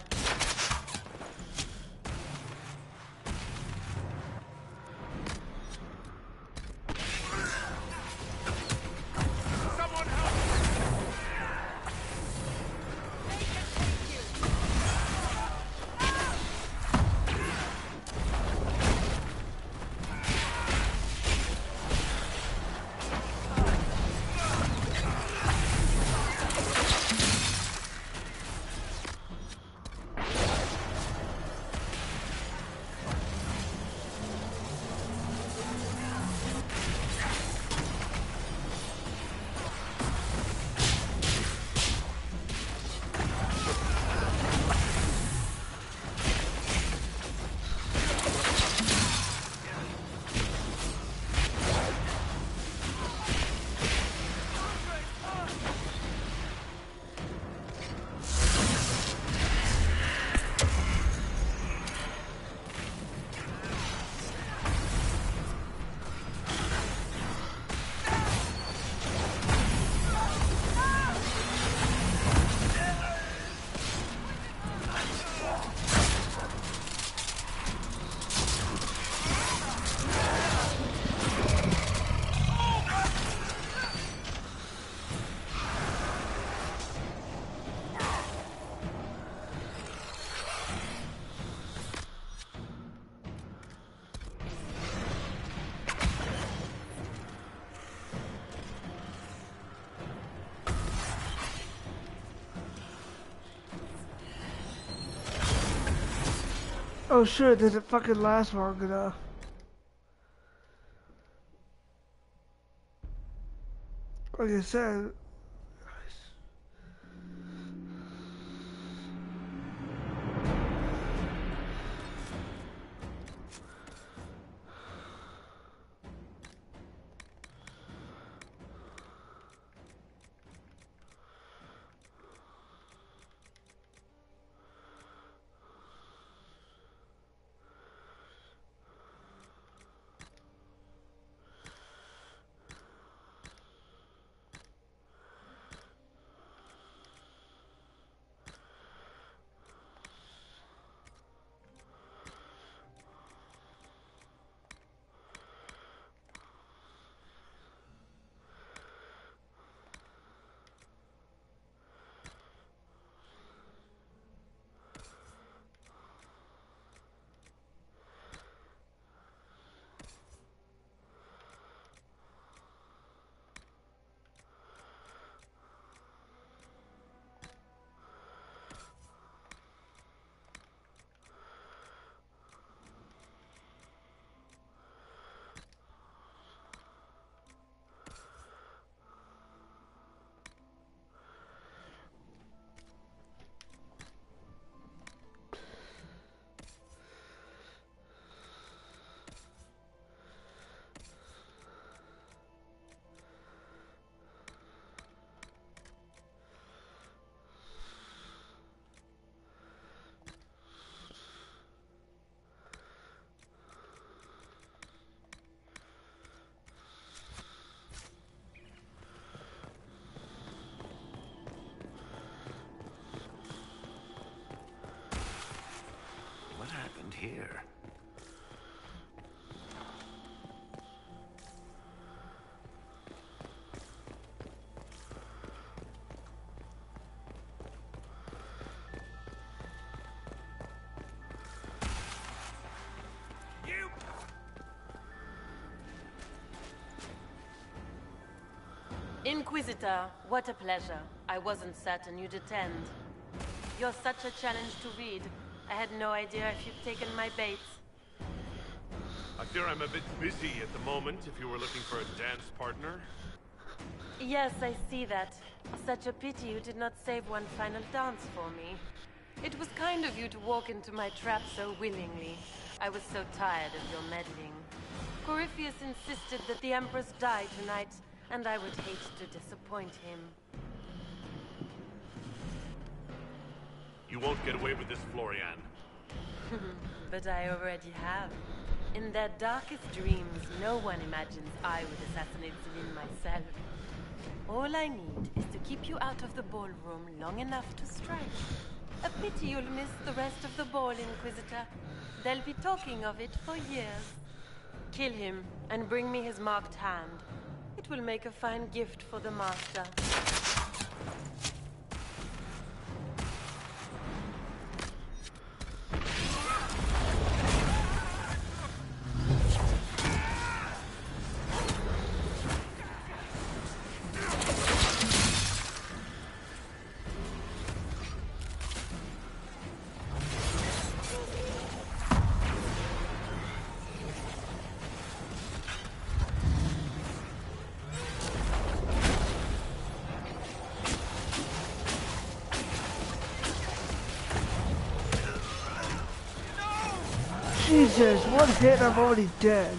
Oh shit, did it fucking last long enough? Like I said, Inquisitor, what a pleasure. I wasn't certain you'd attend. You're such a challenge to read. I had no idea if you'd taken my bait. I fear I'm a bit busy at the moment if you were looking for a dance partner. Yes, I see that. Such a pity you did not save one final dance for me. It was kind of you to walk into my trap so willingly. I was so tired of your meddling. Corypheus insisted that the Empress die tonight, and I would hate to disappoint him. You won't get away with this, Florian. But I already have. In their darkest dreams, no one imagines I would assassinate Celine myself. All I need is to keep you out of the ballroom long enough to strike. A pity you'll miss the rest of the ball, Inquisitor. They'll be talking of it for years. Kill him, and bring me his marked hand. It will make a fine gift for the Master. Jesus, one hit, I'm already dead.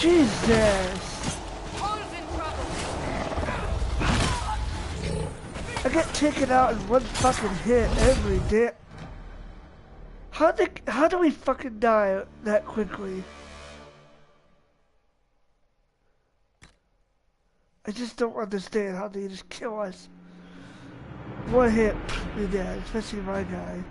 Jesus! I get taken out in one fucking hit every day. How do we fucking die that quickly? I just don't understand how they just kill us. One hit, you're dead, especially my guy.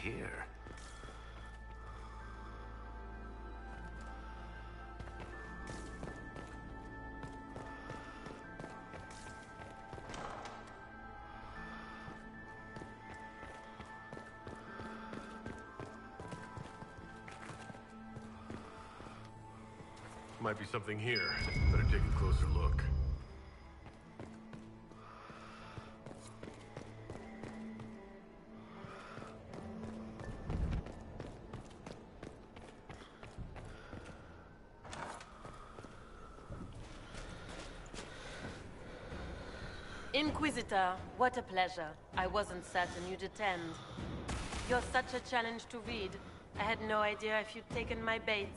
here. Might be something here. Better take a closer look. Inquisitor, what a pleasure. I wasn't certain you'd attend. You're such a challenge to read. I had no idea if you'd taken my bait.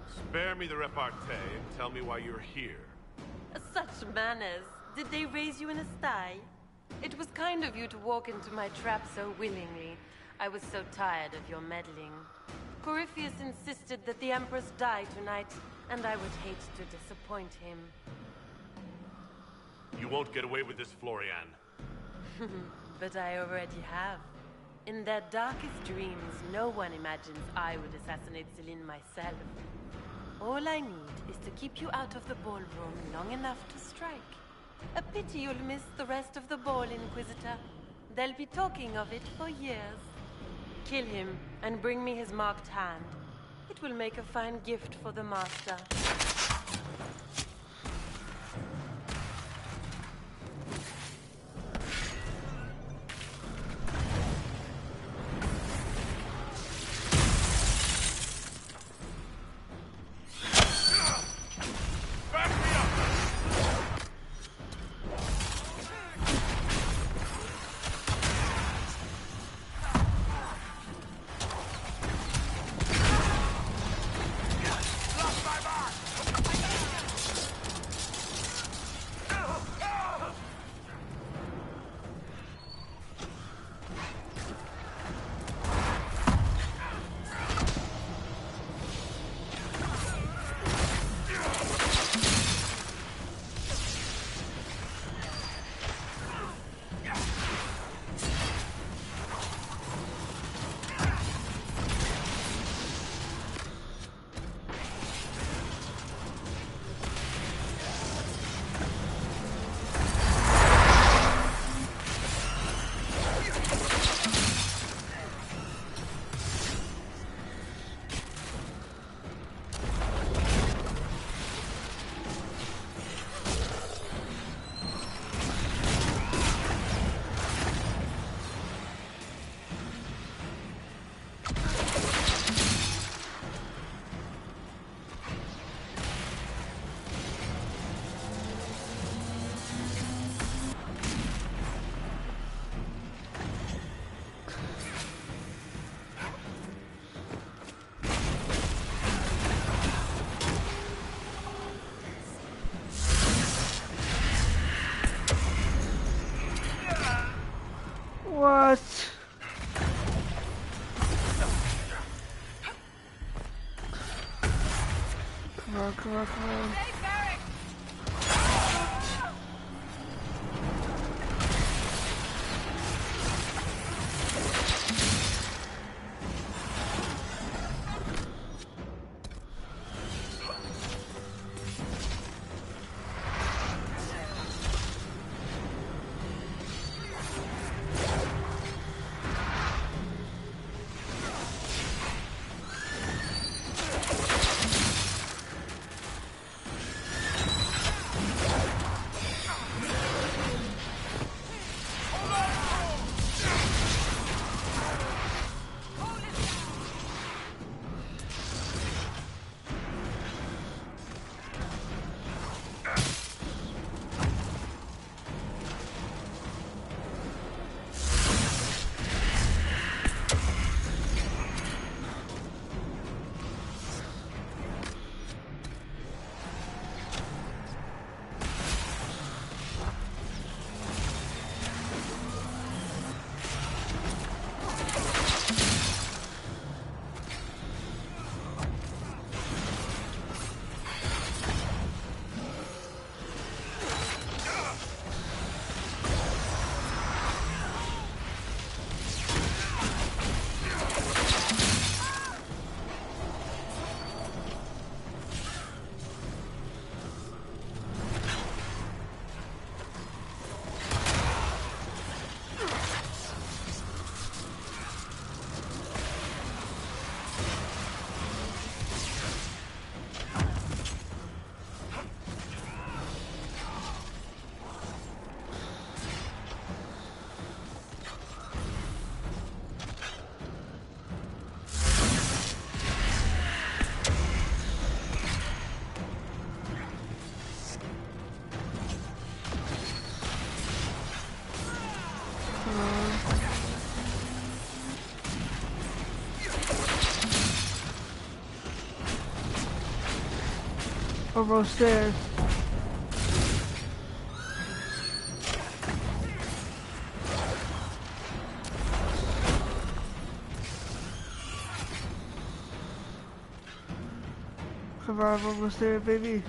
Spare me the repartee and tell me why you're here. Such manners. Did they raise you in a sty? It was kind of you to walk into my trap so willingly. I was so tired of your meddling. Corypheus insisted that the Empress die tonight, and I would hate to disappoint him. You won't get away with this, Florian. But I already have. In their darkest dreams, no one imagines I would assassinate Celine myself. All I need is to keep you out of the ballroom long enough to strike. A pity you'll miss the rest of the ball, Inquisitor. They'll be talking of it for years. Kill him and bring me his marked hand. It will make a fine gift for the Master. What? Come on, come on, come on. Almost there. Come on, I'm almost there, baby.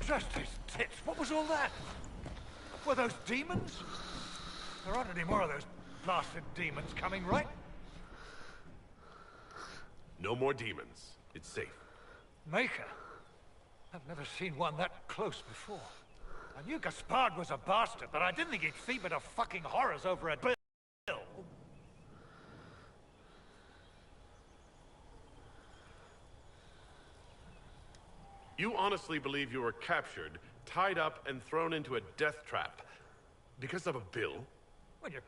Just his tits. What was all that? Were those demons? There aren't any more of those blasted demons coming, right? No more demons. It's safe. Maker? I've never seen one that close before. I knew Gaspard was a bastard, but I didn't think he'd fever to fucking horrors over a bill. You honestly believe you were captured, tied up, and thrown into a death trap because of a bill? When you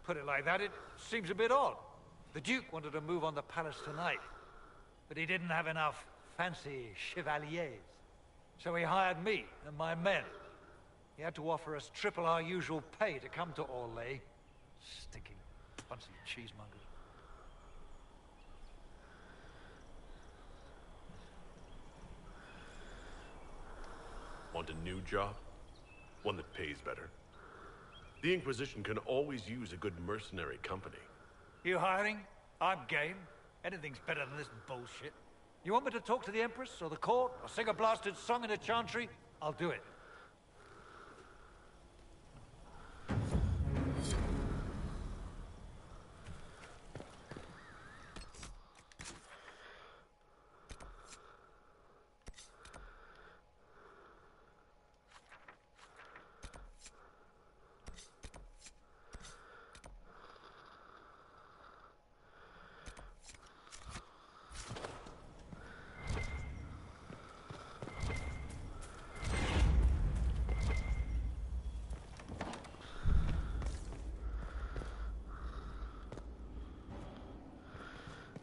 put it like that, it seems a bit odd. The Duke wanted to move on the palace tonight, but he didn't have enough fancy chevaliers. So he hired me and my men. He had to offer us triple our usual pay to come to Orlais. Stinking bunch of cheesemongers. Want a new job? One that pays better. The Inquisition can always use a good mercenary company. You hiring? I'm game. Anything's better than this bullshit. You want me to talk to the Empress or the court or sing a blasted song in a chantry? I'll do it.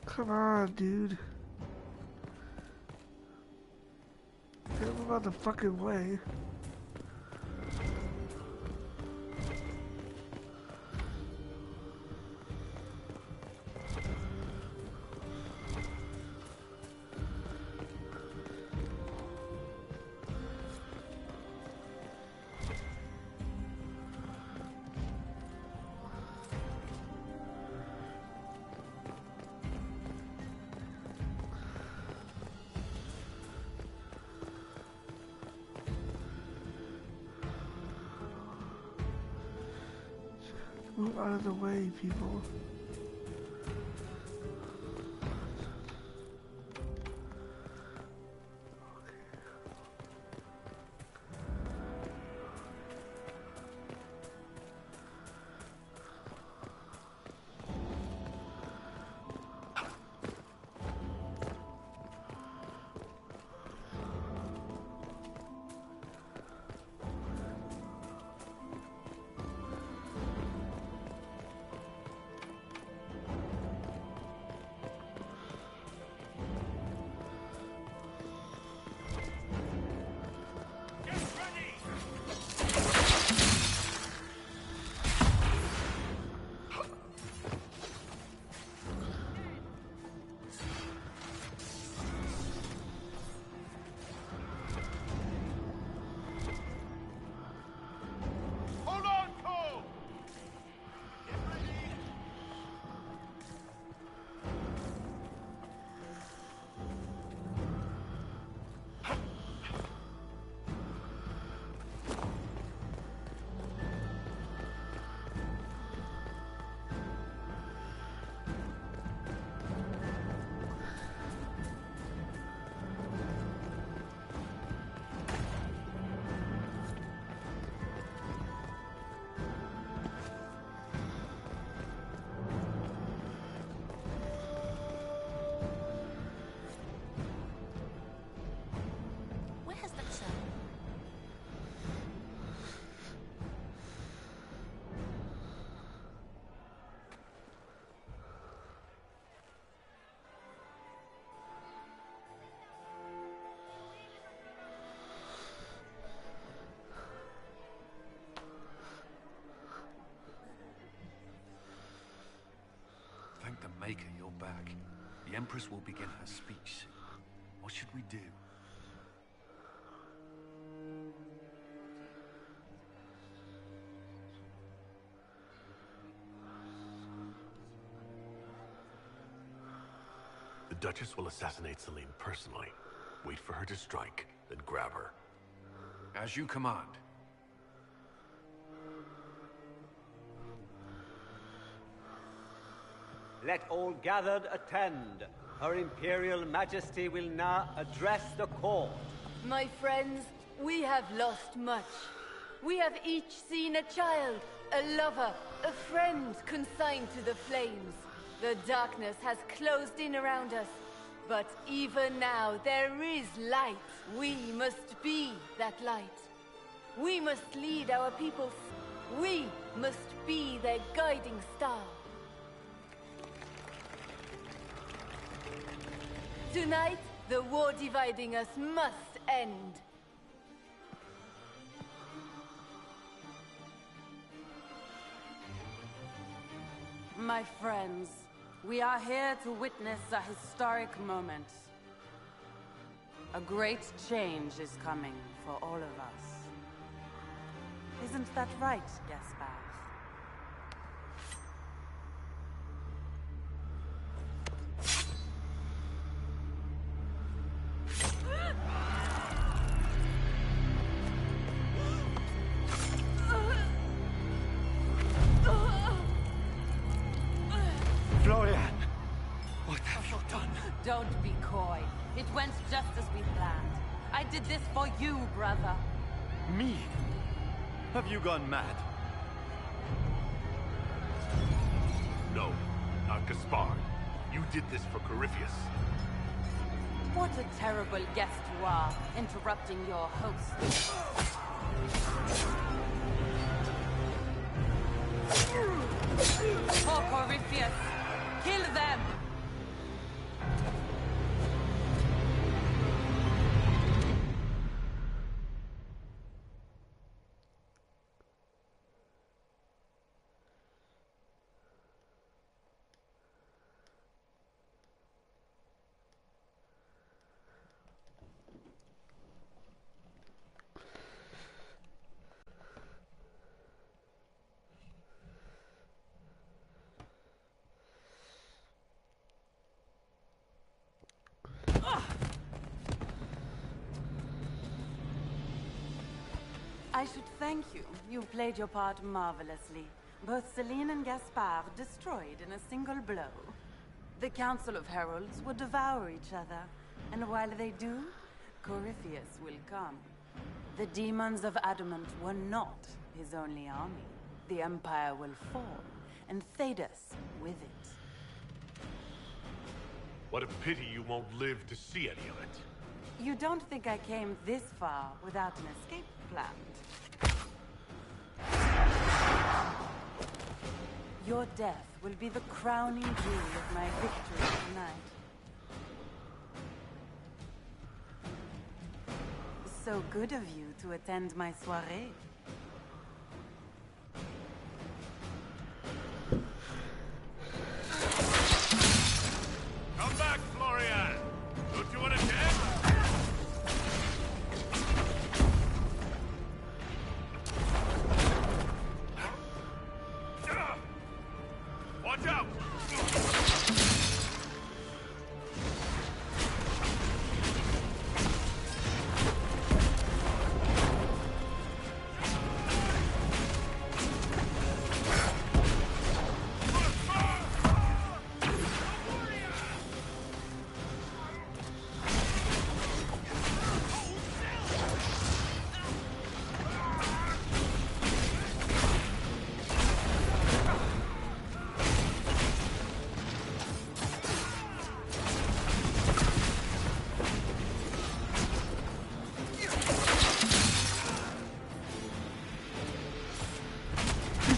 Come on, dude. Get him out the fucking way. Move out of the way, people. Maker, you're back. The Empress will begin her speech soon. What should we do? The Duchess will assassinate Celine personally. Wait for her to strike, then grab her. As you command. Let all gathered attend. Her Imperial Majesty will now address the court. My friends, we have lost much. We have each seen a child, a lover, a friend consigned to the flames. The darkness has closed in around us, but even now there is light. We must be that light. We must lead our people. We must be their guiding star. Tonight, the war dividing us must end. My friends, we are here to witness a historic moment. A great change is coming for all of us. Isn't that right, Gaspard? Florian! What have you done? Don't be coy. It went just as we planned. I did this for you, brother. Me? Have you gone mad? No, not Gaspard. You did this for Corypheus. What a terrible guest you are, interrupting your host. For Corypheus! Kill them! I should thank you. You played your part marvelously. Both Celine and Gaspard destroyed in a single blow. The Council of Heralds will devour each other, and while they do, Corypheus will come. The demons of Adamant were not his only army. The Empire will fall, and Thedas with it. What a pity you won't live to see any of it. You don't think I came this far without an escape plan? Your death will be the crowning jewel of my victory tonight. So good of you to attend my soirée. Come back, Florian! Don't you want a chance? Watch out!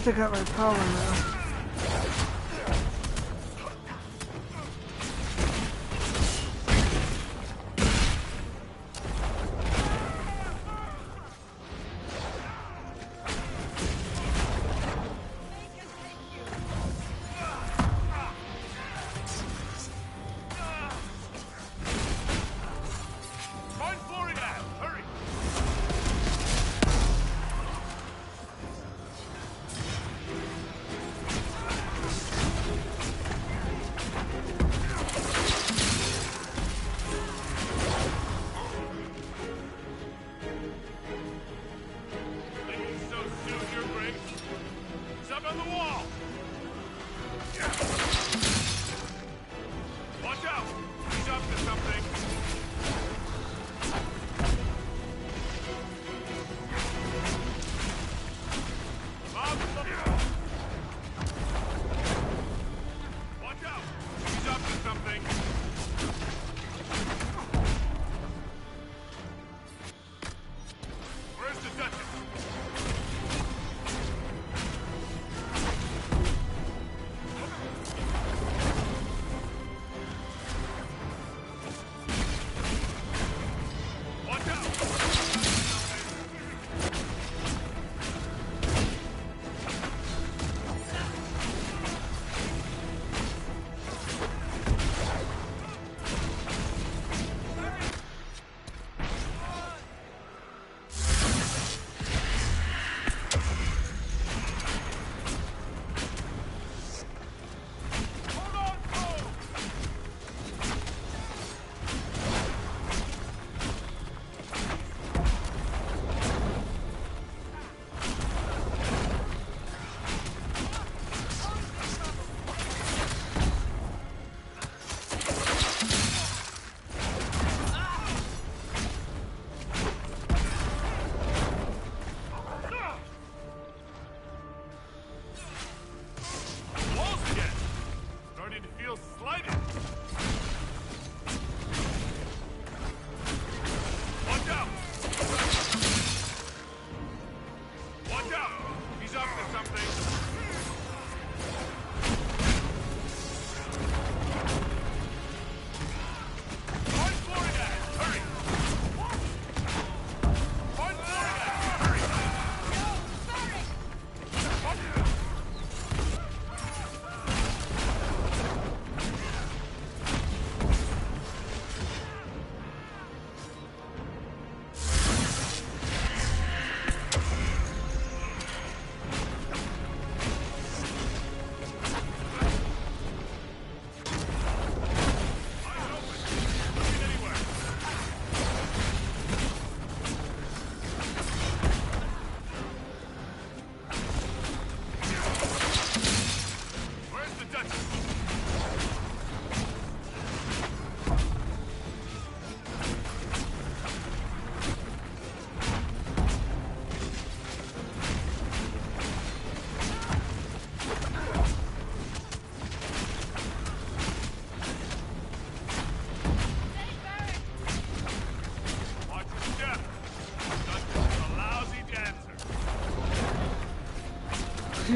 I got my power now.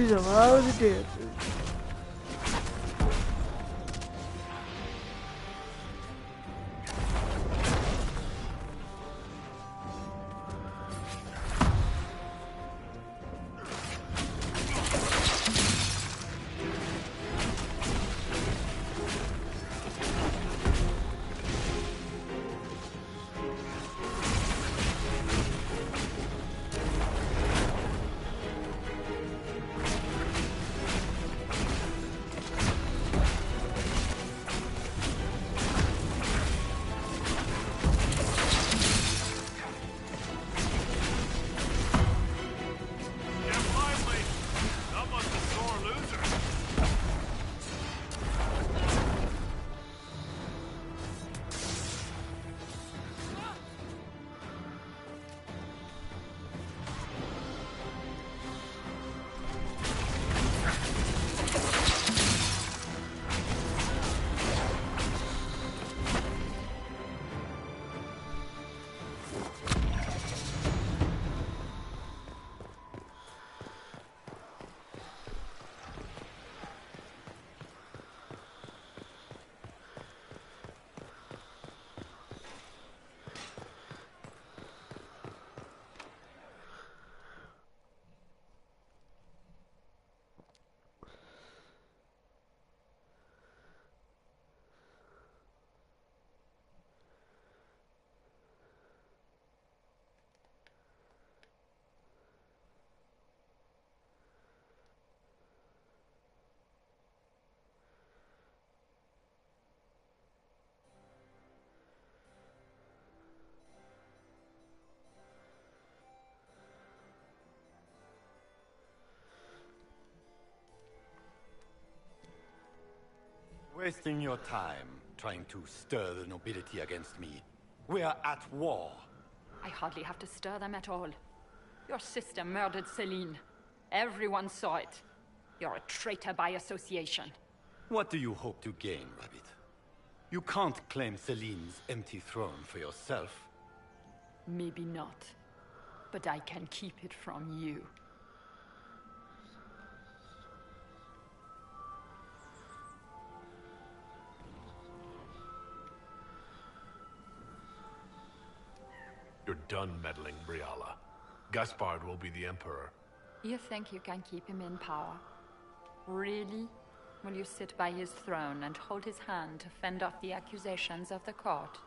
She's a lot of the dancing. Wasting your time trying to stir the nobility against me. We are at war. I hardly have to stir them at all. Your sister murdered Celine. Everyone saw it. You're a traitor by association. What do you hope to gain, Rabbit? You can't claim Celine's empty throne for yourself. Maybe not. But I can keep it from you. You're done meddling, Briala. Gaspard will be the Emperor. You think you can keep him in power? Really? Will you sit by his throne and hold his hand to fend off the accusations of the court?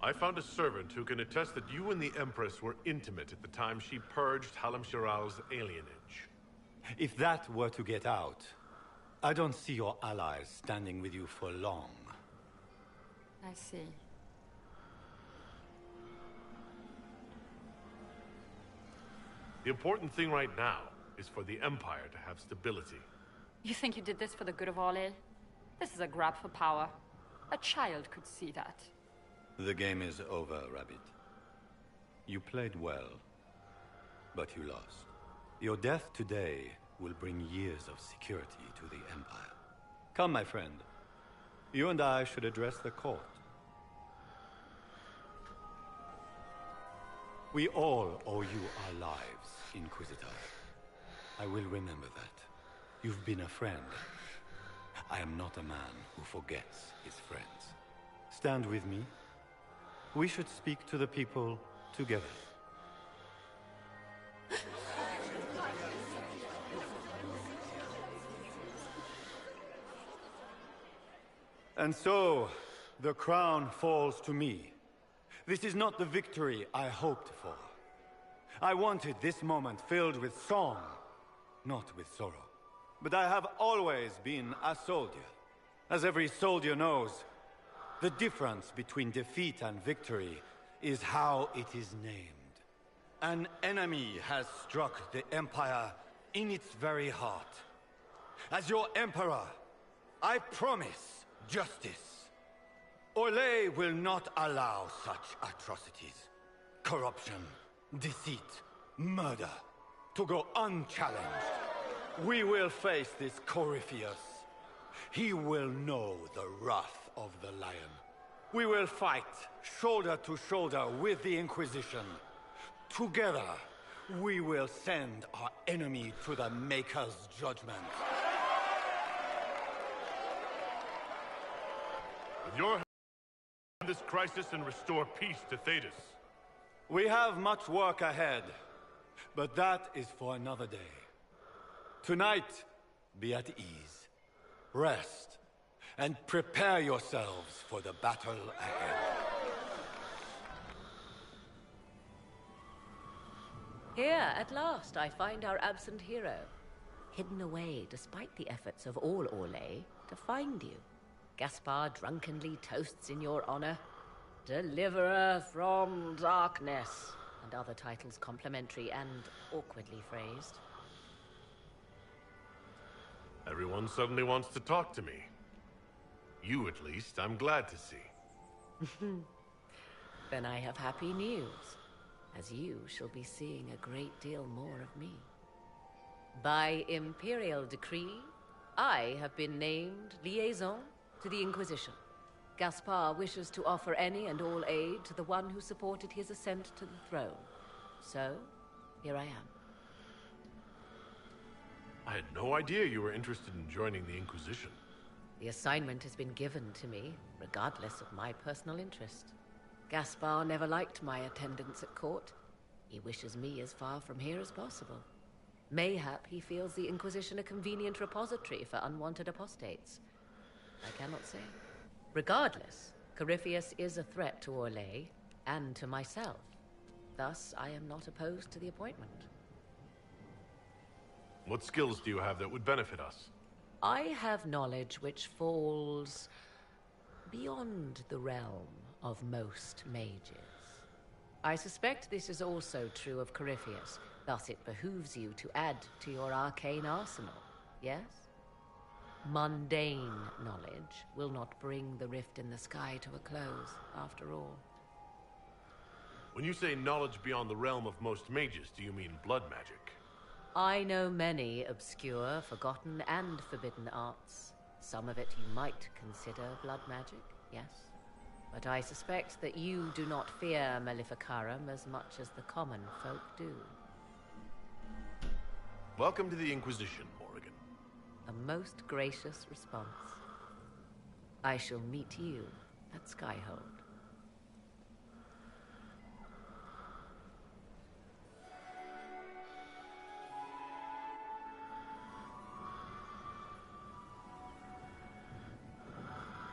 I found a servant who can attest that you and the Empress were intimate at the time she purged Halam Shiral's alienage. If that were to get out, I don't see your allies standing with you for long. I see. The important thing right now is for the Empire to have stability. You think you did this for the good of all, eh? This is a grab for power. A child could see that. The game is over, Rabbit. You played well, but you lost. Your death today will bring years of security to the Empire. Come, my friend. You and I should address the court. We all owe you our lives, Inquisitor. I will remember that. You've been a friend. I am not a man who forgets his friends. Stand with me. We should speak to the people together. And so, the crown falls to me. This is not the victory I hoped for. I wanted this moment filled with song, not with sorrow. But I have always been a soldier. As every soldier knows, the difference between defeat and victory is how it is named. An enemy has struck the Empire in its very heart. As your Emperor, I promise justice. Orlais will not allow such atrocities. Corruption, deceit, murder, to go unchallenged. We will face this Corypheus. He will know the wrath of the Lion. We will fight shoulder to shoulder with the Inquisition. Together, we will send our enemy to the Maker's judgment. With your help, end this crisis and restore peace to Thetis. We have much work ahead, but that is for another day. Tonight, be at ease, rest, and prepare yourselves for the battle ahead. Here, at last, I find our absent hero. Hidden away, despite the efforts of all Orlais, to find you. Gaspar drunkenly toasts in your honor. Deliverer from darkness. And other titles complimentary and awkwardly phrased. Everyone suddenly wants to talk to me. You, at least, I'm glad to see. Then I have happy news, as you shall be seeing a great deal more of me. By imperial decree, I have been named liaison to the Inquisition. Gaspar wishes to offer any and all aid to the one who supported his ascent to the throne. So, here I am. I had no idea you were interested in joining the Inquisition. The assignment has been given to me, regardless of my personal interest. Gaspar never liked my attendance at court. He wishes me as far from here as possible. Mayhap he feels the Inquisition a convenient repository for unwanted apostates. I cannot say. Regardless, Corypheus is a threat to Orlais and to myself. Thus, I am not opposed to the appointment. What skills do you have that would benefit us? I have knowledge which falls beyond the realm of most mages. I suspect this is also true of Corypheus, thus it behooves you to add to your arcane arsenal, yes? Mundane knowledge will not bring the rift in the sky to a close, after all. When you say knowledge beyond the realm of most mages, do you mean blood magic? I know many obscure, forgotten, and forbidden arts. Some of it you might consider blood magic, yes. But I suspect that you do not fear Maleficarum as much as the common folk do. Welcome to the Inquisition, Morrigan. A most gracious response. I shall meet you at Skyhold.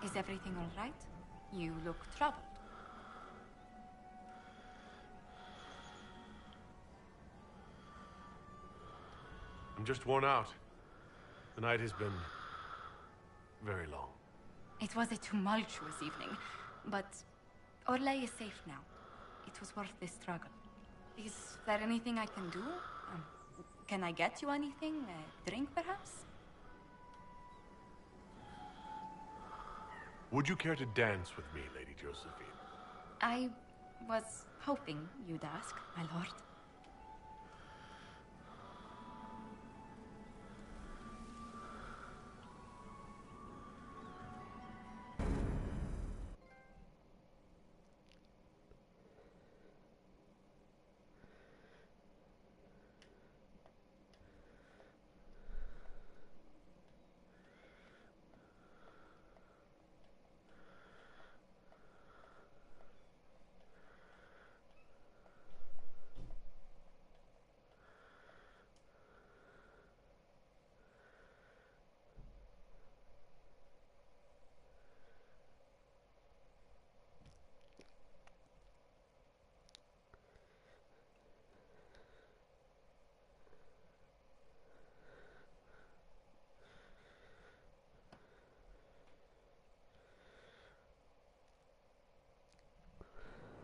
Is everything all right? You look troubled. I'm just worn out. The night has been very long. It was a tumultuous evening, but Orlais is safe now. It was worth the struggle. Is there anything I can do? Can I get you anything? A drink, perhaps? Would you care to dance with me, Lady Josephine? I was hoping you'd ask, my lord.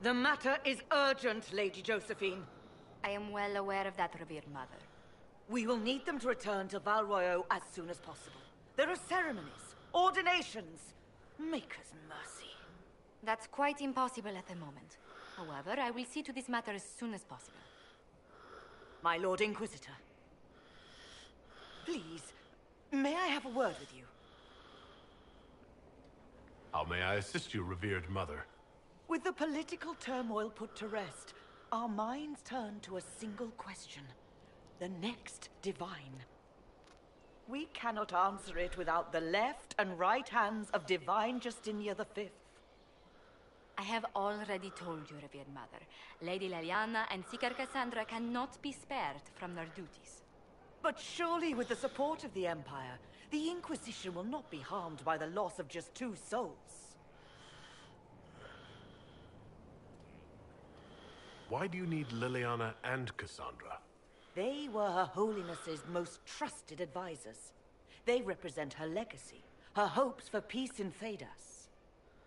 The matter is urgent, Lady Josephine. I am well aware of that, revered mother. We will need them to return to Val Royeaux as soon as possible. There are ceremonies, ordinations. Maker's mercy. That's quite impossible at the moment. However, I will see to this matter as soon as possible. My Lord Inquisitor. Please, may I have a word with you? How may I assist you, revered mother? With the political turmoil put to rest, our minds turn to a single question. The next divine. We cannot answer it without the left and right hands of Divine Justinia V. I have already told you, revered mother. Lady Leliana and Seeker Cassandra cannot be spared from their duties. But surely with the support of the Empire, the Inquisition will not be harmed by the loss of just 2 souls. Why do you need Liliana and Cassandra? They were Her Holiness's most trusted advisors. They represent her legacy, her hopes for peace in Thedas.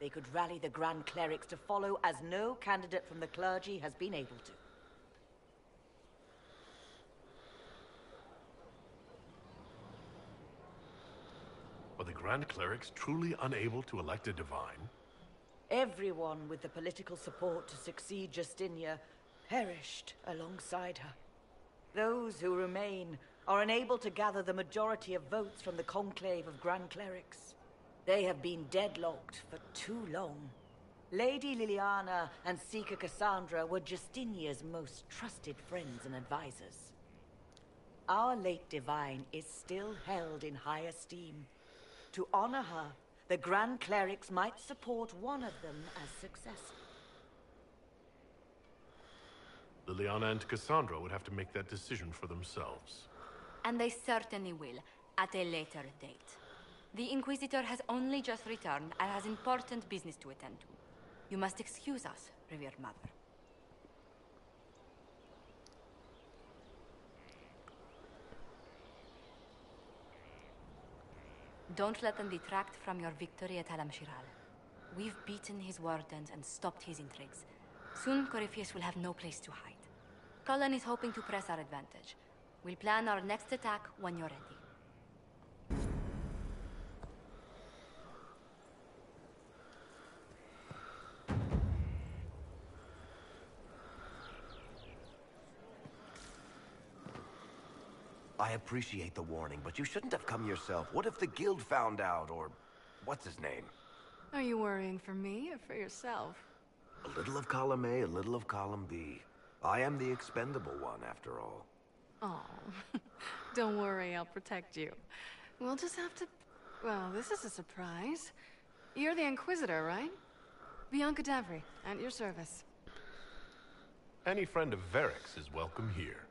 They could rally the Grand Clerics to follow as no candidate from the clergy has been able to. Are the Grand Clerics truly unable to elect a divine? Everyone with the political support to succeed Justinia perished alongside her. Those who remain are unable to gather the majority of votes from the conclave of Grand Clerics. They have been deadlocked for too long. Lady Liliana and Seeker Cassandra were Justinia's most trusted friends and advisors. Our late divine is still held in high esteem. To honor her, the Grand Clerics might support one of them as successor. Liliana and Cassandra would have to make that decision for themselves. And they certainly will, at a later date. The Inquisitor has only just returned and has important business to attend to. You must excuse us, revered mother. Don't let them detract from your victory at Alam-Shiral. We've beaten his wardens and stopped his intrigues. Soon, Corypheus will have no place to hide. Cullen is hoping to press our advantage. We'll plan our next attack when you're ready. I appreciate the warning, but you shouldn't have come yourself. What if the guild found out, or what's his name? Are you worrying for me or for yourself? A little of column A, a little of column B. I am the expendable one, after all. Oh, don't worry, I'll protect you. We'll just have to... Well, this is a surprise. You're the Inquisitor, right? Bianca Davry, at your service. Any friend of Varric's is welcome here.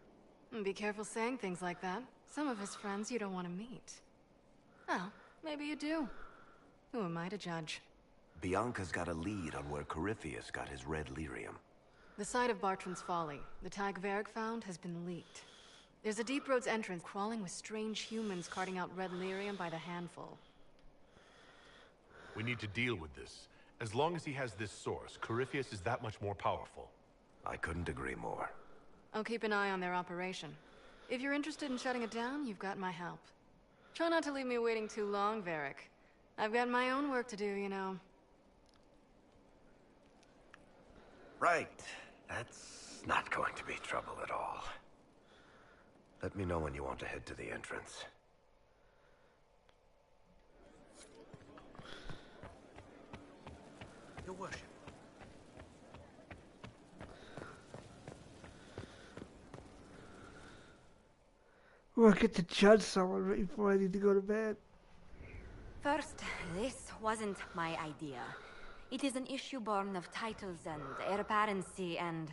And be careful saying things like that. Some of his friends you don't want to meet. Oh, maybe you do. Who am I to judge? Bianca's got a lead on where Corypheus got his red lyrium. The site of Bartram's Folly, the tag Varric found, has been leaked. There's a Deep Roads entrance crawling with strange humans carting out red lyrium by the handful. We need to deal with this. As long as he has this source, Corypheus is that much more powerful. I couldn't agree more. I'll keep an eye on their operation. If you're interested in shutting it down, you've got my help. Try not to leave me waiting too long, Varric. I've got my own work to do, you know. Right. That's not going to be trouble at all. Let me know when you want to head to the entrance. Your worship. Well, I get to judge someone right before I need to go to bed. First, this wasn't my idea. It is an issue born of titles and heir apparency and...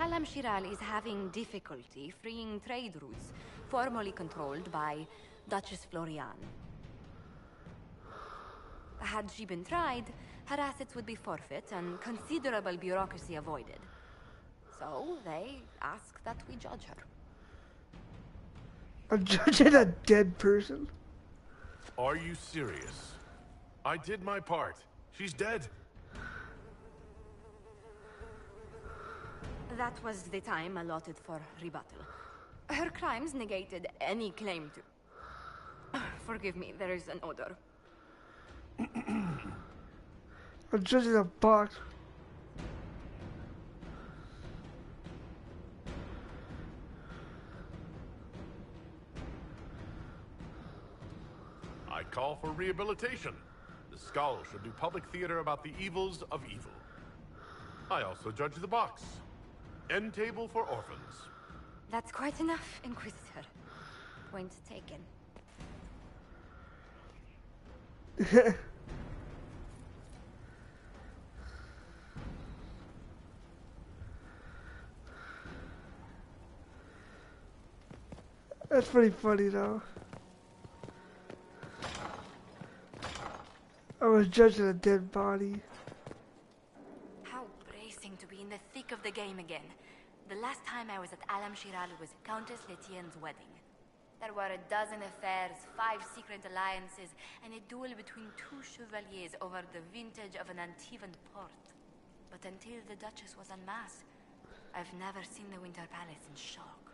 Alam-Shiral is having difficulty freeing trade routes formerly controlled by Duchess Florian. Had she been tried, her assets would be forfeit and considerable bureaucracy avoided. So they ask that we judge her. I'm judging a dead person? Are you serious? I did my part. She's dead. That was the time allotted for rebuttal. Her crimes negated any claim to... Forgive me, there is an odor. I'm judging a box. I call for rehabilitation. The Skull should do public theater about the evils of evil. I also judge the box. End table for orphans. That's quite enough, Inquisitor. Point taken. That's pretty funny though. I was judging a dead body. How bracing to be in the thick of the game again. The last time I was at Alam Shiral was Countess Letienne's wedding. There were a dozen affairs, 5 secret alliances, and a duel between 2 chevaliers over the vintage of an Antivan port. But until the Duchess was unmasked, I've never seen the Winter Palace in shock.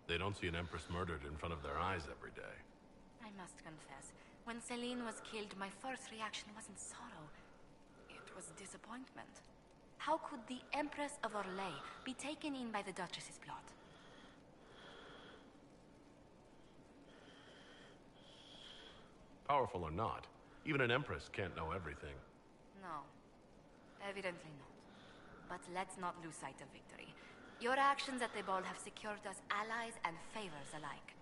They don't see an empress murdered in front of their eyes every day. I must confess, when Celine was killed, my first reaction wasn't sorrow. It was disappointment. How could the Empress of Orlais be taken in by the Duchess's plot? Powerful or not, even an empress can't know everything. No, evidently not. But let's not lose sight of victory. Your actions at the ball have secured us allies and favors alike.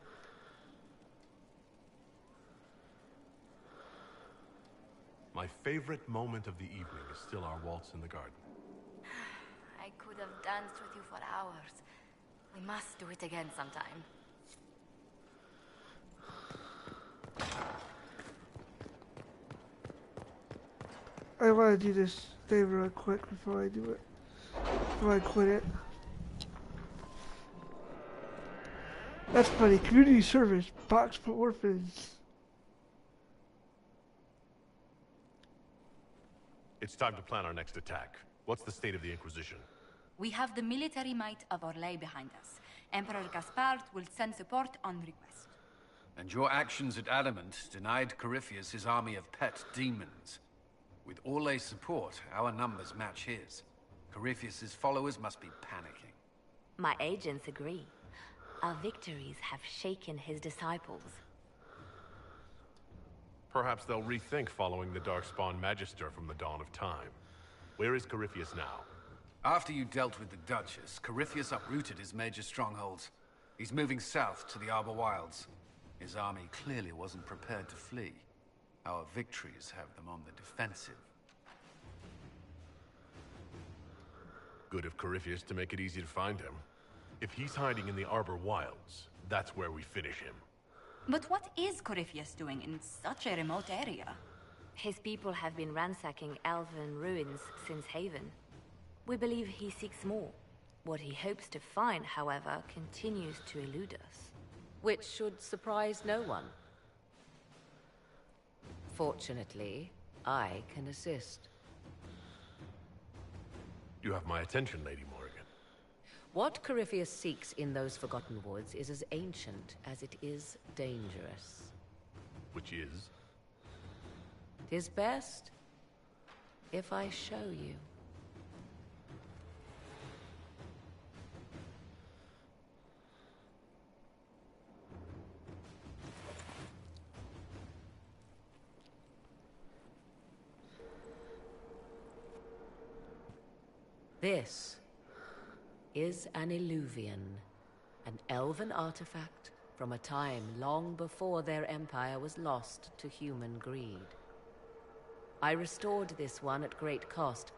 My favorite moment of the evening is still our waltz in the garden. I could have danced with you for hours. We must do it again sometime. I want to do this thing real quick before I do it. Before I quit it. That's funny. Community service. Box for orphans. It's time to plan our next attack. What's the state of the Inquisition? We have the military might of Orlais behind us. Emperor Gaspard will send support on request. And your actions at Adamant denied Corypheus his army of pet demons. With Orlais' support, our numbers match his. Corypheus' followers must be panicking. My agents agree. Our victories have shaken his disciples. Perhaps they'll rethink following the Darkspawn Magister from the dawn of time. Where is Corypheus now? After you dealt with the Duchess, Corypheus uprooted his major strongholds. He's moving south to the Arbor Wilds. His army clearly wasn't prepared to flee. Our victories have them on the defensive. Good of Corypheus to make it easy to find him. If he's hiding in the Arbor Wilds, that's where we finish him. But what is Corypheus doing in such a remote area? His people have been ransacking elven ruins since Haven. We believe he seeks more. What he hopes to find, however, continues to elude us. Which should surprise no one. Fortunately, I can assist. You have my attention, Lady Morrigan. What Corypheus seeks in those Forgotten Woods is as ancient as it is dangerous. Which is? 'Tis best if I show you. This is an Illuvian, an elven artifact from a time long before their empire was lost to human greed. I restored this one at great cost,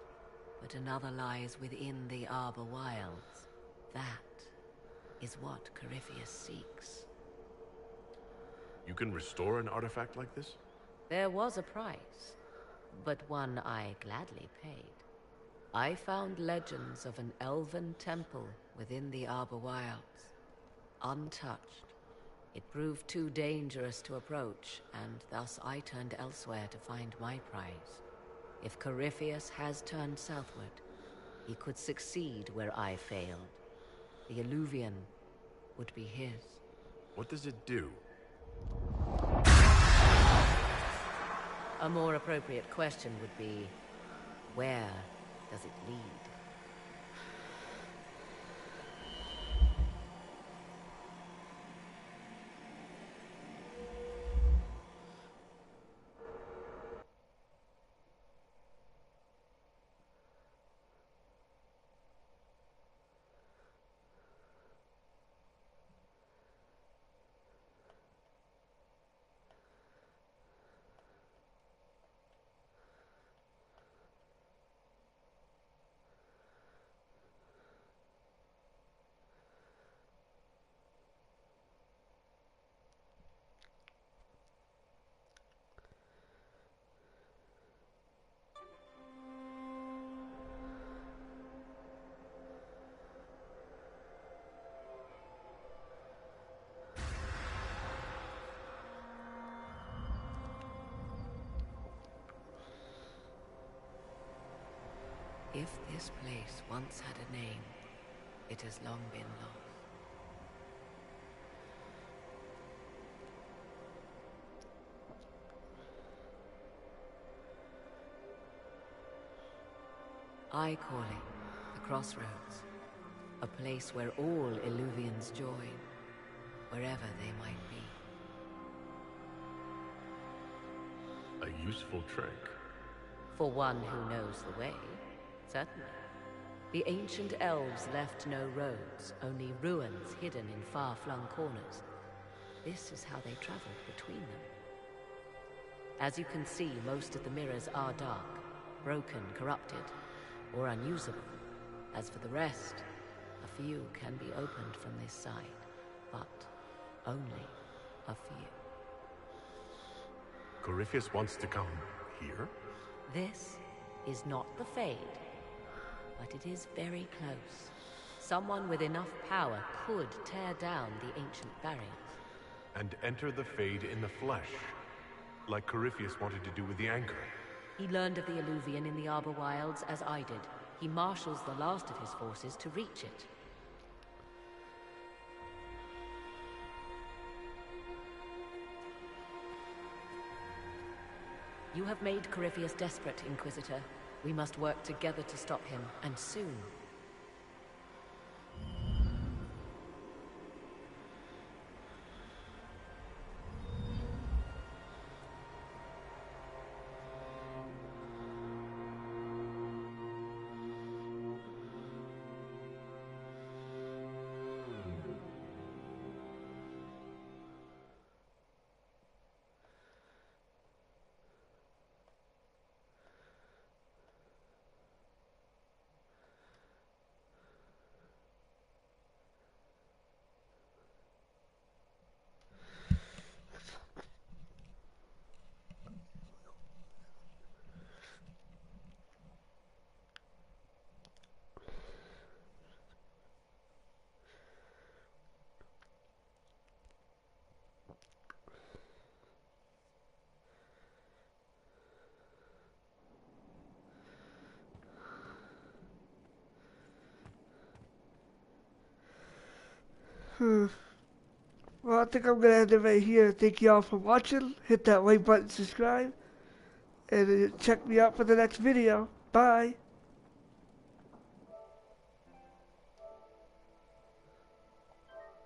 but another lies within the Arbor Wilds. That is what Corypheus seeks. You can restore an artifact like this? There was a price, but one I gladly paid. I found legends of an elven temple within the Arbor Wilds, untouched. It proved too dangerous to approach, and thus I turned elsewhere to find my prize. If Corypheus has turned southward, he could succeed where I failed. The Illuvian would be his. What does it do? A more appropriate question would be, where does it lead? If this place once had a name, it has long been lost. I call it the Crossroads, a place where all Illuvians join, wherever they might be. A useful trick. For one who knows the way, certainly. The ancient elves left no roads, only ruins hidden in far-flung corners. This is how they traveled between them. As you can see, most of the mirrors are dark, broken, corrupted, or unusable. As for the rest, a few can be opened from this side, but only a few. Corypheus wants to come here? This is not the Fade, but it is very close. Someone with enough power could tear down the ancient barriers. And enter the Fade in the flesh, like Corypheus wanted to do with the Anchor. He learned of the Illuvian in the Arbor Wilds as I did. He marshals the last of his forces to reach it. You have made Corypheus desperate, Inquisitor. We must work together to stop him, and soon. Well, I think I'm gonna end it right here. Thank you all for watching. Hit that like button, subscribe, and check me out for the next video. Bye.